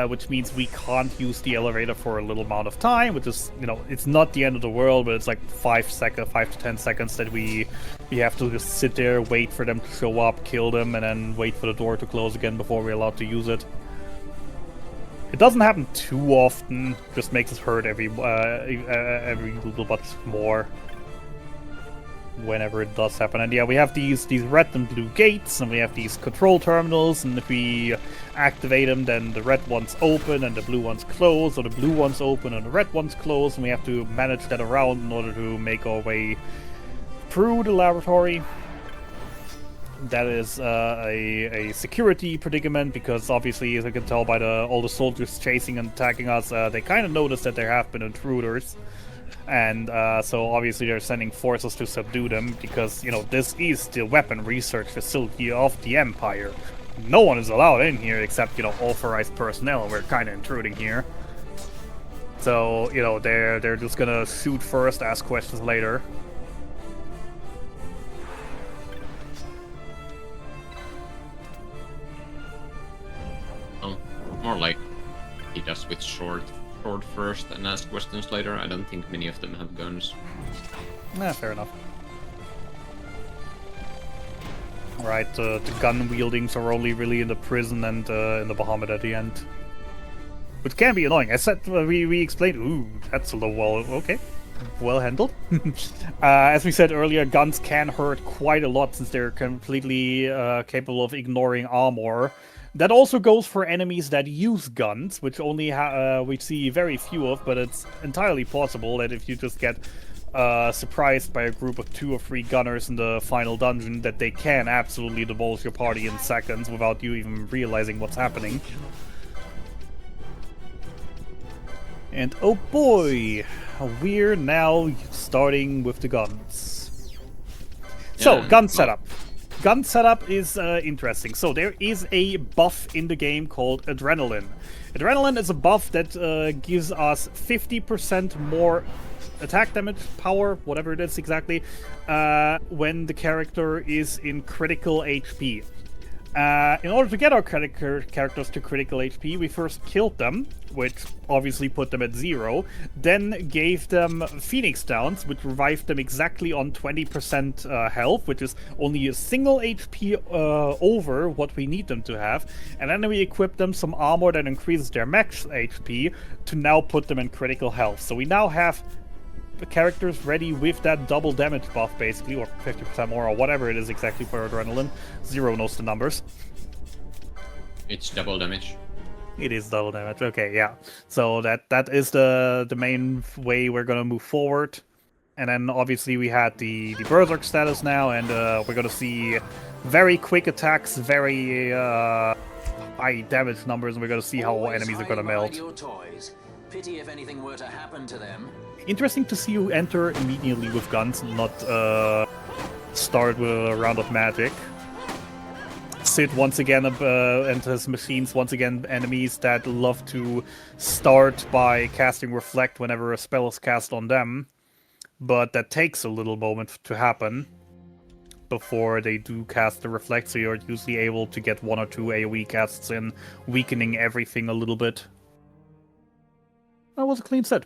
which means we can't use the elevator for a little amount of time, which is, you know, it's not the end of the world, but it's like 5 to 10 seconds that we have to just sit there, wait for them to show up, kill them, and then wait for the door to close again before we're allowed to use it. It doesn't happen too often, just makes us hurt every little bit more whenever it does happen. And yeah, we have these red and blue gates, and we have these control terminals, and if we activate them, then the red ones open and the blue ones close, or the blue ones open and the red ones close, and we have to manage that around in order to make our way through the laboratory. That is a security predicament, because obviously, as you can tell by all the soldiers chasing and attacking us, they kind of noticed that there have been intruders. And so obviously they're sending forces to subdue them, because, you know, this is the weapon research facility of the Empire. No one is allowed in here except, you know, authorized personnel, and we're kind of intruding here. So, you know, they're just gonna shoot first, ask questions later. More like he does with sword first and ask questions later. I don't think many of them have guns. Fair enough. Right, the gun wieldings are only really in the prison and in the Bahamut at the end. Which can be annoying. I said, we explained, ooh, that's a low wall, okay. Well handled. As we said earlier, guns can hurt quite a lot, since they're completely capable of ignoring armor. That also goes for enemies that use guns, which only we see very few of, but it's entirely possible that if you just get surprised by a group of 2 or 3 gunners in the final dungeon, that they can absolutely demolish your party in seconds without you even realizing what's happening. And oh boy, we're now starting with the guns. So, gun setup. Gun setup is interesting. So there is a buff in the game called Adrenaline. Adrenaline is a buff that gives us 50% more attack damage, power, whatever it is exactly, when the character is in critical HP. In order to get our characters to critical HP, we first killed them, which obviously put them at 0, then gave them Phoenix Downs, which revived them exactly on 20% health, which is only a single HP over what we need them to have, and then we equipped them some armor that increases their max HP to now put them in critical health. So we now have the characters ready with that double damage buff, basically, or 50% more, or whatever it is exactly for Adrenaline. Zero knows the numbers. It's double damage. It is double damage. Okay, yeah. So that is the main way we're gonna move forward. And then obviously we had the Berserk status now, and we're gonna see very quick attacks, very high damage numbers, and we're gonna see how enemies are gonna melt. Pity if anything were to happen to them. Interesting to see you enter immediately with guns, not start with a round of magic. Sid once again enters machines, once again enemies that love to start by casting Reflect whenever a spell is cast on them, but that takes a little moment to happen before they do cast the Reflect, so you're usually able to get 1 or 2 AoE casts in, weakening everything a little bit. That was a clean set.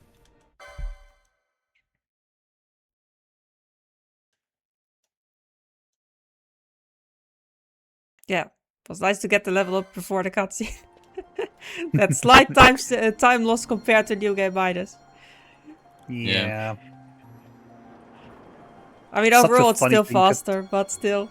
Yeah, it was nice to get the level up before the cutscene. That slight time loss compared to New Game Minus. Yeah. I mean, overall it's still faster, but still.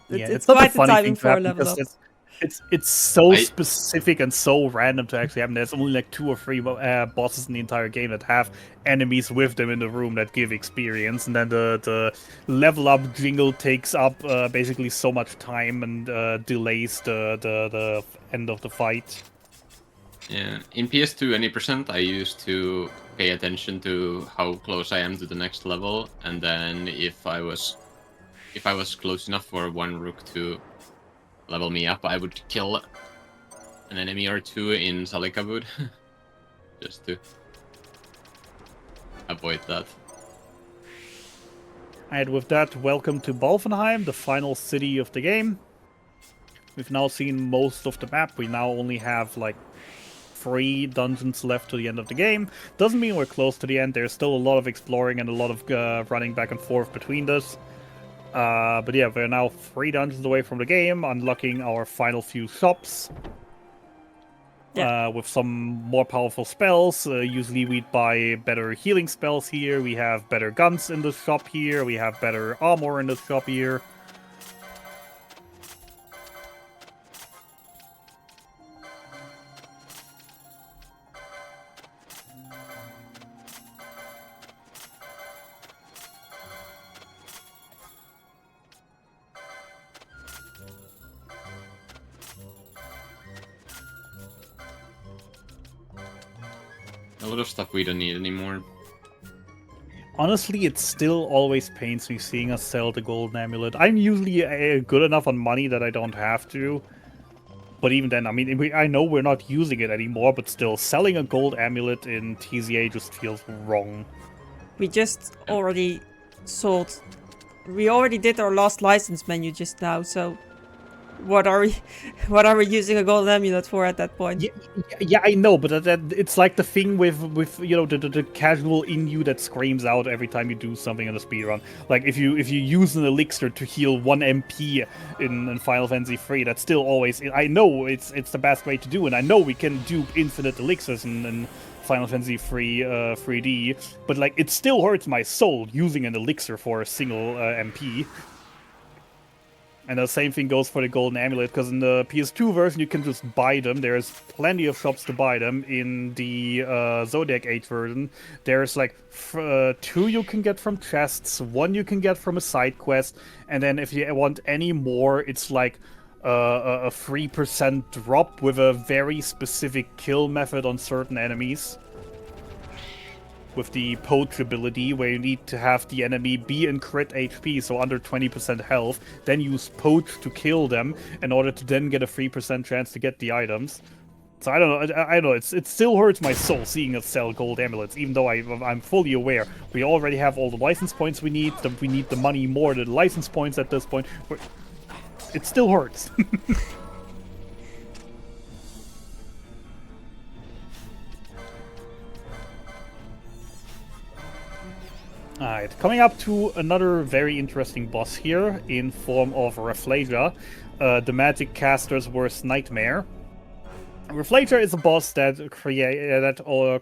Yeah, It's not a quite the funny timing thing to for a happen, level up. because It's so I- specific and so random to actually happen. There's only like 2 or 3 bosses in the entire game that have enemies with them in the room that give experience, and then the level up jingle takes up basically so much time and delays the end of the fight. Yeah, in PS2 any percent, I used to pay attention to how close I am to the next level, and then if I was close enough for one rook to level me up, I would kill an enemy or two in Salikabud, just to avoid that. And with that, welcome to Balfenheim, the final city of the game. We've now seen most of the map. We now only have like 3 dungeons left to the end of the game. Doesn't mean we're close to the end. There's still a lot of exploring and a lot of running back and forth between us. But yeah, we're now 3 dungeons away from the game, unlocking our final few shops. Yeah. With some more powerful spells. Usually we'd buy better healing spells here. We have better guns in the shop here. We have better armor in the shop here. A lot of stuff we don't need anymore. Honestly, it still always pains me seeing us sell the golden amulet. I'm usually good enough on money that I don't have to. But even then, I mean, I know we're not using it anymore, but still, selling a gold amulet in TZA just feels wrong. We just already sold. We already did our last license menu just now, so what are we using a golden amulet for at that point? Yeah, I know, but that it's like the thing with you know the casual in you that screams out every time you do something in a speedrun. Like if you use an elixir to heal 1 MP in Final Fantasy III, that's still always. I know it's the best way to do, and I know we can do infinite elixirs in Final Fantasy III 3D, but like it still hurts my soul using an elixir for a single MP. And the same thing goes for the golden amulet, because in the PS2 version you can just buy them. There's plenty of shops to buy them. In the Zodiac 8 version, there's like 2 you can get from chests, 1 you can get from a side quest, and then if you want any more, it's like a 3% drop with a very specific kill method on certain enemies. With the poach ability, where you need to have the enemy be in crit HP, so under 20% health, then use poach to kill them in order to then get a 3% chance to get the items. So I don't know, it still hurts my soul seeing us sell gold amulets, even though I'm fully aware we already have all the license points we need the money more than the license points at this point. It still hurts. Alright, coming up to another very interesting boss here in form of Rafflesia, the magic caster's worst nightmare. Rafflesia is a boss that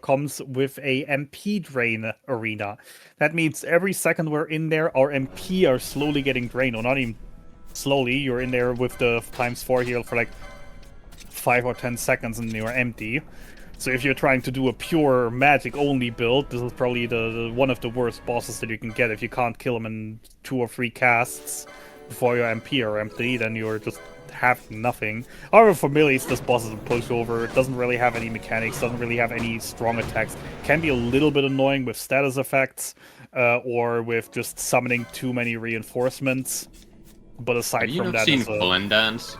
comes with a MP drain arena. That means every second we're in there, our MP are slowly getting drained, or not even slowly, you're in there with the ×4 heal for like 5 or 10 seconds and you're empty. So if you're trying to do a pure magic-only build, this is probably the one of the worst bosses that you can get. If you can't kill him in 2 or 3 casts before your MP are empty, then you're just have nothing. However, for melees, this boss is a pushover. It doesn't really have any mechanics, doesn't really have any strong attacks. Can be a little bit annoying with status effects, or with just summoning too many reinforcements. But aside from that, have you not seen Fallen Dance?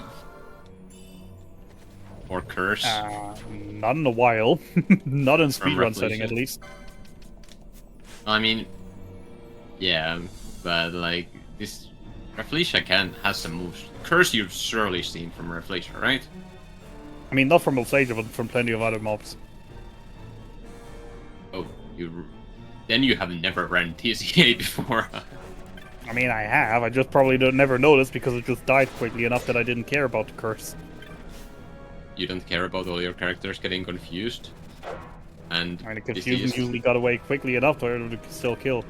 Or Curse? Not in a while. Not in speedrun setting, at least. I mean, yeah, but like this Rafflesia has some moves. Curse you've surely seen from Rafflesia, right? I mean, not from Rafflesia, but from plenty of other mobs. Oh, then you have never ran TCA before. I mean, I have. I just probably never noticed because it just died quickly enough that I didn't care about the curse. You don't care about all your characters getting confused? And I mean, the confusion usually got away quickly enough to still kill.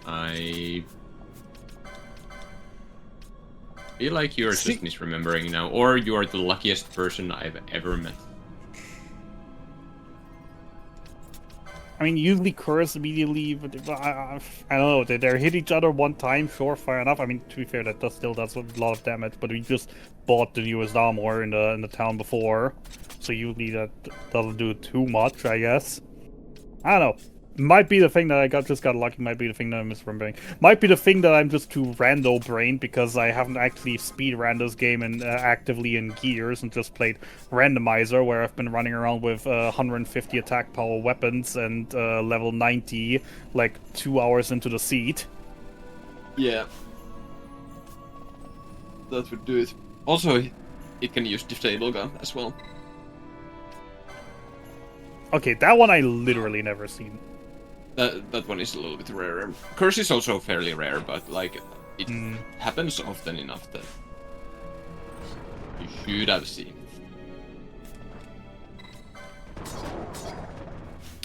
I I feel like you're just misremembering now, or you are the luckiest person I've ever met. I mean, usually curse immediately, but I don't know. They hit each other one time, sure, fair enough. I mean, to be fair, that still does a lot of damage. But we just bought the newest armor in the town before, so usually that doesn't do too much, I guess. I don't know. Might be the thing that I just got lucky. Might be the thing that I'm misremembering. Might be the thing that I'm just too rando-brained because I haven't actually speedrun this game actively in years and just played randomizer, where I've been running around with 150 attack power weapons and level 90 like 2 hours into the seat. Yeah, that would do it. Also, it can use disable gun as well. Okay, that one I literally never seen. That one is a little bit rarer. Curse is also fairly rare, but like it happens often enough that you should have seen.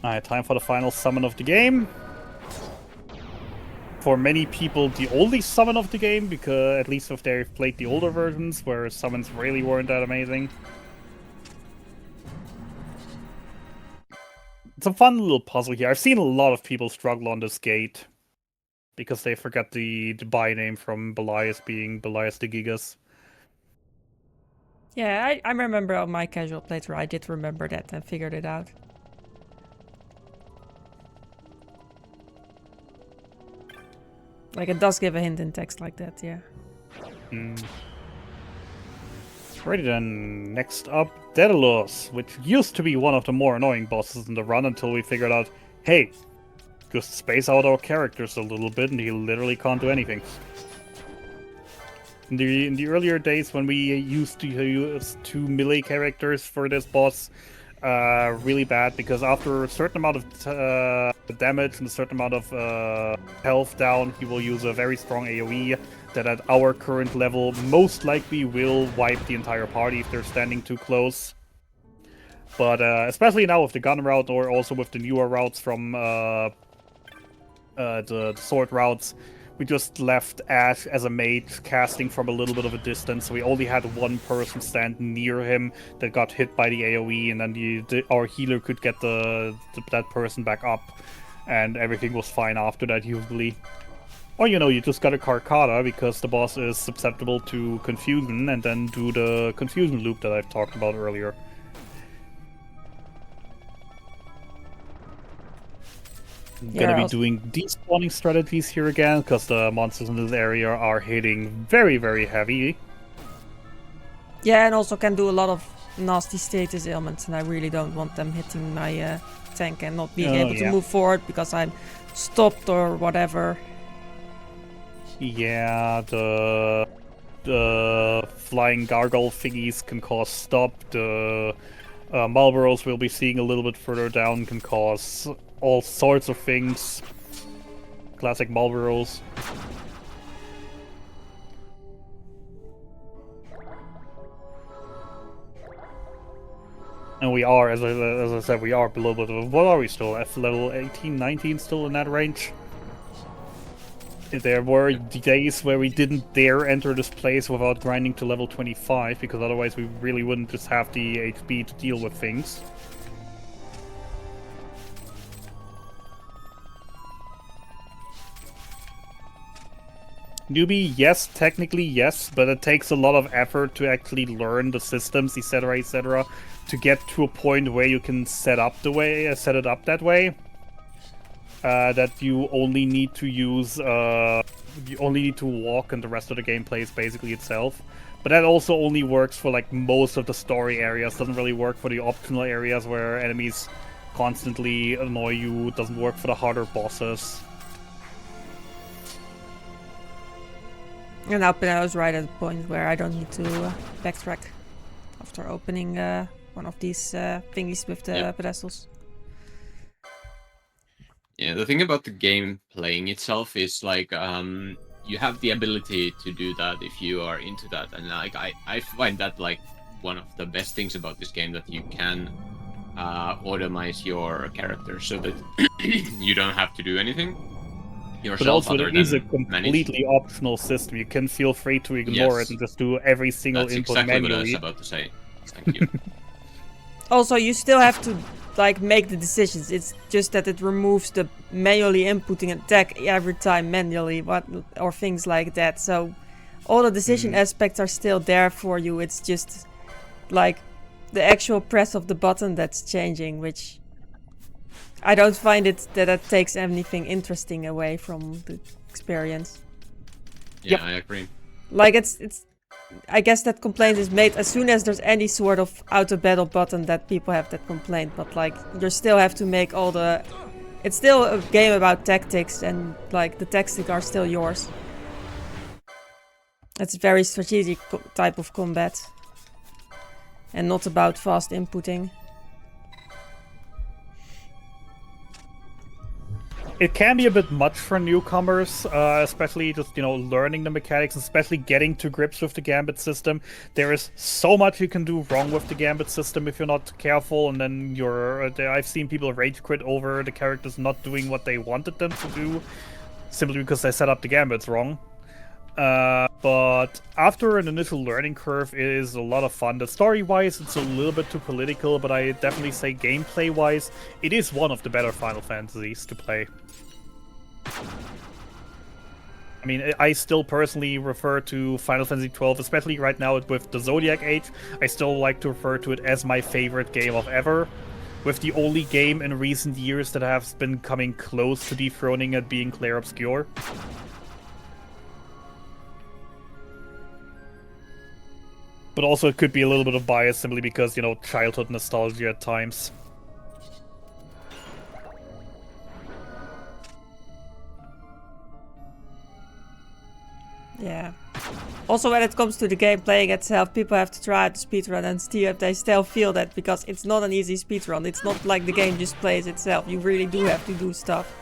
Alright, time for the final summon of the game. For many people, the only summon of the game, because at least if they've played the older versions, where summons really weren't that amazing. It's a fun little puzzle here. I've seen a lot of people struggle on this gate because they forgot the buy name from Belias being Belias the Gigas. Yeah, I remember on my casual playthrough, I did remember that and figured it out. Like, it does give a hint in text like that, yeah. Righty then, next up, Daedalus, which used to be one of the more annoying bosses in the run until we figured out, hey, just space out our characters a little bit and he literally can't do anything. In the earlier days when we used to use 2 melee characters for this boss, really bad, because after a certain amount of damage and a certain amount of health down, he will use a very strong AoE that at our current level most likely will wipe the entire party if they're standing too close. But especially now with the gun route, or also with the newer routes from the sword routes, we just left Ash as a mage casting from a little bit of a distance, so we only had one person stand near him that got hit by the AoE, and then our healer could get that person back up, and everything was fine after that usually. Or, you know, you just got a Carcata because the boss is susceptible to confusion, and then do the confusion loop that I've talked about earlier. Gonna be doing despawning strategies here again, because the monsters in this area are hitting very, very heavy. Yeah, and also can do a lot of nasty status ailments, and I really don't want them hitting my tank and not being able to move forward because I'm stopped or whatever. Yeah, the flying gargoyle thingies can cause stop. The Marlboros we'll be seeing a little bit further down can cause all sorts of things. Classic Marlboros. And we are, as I said, we are below, but what are we still? F level 18, 19, still in that range? There were days where we didn't dare enter this place without grinding to level 25, because otherwise we really wouldn't just have the HP to deal with things. Newbie, yes, technically yes, but it takes a lot of effort to actually learn the systems, etc., to get to a point where you can set it up that way. That you only need to use, you only need to walk, and the rest of the gameplay is basically itself. But that also only works for like most of the story areas, doesn't really work for the optional areas where enemies constantly annoy you, doesn't work for the harder bosses. And now I was right at the point where I don't need to backtrack after opening one of these thingies with the pedestals. Yeah, the thing about the game playing itself is like you have the ability to do that if you are into that, and like I find that like one of the best things about this game, that you can automize your character so that you don't have to do anything. yourself. But also, other it is a than manage. completely optional system. You can feel free to ignore it and just do every single That's input exactly manually. what I was about to say. Thank you. Also, you still have to like make the decisions. It's just that it removes the manually inputting attack every time manually, or things like that. So all the decision aspects are still there for you. It's just like the actual press of the button that's changing, which I don't find it that takes anything interesting away from the experience. Yeah, I agree. Like it's I guess that complaint is made as soon as there's any sort of auto battle button that people have that complaint, but like you still have to make all the... It's still a game about tactics, and like the tactics are still yours. It's a very strategic type of combat and not about fast inputting. It can be a bit much for newcomers, especially just, learning the mechanics, especially getting to grips with the Gambit system. There is so much you can do wrong with the Gambit system if you're not careful, and then I've seen people rage quit over the characters not doing what they wanted them to do, simply because they set up the Gambits wrong. But after an initial learning curve, it is a lot of fun. The story-wise, it's a little bit too political, but I definitely say gameplay-wise, it is one of the better Final Fantasies to play. I mean, I still personally refer to Final Fantasy XII, especially right now with the Zodiac Age. I still like to refer to it as my favorite game of ever, with the only game in recent years that has been coming close to dethroning it being Clair Obscur. But also it could be a little bit of bias simply because, childhood nostalgia at times. Yeah. Also, when it comes to the game playing itself, people have to try to speedrun and see if they still feel that, because it's not an easy speedrun. It's not like the game just plays itself. You really do have to do stuff.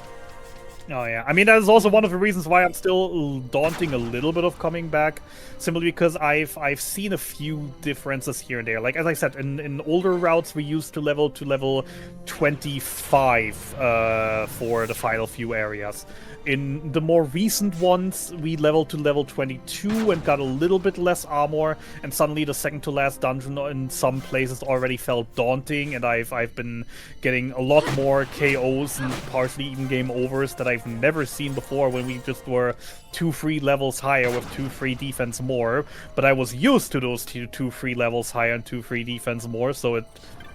Oh yeah, I mean that is also one of the reasons why I'm still daunting a little bit of coming back, simply because I've seen a few differences here and there. Like as I said, in older routes we used to level 25 for the final few areas. In the more recent ones, we leveled to level 22 and got a little bit less armor, and suddenly the second to last dungeon in some places already felt daunting, and I've been getting a lot more KOs and partially even game overs that I've never seen before when we just were 2 free levels higher with 2 free defense more. But I was used to those 2 free levels higher and 2 free defense more, so it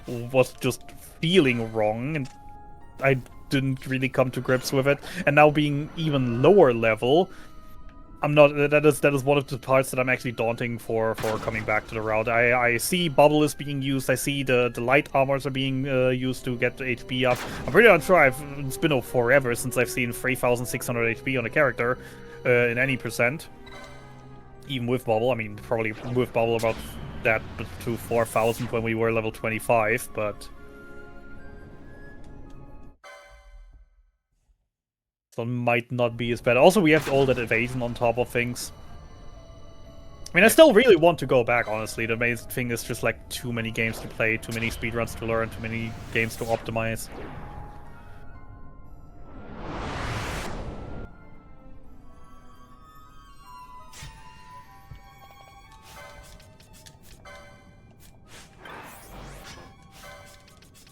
was just feeling wrong, and I didn't really come to grips with it. And now being even lower level, I'm not. That is one of the parts that I'm actually daunting for coming back to the route. I see bubble is being used. I see the light armors are being used to get the HP up. I'm pretty unsure. It's been forever since I've seen 3,600 HP on a character in any percent. Even with bubble, I mean probably with bubble about that to 4,000 when we were level 25, but. So it might not be as bad. Also, we have all that evasion on top of things. I mean, I still really want to go back, honestly. The main thing is just, like, too many games to play, too many speedruns to learn, too many games to optimize.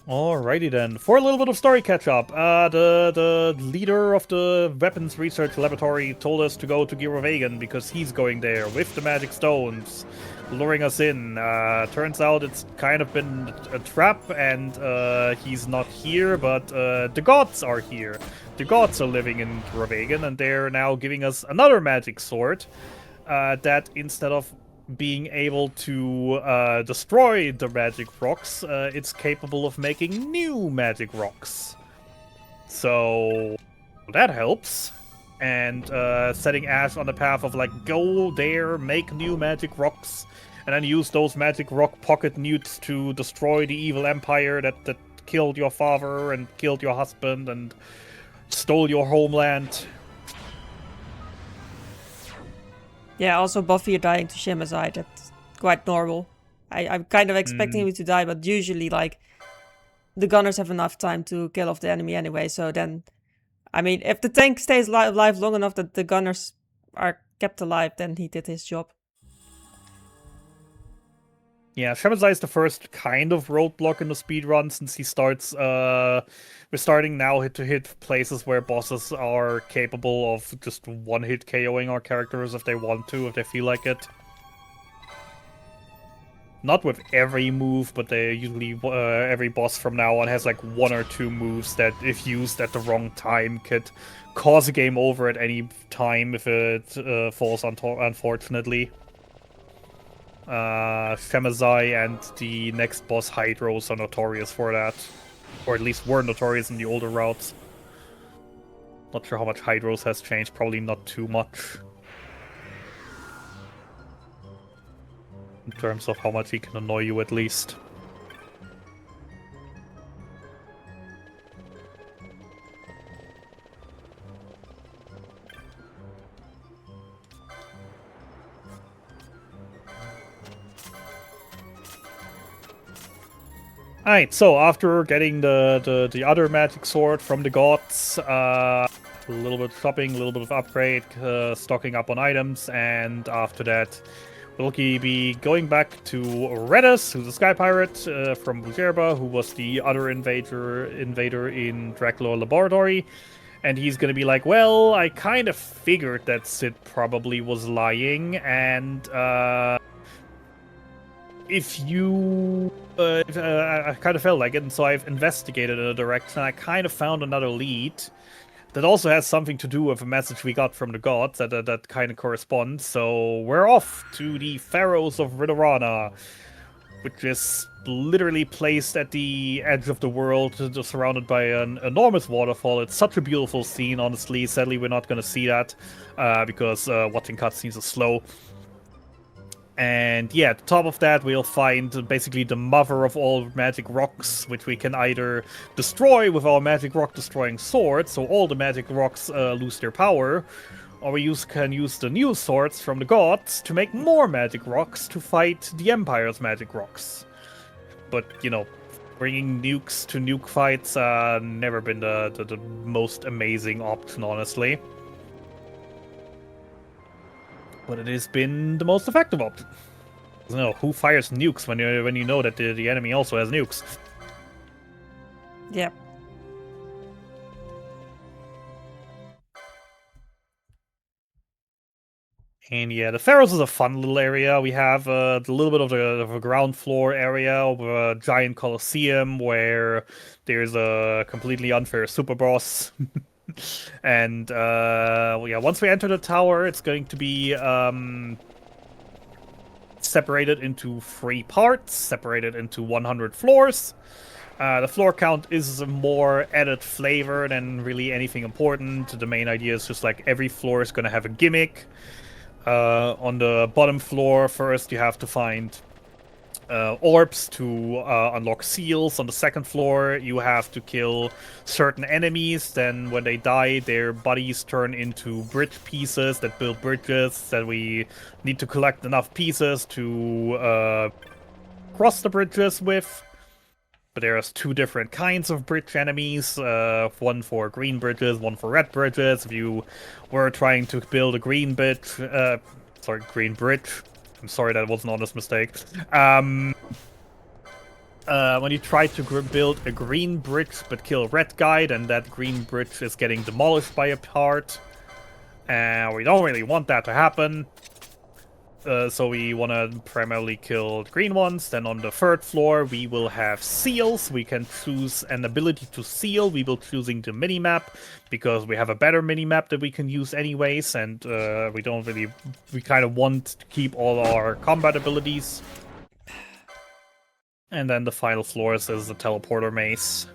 Alrighty then, for a little bit of story catch-up, the leader of the Weapons Research Laboratory told us to go to Girovagan because he's going there with the magic stones, luring us in. Turns out it's kind of been a trap, and he's not here, but the gods are here. The gods are living in Girovagan, and they're now giving us another magic sword that, instead of being able to destroy the magic rocks, it's capable of making new magic rocks. So that helps. And setting Ash on the path of, like, go there, make new magic rocks, and then use those magic rock pocket newts to destroy the evil empire that killed your father and killed your husband and stole your homeland. Yeah, also Buffy dying to Shemazai, that's quite normal. I'm kind of expecting him to die, but usually, like, the gunners have enough time to kill off the enemy anyway, so then I mean, if the tank stays alive long enough that the gunners are kept alive, then he did his job. Yeah, Shemazai is the first kind of roadblock in the speedrun since he starts, we're starting now to hit places where bosses are capable of just one-hit KOing our characters if they want to, if they feel like it. Not with every move, but they usually, every boss from now on has like 1 or 2 moves that, if used at the wrong time, could cause a game over at any time if it falls unfortunately. Shemazai and the next boss Hydros are notorious for that. Or at least were notorious in the older routes. Not sure how much Hydros has changed, probably not too much. In terms of how much he can annoy you at least. Alright, so after getting the other magic sword from the gods, a little bit of shopping, a little bit of upgrade, stocking up on items, and after that we'll be going back to Redus, who's a sky pirate from Bujerba, who was the other invader in Dracula Laboratory, and he's gonna be like, well, I kind of figured that Sid probably was lying, and if you... I kind of felt like it, and so I've investigated in a direction, and I kind of found another lead that also has something to do with a message we got from the gods that kind of corresponds. So we're off to the Pharaohs of Ridorana, which is literally placed at the edge of the world, just surrounded by an enormous waterfall. It's such a beautiful scene, honestly. Sadly, we're not going to see that because watching cutscenes is slow. And yeah, at the top of that, we'll find basically the mother of all magic rocks, which we can either destroy with our magic rock destroying sword, so all the magic rocks lose their power, or we can use the new swords from the gods to make more magic rocks to fight the Empire's magic rocks. But, you know, bringing nukes to nuke fights never been the most amazing option, honestly. But it has been the most effective option. You know, who fires nukes when you know that the enemy also has nukes? Yep. And yeah, the Pharaohs is a fun little area. We have a little bit of a ground floor area of a giant coliseum where there's a completely unfair super boss. And yeah, once we enter the tower, it's going to be separated into 3 parts, separated into 100 floors. The floor count is more added flavor than really anything important. The main idea is just like every floor is going to have a gimmick. On the bottom floor, first you have to find orbs to unlock seals. On the second floor, you have to kill certain enemies. Then when they die, their bodies turn into bridge pieces that build bridges that we need to collect enough pieces to cross the bridges with. But there's 2 different kinds of bridge enemies, one for green bridges, one for red bridges. If you were trying to build a green bridge, green bridge, I'm sorry, that was an honest mistake. When you try to build a green bridge but kill a red guy, then that green bridge is getting demolished by a part. We don't really want that to happen. So we want to primarily kill the green ones. Then on the 3rd floor, we will have seals. We can choose an ability to seal. We will choosing the minimap because we have a better minimap that we can use anyways. And we kind of want to keep all our combat abilities. And then the final floors is the teleporter maze.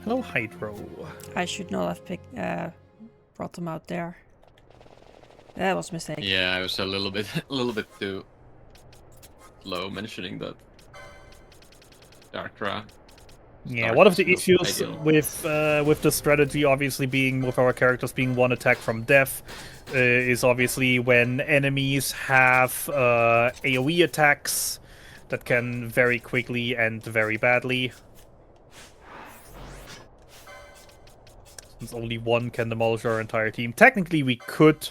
Hello, Hydro. I should not have brought them out there. That was a mistake. Yeah, I was a little bit too low mentioning that. Darkra. Yeah, one of the issues with the strategy, obviously being with our characters being 1 attack from death, is obviously when enemies have AoE attacks that can very quickly end very badly. Since only one can demolish our entire team. Technically, we could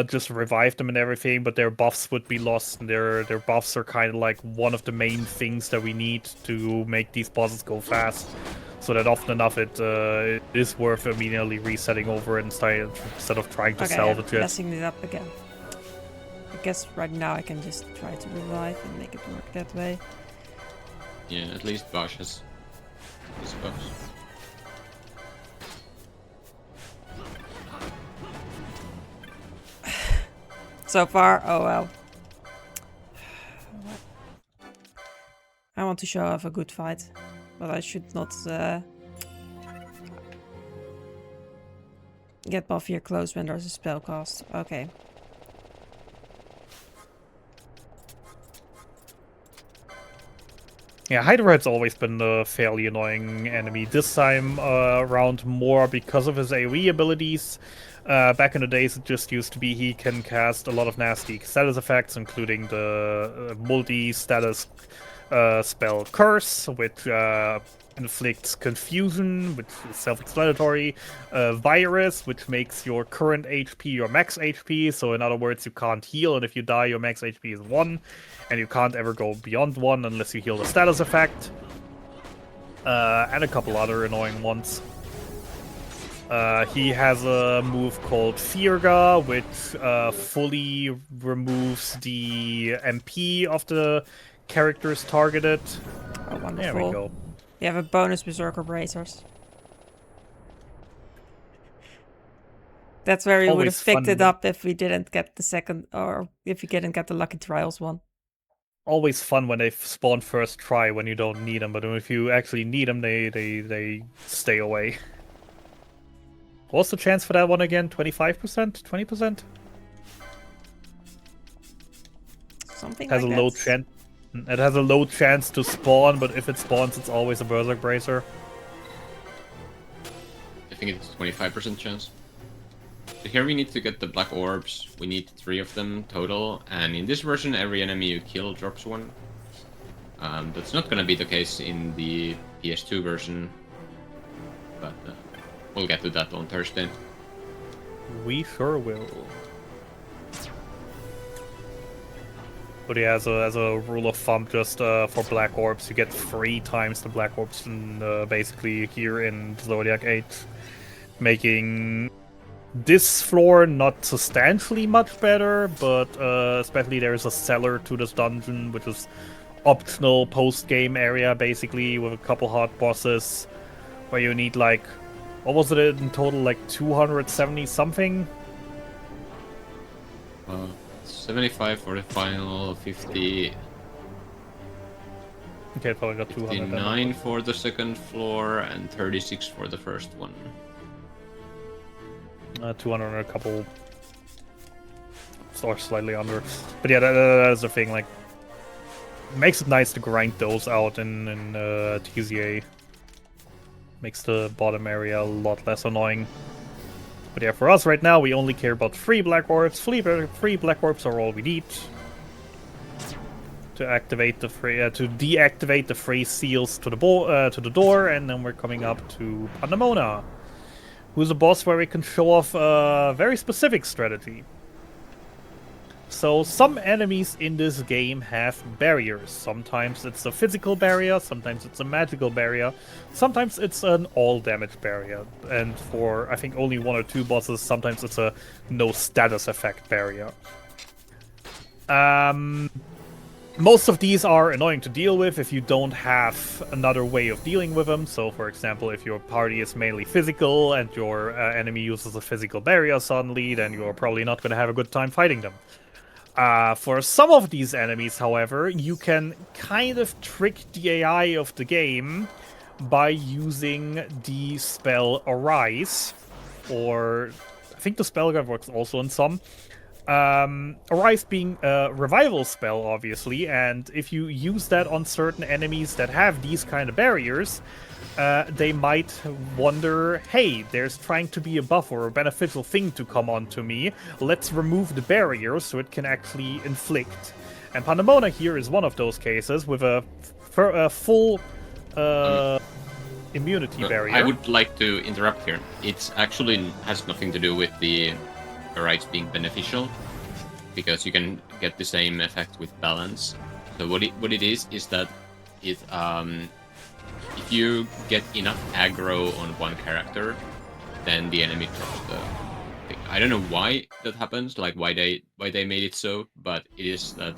just revive them and everything, but their buffs would be lost, and their buffs are kind of like one of the main things that we need to make these bosses go fast. So that often enough, it is worth immediately resetting over instead of trying to salvage it. Messing it up again. I guess right now I can just try to revive and make it work that way. Yeah, at least Bosch has his buffs. So far, oh well. I want to show off a good fight, but I should not get buff here close when there's a spell cast. Okay. Yeah, Hydra-Head's always been a fairly annoying enemy. This time around more because of his AoE abilities. Back in the days, it just used to be he can cast a lot of nasty status effects, including the multi-status spell Curse, which inflicts confusion, which is self-explanatory. Virus, which makes your current HP your max HP, so in other words, you can't heal, and if you die, your max HP is 1, and you can't ever go beyond 1 unless you heal the status effect. And a couple other annoying ones. He has a move called Firga, which fully removes the MP of the characters targeted. Oh, wonderful. There we go. You have a bonus Berserker Bracers. That's where we would have picked it up if we didn't get the second, or if we didn't get the Lucky Trials one. Always fun when they spawn first try when you don't need them, but if you actually need them, they stay away. What's the chance for that one again? 25%? 20%? Something has like a that. low chance. It has a low chance to spawn, but if it spawns, it's always a Berserk Bracer. I think it's 25% chance. So here we need to get the black orbs. We need 3 of them total, and in this version, every enemy you kill drops 1. That's not gonna be the case in the PS2 version, but we'll get to that on Thursday. We sure will. But yeah, as a rule of thumb, just for black orbs, you get 3 times the black orbs in, basically here in Zodiac 8, making this floor not substantially much better, but especially there's a cellar to this dungeon, which is optional post-game area, basically, with a couple hard bosses, where you need like, what was it in total, like 270 something? 75 for the final, 50. Okay, probably got 200. 59 for the second floor, and 36 for the first one. 200 and a couple, or slightly under. But yeah, that is the thing. Like, makes it nice to grind those out in TZA. Makes the bottom area a lot less annoying. But yeah, for us right now, we only care about 3 black orbs. 3 black orbs are all we need to activate the to deactivate the phrase seals to the door, and then we're coming up to Pandemona, who's a boss where we can show off a very specific strategy. So some enemies in this game have barriers. Sometimes it's a physical barrier, sometimes it's a magical barrier, sometimes it's an all damage barrier. And for, I think, only 1 or 2 bosses, sometimes it's a no status effect barrier. Most of these are annoying to deal with if you don't have another way of dealing with them. So, for example, if your party is mainly physical and your enemy uses a physical barrier suddenly, then you're probably not going to have a good time fighting them. For some of these enemies, however, you can kind of trick the AI of the game by using the spell Arise, or I think the spell guide works also on some. Arise being a revival spell, obviously, and if you use that on certain enemies that have these kind of barriers, they might wonder, hey, there's trying to be a buff or a beneficial thing to come onto me. Let's remove the barrier so it can actually inflict. And Pandemona here is one of those cases with a full immunity barrier. I would like to interrupt here. It actually has nothing to do with the rights being beneficial, because you can get the same effect with balance. So what it is that it if you get enough aggro on one character, then the enemy drops the thing. I don't know why that happens, like why they made it so, but it is that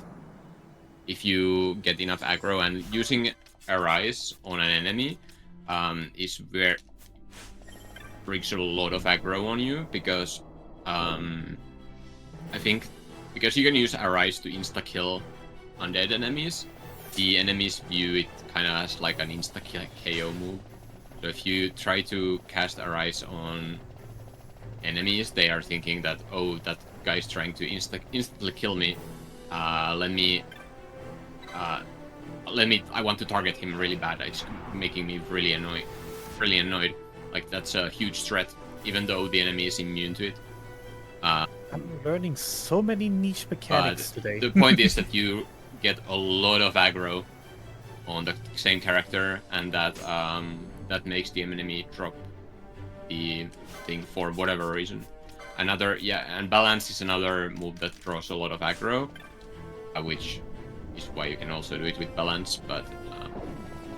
if you get enough aggro, and using Arise on an enemy is where brings a lot of aggro on you, because I think because you can use Arise to insta-kill undead enemies, the enemies view it kind of as like an insta-KO move. So if you try to cast Arise on enemies, they are thinking that, oh, that guy's trying to instantly kill me. Let me. I want to target him really bad. It's making me really annoyed. Like, that's a huge threat, even though the enemy is immune to it. I'm learning so many niche mechanics today. The point is that you get a lot of aggro on the same character, and that makes the enemy drop the thing for whatever reason. And balance is another move that draws a lot of aggro, which is why you can also do it with balance, but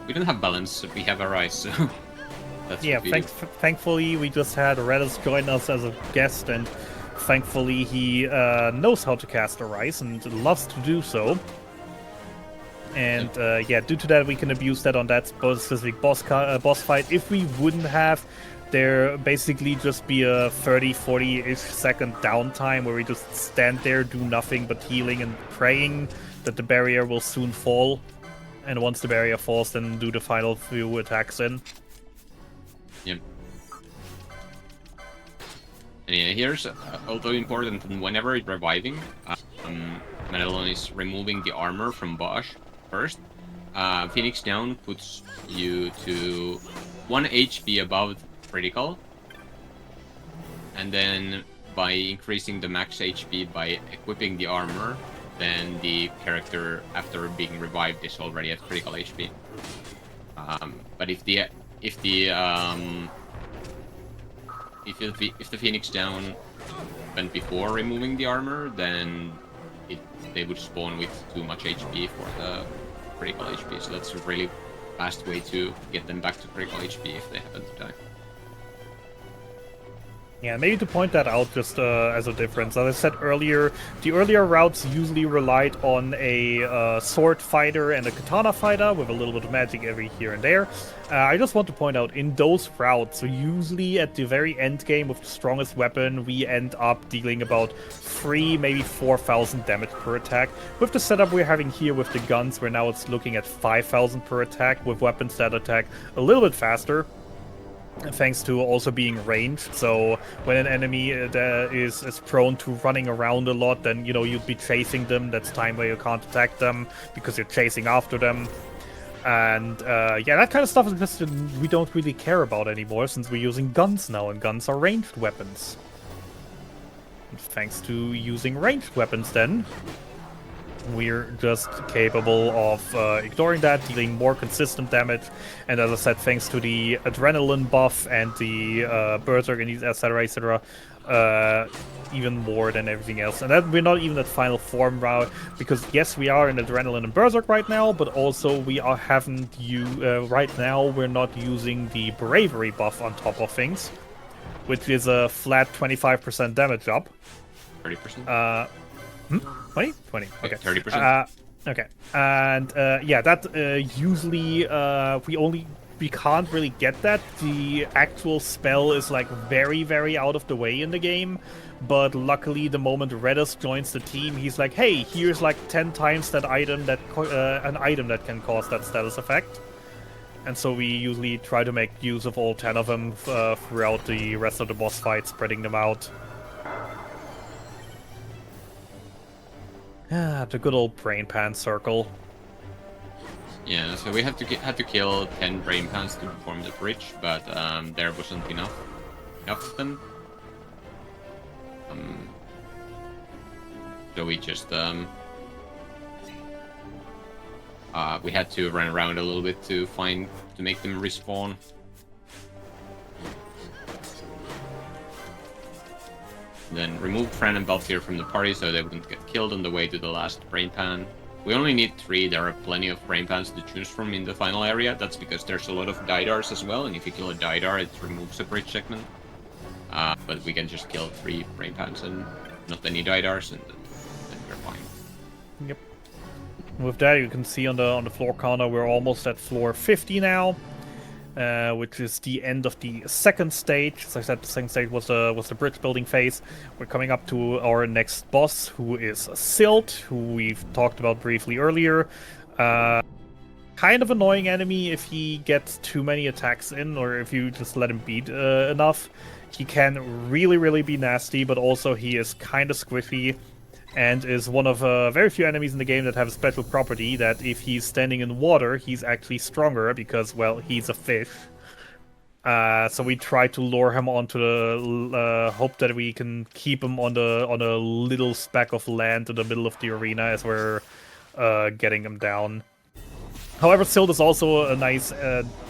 we don't have balance, we have Arise, so that's yeah, thankfully we just had Redis join us as a guest, and thankfully he knows how to cast Arise and loves to do so. And yeah, due to that we can abuse that on that specific boss fight. If we wouldn't have, there basically just be a 30-40-ish second downtime where we just stand there, do nothing but healing and praying that the barrier will soon fall. And once the barrier falls, then do the final few attacks in. Yep. And yeah, here's also important, whenever it's reviving, Madelon is removing the armor from Bosch first. Phoenix Down puts you to 1 HP above critical, and then by increasing the max HP by equipping the armor, then the character after being revived is already at critical HP. But if the Phoenix Down went before removing the armor, then they would spawn with too much HP for the critical HP. So that's a really fast way to get them back to critical HP if they happen to die. Yeah, maybe to point that out just as a difference. As I said earlier, the earlier routes usually relied on a sword fighter and a katana fighter with a little bit of magic every here and there. I just want to point out, in those routes, so usually at the very end game with the strongest weapon, we end up dealing about 3, maybe 4,000 damage per attack. With the setup we're having here with the guns, where now it's looking at 5,000 per attack, with weapons that attack a little bit faster, thanks to also being ranged. So when an enemy is prone to running around a lot, then, you know, you'd be chasing them. That's time where you can't attack them because you're chasing after them. And yeah, that kind of stuff is just we don't really care about anymore, since we're using guns now, and guns are ranged weapons. And thanks to using ranged weapons, then we're just capable of ignoring that, dealing more consistent damage, and as I said, thanks to the adrenaline buff and the berserk and etc, even more than everything else. And that we're not even at final form route, because yes, we are in adrenaline and berserk right now, but also we haven't right now we're not using the bravery buff on top of things, which is a flat 25% damage up. 30%. 20? 20. Okay. 30%. Okay. And yeah, that usually we can't really get that. The actual spell is like very, very out of the way in the game. But luckily, the moment Redis joins the team, he's like, hey, here's like 10 times that item that an item that can cause that status effect. And so we usually try to make use of all 10 of them throughout the rest of the boss fight, spreading them out. Ah, the good old brain pan circle. Yeah, so we had to kill 10 brain pans to perform the bridge, but there wasn't enough of them. So we just we had to run around a little bit to make them respawn Then remove Fran and Balthier from the party so they wouldn't get killed on the way to the last brain pan. We only need 3, there are plenty of brain pans to choose from in the final area. That's because there's a lot of Didars as well, and if you kill a Didar, it removes a bridge segment. But we can just kill 3 brain pans and not any Didars, and then we're fine. Yep. With that, you can see on the floor counter, we're almost at floor 50 now. Which is the end of the second stage. As I said, the second stage was the bridge building phase. We're coming up to our next boss, who is Silt, who we've talked about briefly earlier. Kind of annoying enemy if he gets too many attacks in, or if you just let him beat enough. He can really be nasty, but also he is kind of squishy, and is one of very few enemies in the game that have a special property that if he's standing in water, he's actually stronger because, well, he's a fish. So we try to lure him onto the hope that we can keep him on a little speck of land in the middle of the arena as we're getting him down. However, Silt is also a nice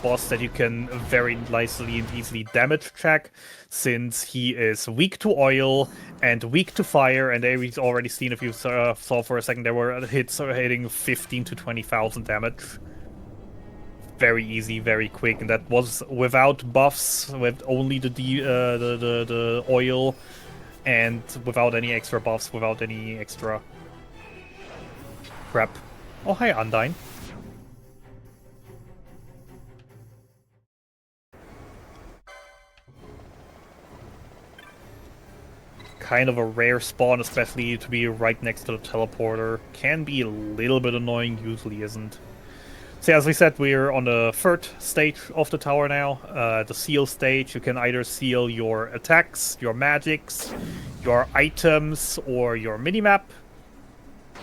boss that you can very nicely and easily damage check, since he is weak to oil and weak to fire, and there we've already seen, if you saw for a second, there were hits hitting 15 to 20,000 damage. Very easy, very quick, and that was without buffs, with only the oil, and without any extra buffs, without any extra crap. Oh, hi, Undyne. Kind of a rare spawn, especially to be right next to the teleporter. Can be a little bit annoying, usually isn't. So as we said, we're on the third stage of the tower now. The seal stage. You can either seal your attacks, your magics, your items, or your minimap.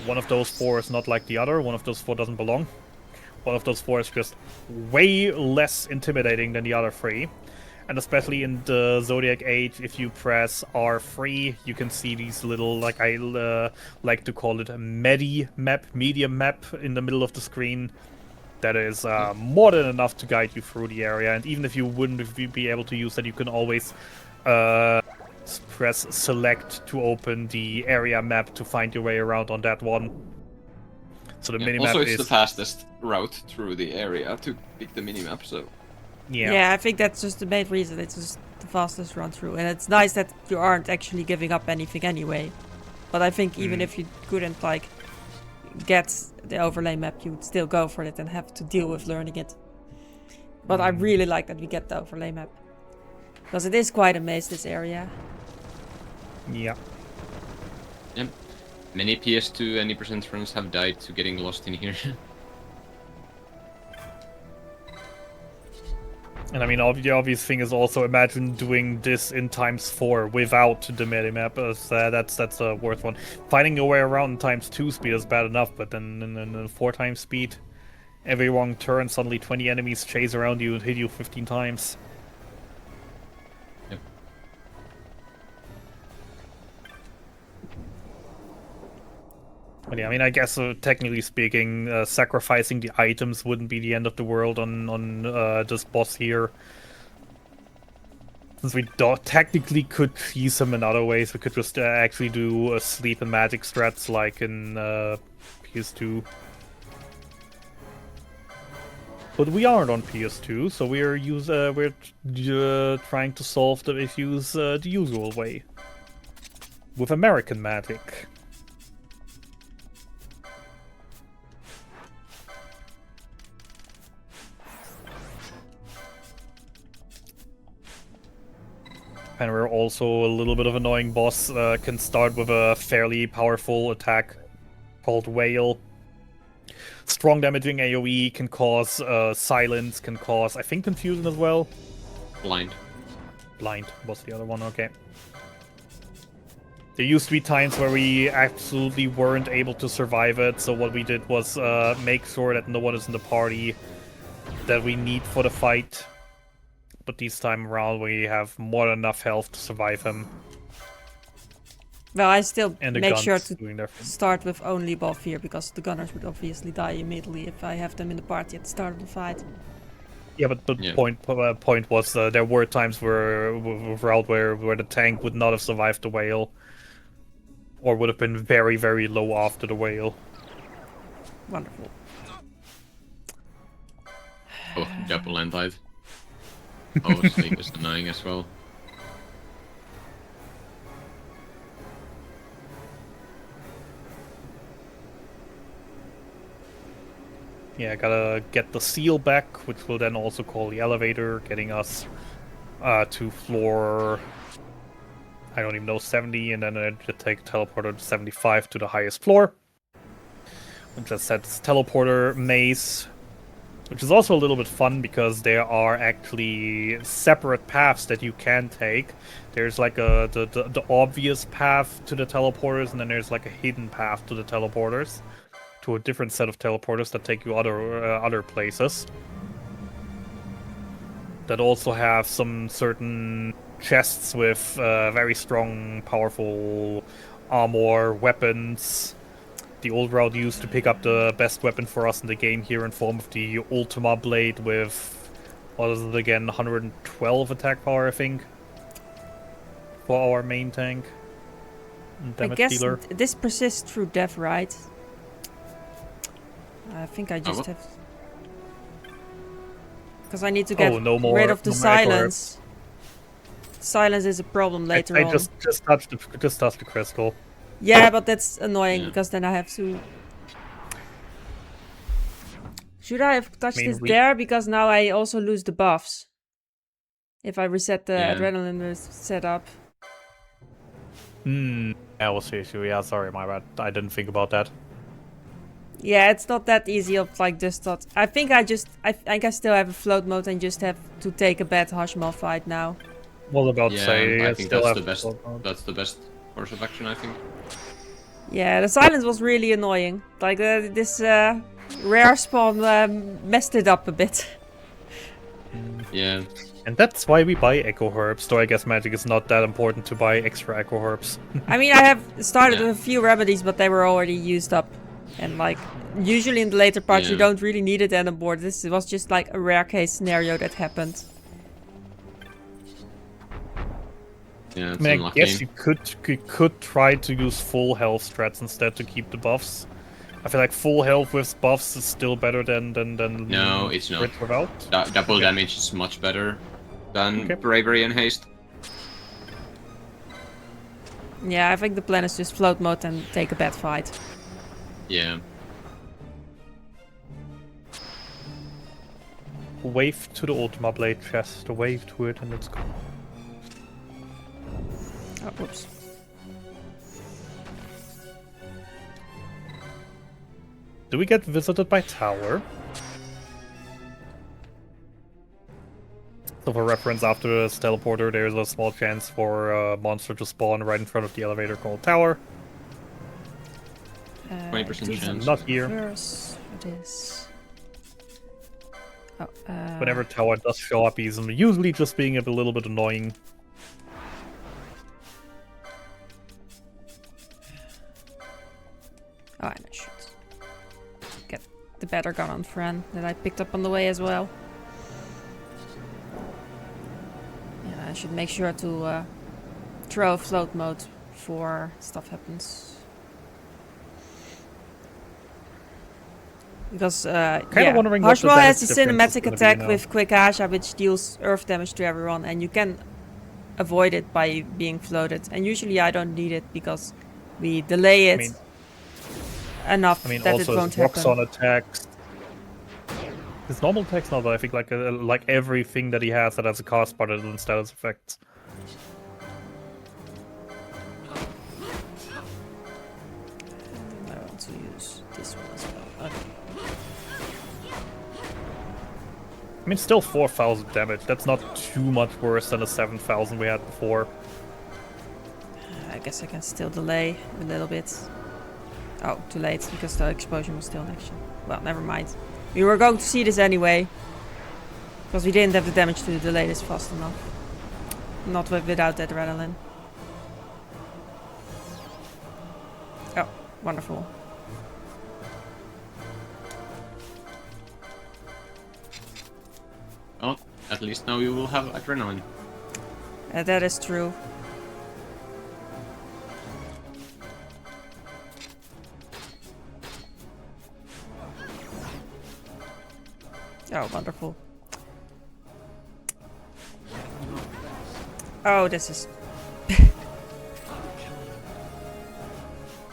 One of those 4 is not like the other. One of those 4 doesn't belong. One of those 4 is just way less intimidating than the other 3. And especially in the Zodiac age, if you press R3, you can see these little, like I like to call it, a medium map in the middle of the screen. That is more than enough to guide you through the area. And even if you wouldn't be able to use that, you can always press select to open the area map to find your way around on that one. So the minimap also, it's is the fastest route through the area to pick the minimap, so... Yeah, I think that's just the main reason. It's just the fastest run through. And it's nice that you aren't actually giving up anything anyway. But I think even if you couldn't, like, get the overlay map, you would still go for it and have to deal with learning it. But I really like that we get the overlay map. Because it is quite a maze, this area. Yeah. Yep. Many PS2 any percent runs have died to getting lost in here. And I mean, the obvious thing is also, imagine doing this in ×4 without the minimap. That's a worth one. Finding your way around in ×2 speed is bad enough, but then in 4 times speed, every wrong turn, suddenly 20 enemies chase around you and hit you 15 times. Yep. But yeah, I mean, I guess technically speaking, sacrificing the items wouldn't be the end of the world on this boss here. Since we technically could cheese him in other ways, we could just actually do sleep and magic strats like in PS2. But we aren't on PS2, so we're trying to solve the issues the usual way, with American magic. And we're also a little bit of an annoying boss. Can start with a fairly powerful attack called Whale. Strong damaging AoE, can cause silence, can cause, I think, confusion as well. Blind. Blind was the other one, okay. There used to be times where we absolutely weren't able to survive it, so what we did was make sure that no one is in the party that we need for the fight. But this time around we have more than enough health to survive him. Well, I still And the make guns sure to doing their thing. start with only Balthier, because the gunners would obviously die immediately if I have them in the party at the start of the fight. Yeah, but the point was there were times where the tank would not have survived the whale, or would have been very, very low after the whale. Wonderful. Oh, Japalan died. Oh, Snake is annoying as well. Yeah, I gotta get the seal back, which will then also call the elevator, getting us to floor, I don't even know, 70, and then I just take teleporter to 75 to the highest floor. And just sets teleporter maze, which is also a little bit fun because there are actually separate paths that you can take. There's like the obvious path to the teleporters, and then there's like a hidden path to the teleporters, to a different set of teleporters that take you other places. That also have some certain chests with very strong, powerful armor, weapons. The old route used to pick up the best weapon for us in the game here in form of the Ultima Blade with, what is it again, 112 attack power, I think, for our main tank. I guess this persists through death, right? I think I just have... Because I need to get rid of the silence. Silence is a problem later on. I just touched the crystal. Yeah, but that's annoying because then I have to... Should I have touched this there? Because now I also lose the buffs. If I reset the adrenaline setup. That was the issue. Yeah, sorry, my bad. I didn't think about that. Yeah, it's not that easy of like just thought. I think I still have a float mode and just have to take a bad Hashmal fight now. Well, about to say, I think that's the best course of action, I think. Yeah, the silence was really annoying. Like this rare spawn messed it up a bit. Yeah. And that's why we buy Echo Herbs, though I guess magic is not that important to buy extra Echo Herbs. I mean, I have started with a few remedies, but they were already used up. And like, usually in the later parts you don't really need it anymore. This was just like a rare case scenario that happened. Yeah, I mean, I guess you could try to use full health strats instead to keep the buffs. I feel like full health with buffs is still better than no, it's not. Without. Double damage is much better than bravery and haste. Yeah, I think the plan is just float mode and take a bad fight. Yeah. Wave to the Ultima Blade chest, wave to it, and it's gone. Oh, whoops. Do we get visited by Tower? So for reference, after this teleporter, there's a small chance for a monster to spawn right in front of the elevator called Tower. 20% chance. Not here. It is. Oh, Whenever Tower does show up, he's usually just being a little bit annoying. Oh, and I should get the better gun on Fran that I picked up on the way as well. Yeah, I should make sure to throw float mode before stuff happens. Because, Hashmal has a cinematic attack with Quick Asha, which deals earth damage to everyone, and you can avoid it by being floated. And usually I don't need it because we delay it enough that it won't happen. Roxxon attacks. His normal attacks not, but I think like everything that he has that has a cost but than status effects. I want to use this one as well. Okay. I mean, still 4,000 damage. That's not too much worse than the 7,000 we had before. I guess I can still delay a little bit. Oh, too late, because the explosion was still in action. Well, never mind. We were going to see this anyway. Because we didn't have the damage to delay this fast enough. Not without that adrenaline. Oh, wonderful. Well, at least now you will have adrenaline. That is true. Oh, wonderful. Oh, this is...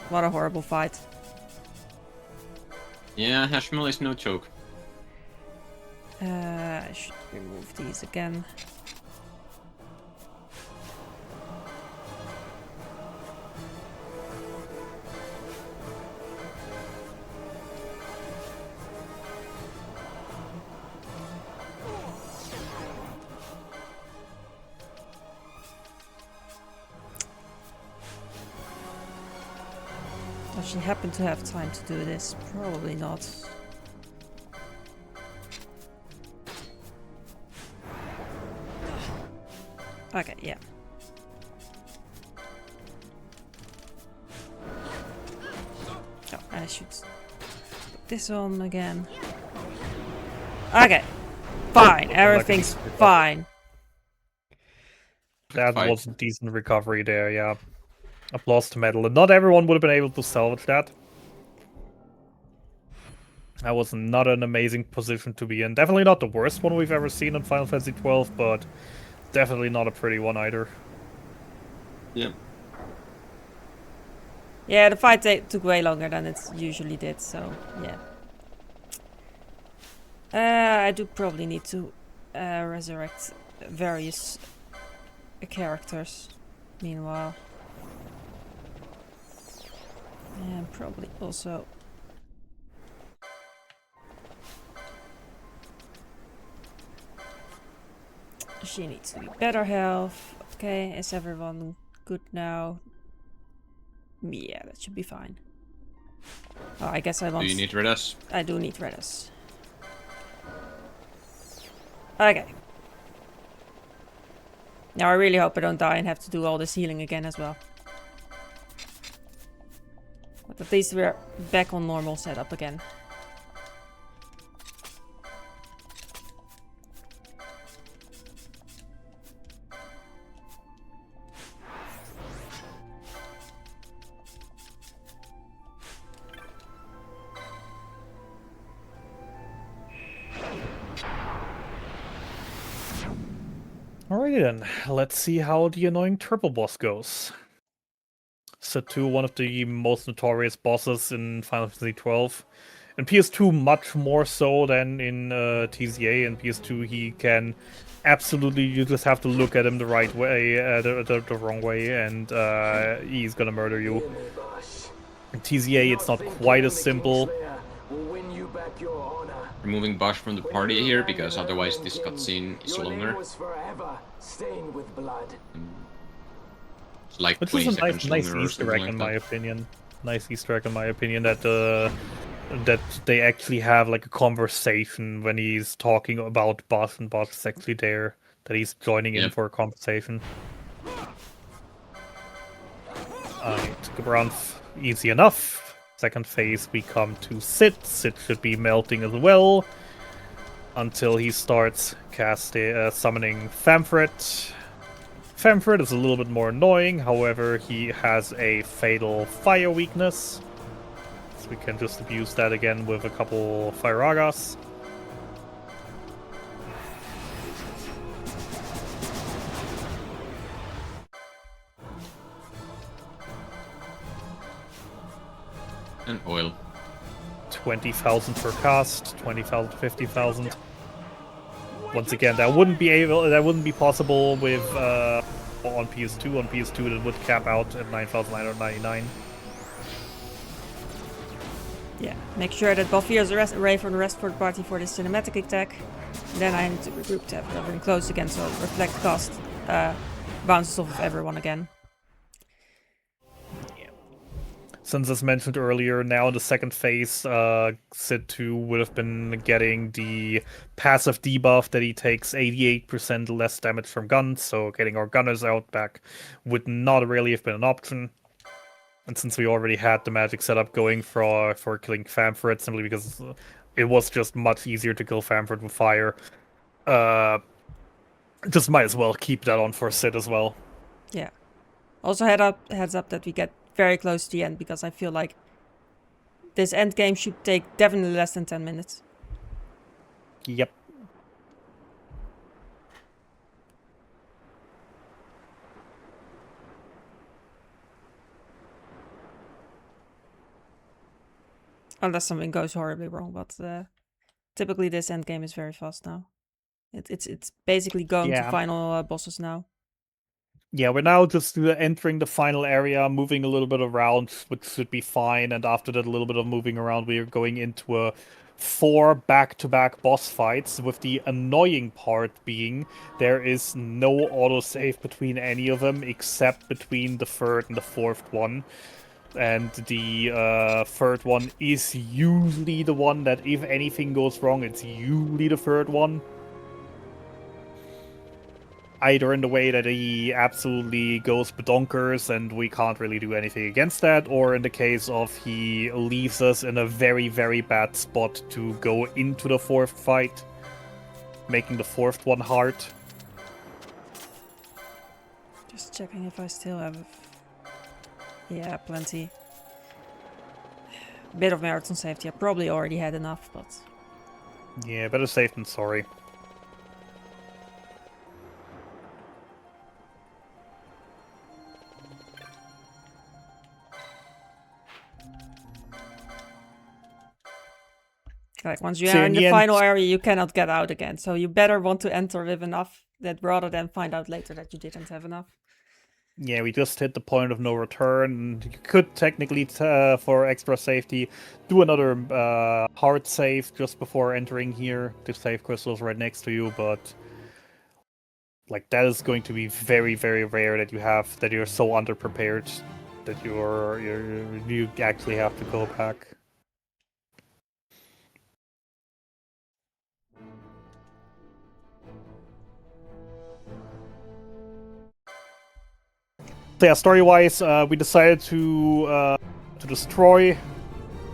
What a horrible fight. Yeah, Hashmel is no joke. I should remove these again. Does she happen to have time to do this? Probably not. Okay, yeah. Oh, I should put this on again. Okay. Fine, everything's fine. That Fight. was a decent recovery there, yeah. Applause to Madelon. Not everyone would have been able to salvage that. That was not an amazing position to be in. Definitely not the worst one we've ever seen in Final Fantasy XII, but definitely not a pretty one either. Yeah. Yeah, the fight took way longer than it usually did, so yeah. I do probably need to resurrect various characters meanwhile. And probably also... She needs to be better health. Okay, is everyone good now? Yeah, that should be fine. Oh, I guess I want... Do you need Redas? I do need Redas. Okay. Now I really hope I don't die and have to do all this healing again as well. But at least we're back on normal setup again. Alrighty then, let's see how the annoying triple boss goes. Set 2, one of the most notorious bosses in Final Fantasy XII. In PS2, much more so than in TZA. In PS2, he can absolutely, you just have to look at him the right way, the wrong way, and he's gonna murder you. In TZA, it's not quite as simple. Removing Bosch from the party here, because otherwise this cutscene is longer. It's like Which 20 is a seconds nice longer or Easter something egg like in that. my opinion. Nice Easter egg in my opinion that that they actually have like a conversation when he's talking about Bosch and Bosch is actually there. That he's joining in Yep. for a conversation. Took around easy enough. Second phase we come to Sid. Sid should be melting as well. Until he starts casting summoning Famfret. Famfret is a little bit more annoying, however, he has a fatal fire weakness. So we can just abuse that again with a couple Firagas. And oil. 20,000 per cast, 20,000 to 50,000. Once again, that wouldn't be possible with on PS2. On PS2, it would cap out at 9,999. Yeah, make sure that Buffy is away from the rest for the party for this cinematic attack. Then I need to regroup to have everything close again, so reflect cost bounces off of everyone again. Since as mentioned earlier, now in the second phase, Sid 2 would have been getting the passive debuff that he takes 88% less damage from guns, so getting our gunners out back would not really have been an option. And since we already had the magic setup going for killing Famfret, simply because it was just much easier to kill Famfret with fire, just might as well keep that on for Sid as well. Yeah. Also heads up that we get very close to the end, because I feel like this end game should take definitely less than 10 minutes. Yep. Unless something goes horribly wrong, but typically this end game is very fast now. It's basically going to final bosses now. Yeah, we're now just entering the final area, moving a little bit around, which should be fine. And after that, a little bit of moving around, we are going into 4 back-to-back boss fights, with the annoying part being there is no autosave between any of them, except between the 3rd and the 4th one. And the 3rd one is usually the one that, if anything goes wrong, it's usually the 3rd one. Either in the way that he absolutely goes badonkers and we can't really do anything against that, or in the case of he leaves us in a very, very bad spot to go into the 4th fight, making the 4th one hard. Just checking if I still have... Yeah, plenty. Bit of marathon safety. I probably already had enough, but... Yeah, better safe than sorry. Like, once you are in the final area, you cannot get out again. So you better want to enter with enough, that rather than find out later that you didn't have enough. Yeah, we just hit the point of no return. You could technically, for extra safety, do another hard save just before entering here. The save crystal's right next to you, but like that is going to be very, very rare that you're so underprepared that you actually have to go back. So yeah, story-wise, we decided to destroy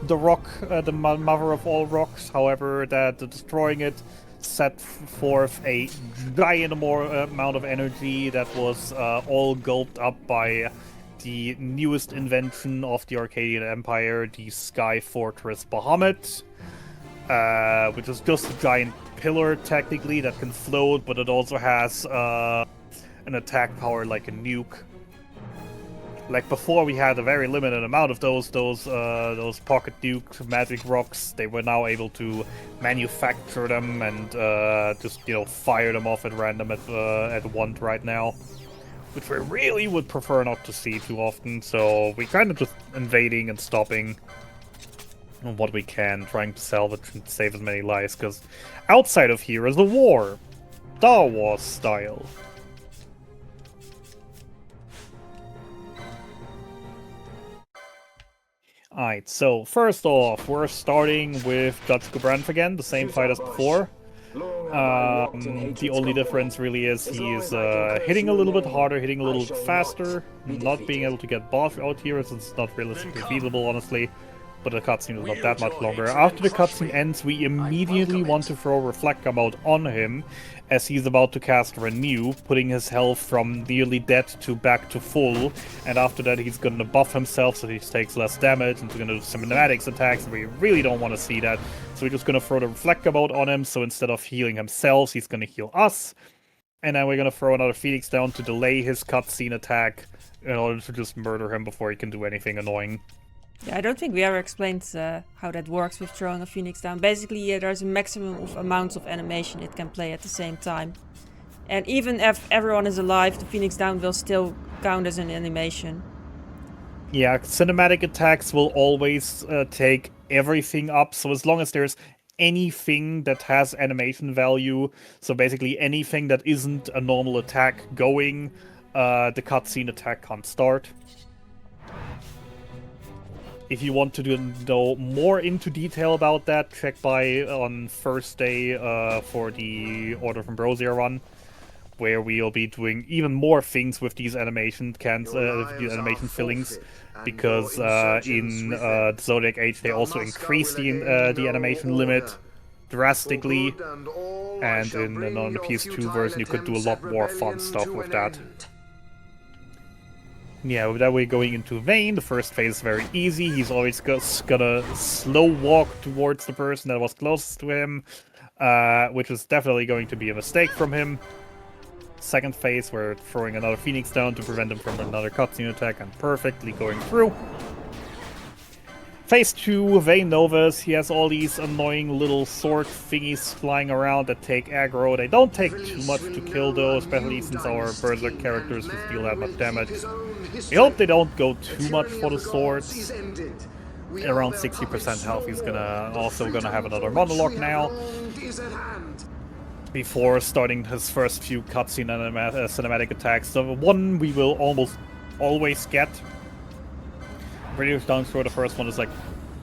the rock, the mother of all rocks. However, that destroying it set forth a giant amount of energy that was all gulped up by the newest invention of the Arcadian Empire, the Sky Fortress Bahamut, which is just a giant pillar, technically, that can float, but it also has an attack power like a nuke. Like before, we had a very limited amount of those pocket nuke magic rocks. They were now able to manufacture them and just fire them off at random at want right now, which we really would prefer not to see too often. So we kind of just invading and stopping on what we can, trying to salvage and save as many lives. Because outside of here is a war, Star Wars style. Alright, so first off, we're starting with Judge Gobranth again, the same fight as before. The only difference really is he's hitting a little bit harder, hitting a little bit faster, not being able to get boss out here since it's not realistically feasible, honestly. But the cutscene is not that much longer. After the cutscene ends, we immediately want to throw Reflect Mode on him, as he's about to cast Renew, putting his health from nearly dead to back to full. And after that, he's gonna buff himself so he takes less damage, and he's gonna do cinematics attacks, and we really don't want to see that. So we're just gonna throw the Reflect Mode on him, so instead of healing himself, he's gonna heal us. And then we're gonna throw another Phoenix down to delay his cutscene attack, in order to just murder him before he can do anything annoying. Yeah, I don't think we ever explained how that works with throwing a Phoenix down. Basically, there's a maximum of amounts of animation it can play at the same time. And even if everyone is alive, the Phoenix down will still count as an animation. Yeah, cinematic attacks will always take everything up, so as long as there's anything that has animation value, so basically anything that isn't a normal attack going, the cutscene attack can't start. If you want to know more into detail about that, check by on first day for the Order from Brosia run, where we'll be doing even more things with these animation fillings, because in Zodiac Age they also increased the animation limit drastically. And on the PS2 version, you could do a lot more fun stuff with that. Yeah, with that way going into Vayne, the first phase is very easy. He's always gonna slow walk towards the person that was closest to him, which is definitely going to be a mistake from him. Second phase, we're throwing another Phoenix down to prevent him from another cutscene attack and perfectly going through. Phase 2, Vayne Novus, he has all these annoying little sword thingies flying around that take aggro. They don't take too much to kill though, especially since our Berserk characters just deal that much damage. We hope they don't go too much for the swords. Around 60% health, he's also gonna have another monologue now. Before starting his first few cutscene cinematic attacks. The one we will almost always get. Pretty darn sure the first one is like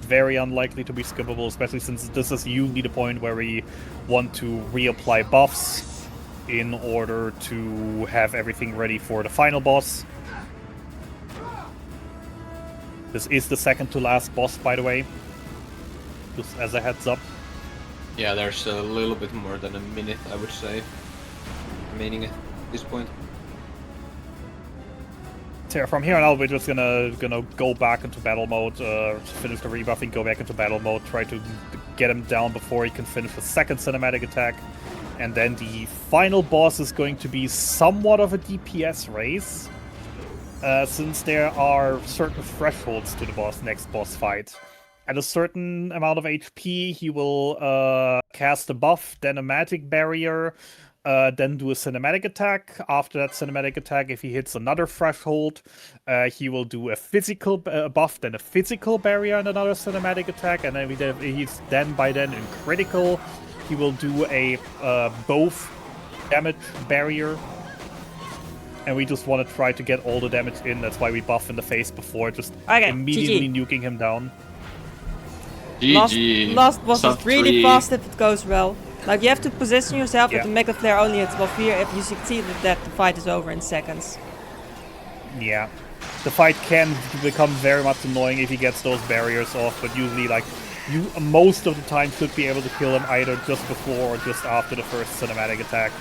very unlikely to be skippable, especially since this is usually the point where we want to reapply buffs in order to have everything ready for the final boss. This is the second to last boss, by the way, just as a heads up. Yeah, there's a little bit more than a minute, I would say, remaining at this point. So from here on out, we're just gonna go back into battle mode, finish the rebuffing, go back into battle mode, try to get him down before he can finish the second cinematic attack, and then the final boss is going to be somewhat of a DPS race, since there are certain thresholds to the next boss fight. At a certain amount of HP, he will cast a buff, then a magic barrier, then do a cinematic attack. After that cinematic attack, if he hits another threshold, he will do a physical buff, then a physical barrier and another cinematic attack. And then he's by then in critical. He will do a both damage barrier. And we just want to try to get all the damage in. That's why we buff in the face before, just immediately nuking him down. GG. Last boss is really 3. fast if it goes well. Like, you have to position yourself and to make the flare only at 12 here. If you succeed with that, the fight is over in seconds. Yeah. The fight can become very much annoying if he gets those barriers off, but usually, like, you most of the time should be able to kill him either just before or just after the first cinematic attack.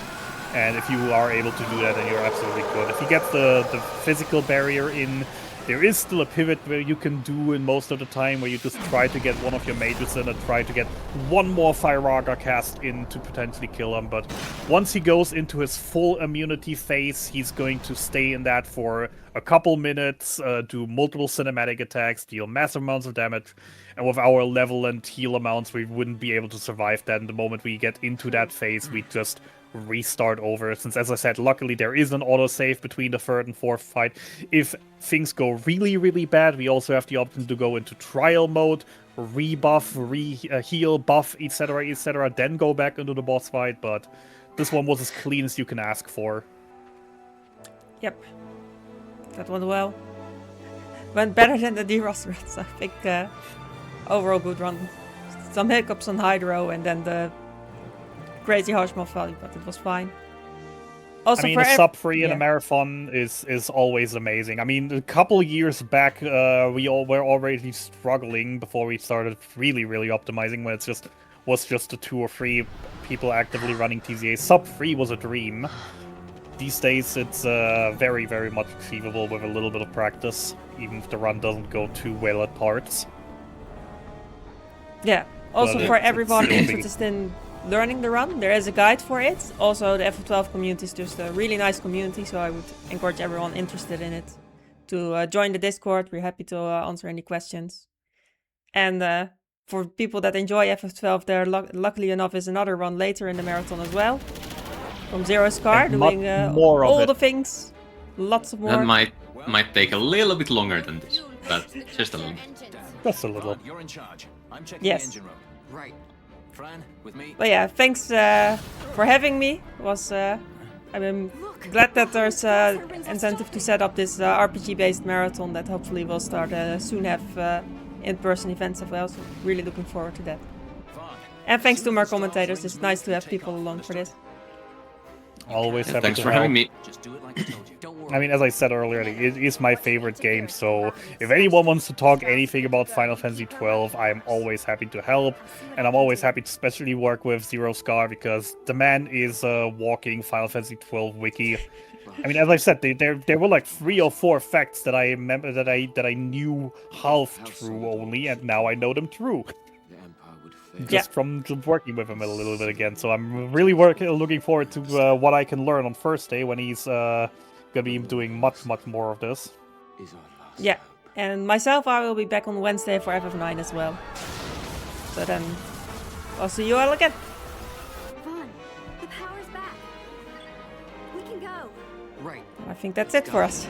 And if you are able to do that, then you're absolutely good. If he gets the physical barrier in, there is still a pivot where you can do in most of the time, where you just try to get one of your mages in and try to get one more Firaga cast in to potentially kill him. But once he goes into his full immunity phase, he's going to stay in that for a couple minutes, do multiple cinematic attacks, deal massive amounts of damage. And with our level and heal amounts, we wouldn't be able to survive that. And the moment we get into that phase, we just restart over, since, as I said, luckily there is an autosave between the third and fourth fight. If things go really, really bad, we also have the option to go into trial mode, rebuff, heal, buff, etc., then go back into the boss fight, but this one was as clean as you can ask for. Yep. That went well. Went better than the D-Ross runs, I think. Overall good run. Some hiccups on Hydro and then the crazy harsh mob value, but it was fine. Also, I mean, a sub 3 in a marathon is always amazing. I mean, a couple years back, we all were already struggling before we started really, really optimizing, when it was just the 2 or 3 people actively running TZA. Sub 3 was a dream. These days, it's very, very much achievable with a little bit of practice, even if the run doesn't go too well at parts. Yeah. Also, for everyone interested in learning the run, there is a guide for it. Also, the FF12 community is just a really nice community, so I would encourage everyone interested in it to join the Discord. We're happy to answer any questions. And for people that enjoy FF12, there luckily enough is another run later in the marathon as well, from Zero Scar, doing all the things, lots of more. That might take a little bit longer than this, but just a little. Just a little. You're in charge. I'm checking Yes. the engine room. Right. Fran, with me. But yeah, thanks for having me. I'm glad that there's incentive to set up this RPG-based marathon that hopefully will start soon have in-person events as well. So really looking forward to that. And thanks to my commentators. It's nice to have people along for this. Always happy Thanks to for help. having me. Just do it like I told you. Don't worry. I mean, as I said earlier, it is my favorite game, so if anyone wants to talk anything about Final Fantasy XII, I'm always happy to help, and I'm always happy to especially work with Zero Scar, because the man is a walking Final Fantasy XII wiki. I mean, as I said, there were like 3 or 4 facts that I remember that I knew half true only, and now I know them true. Just from working with him a little bit again. So I'm really looking forward to what I can learn on Thursday when he's gonna be doing much more of this. Yeah, and myself, I will be back on Wednesday for FF9 as well. So then, I'll see you all again. Vaughn, the power's back. We can go. Right. I think that's it for us.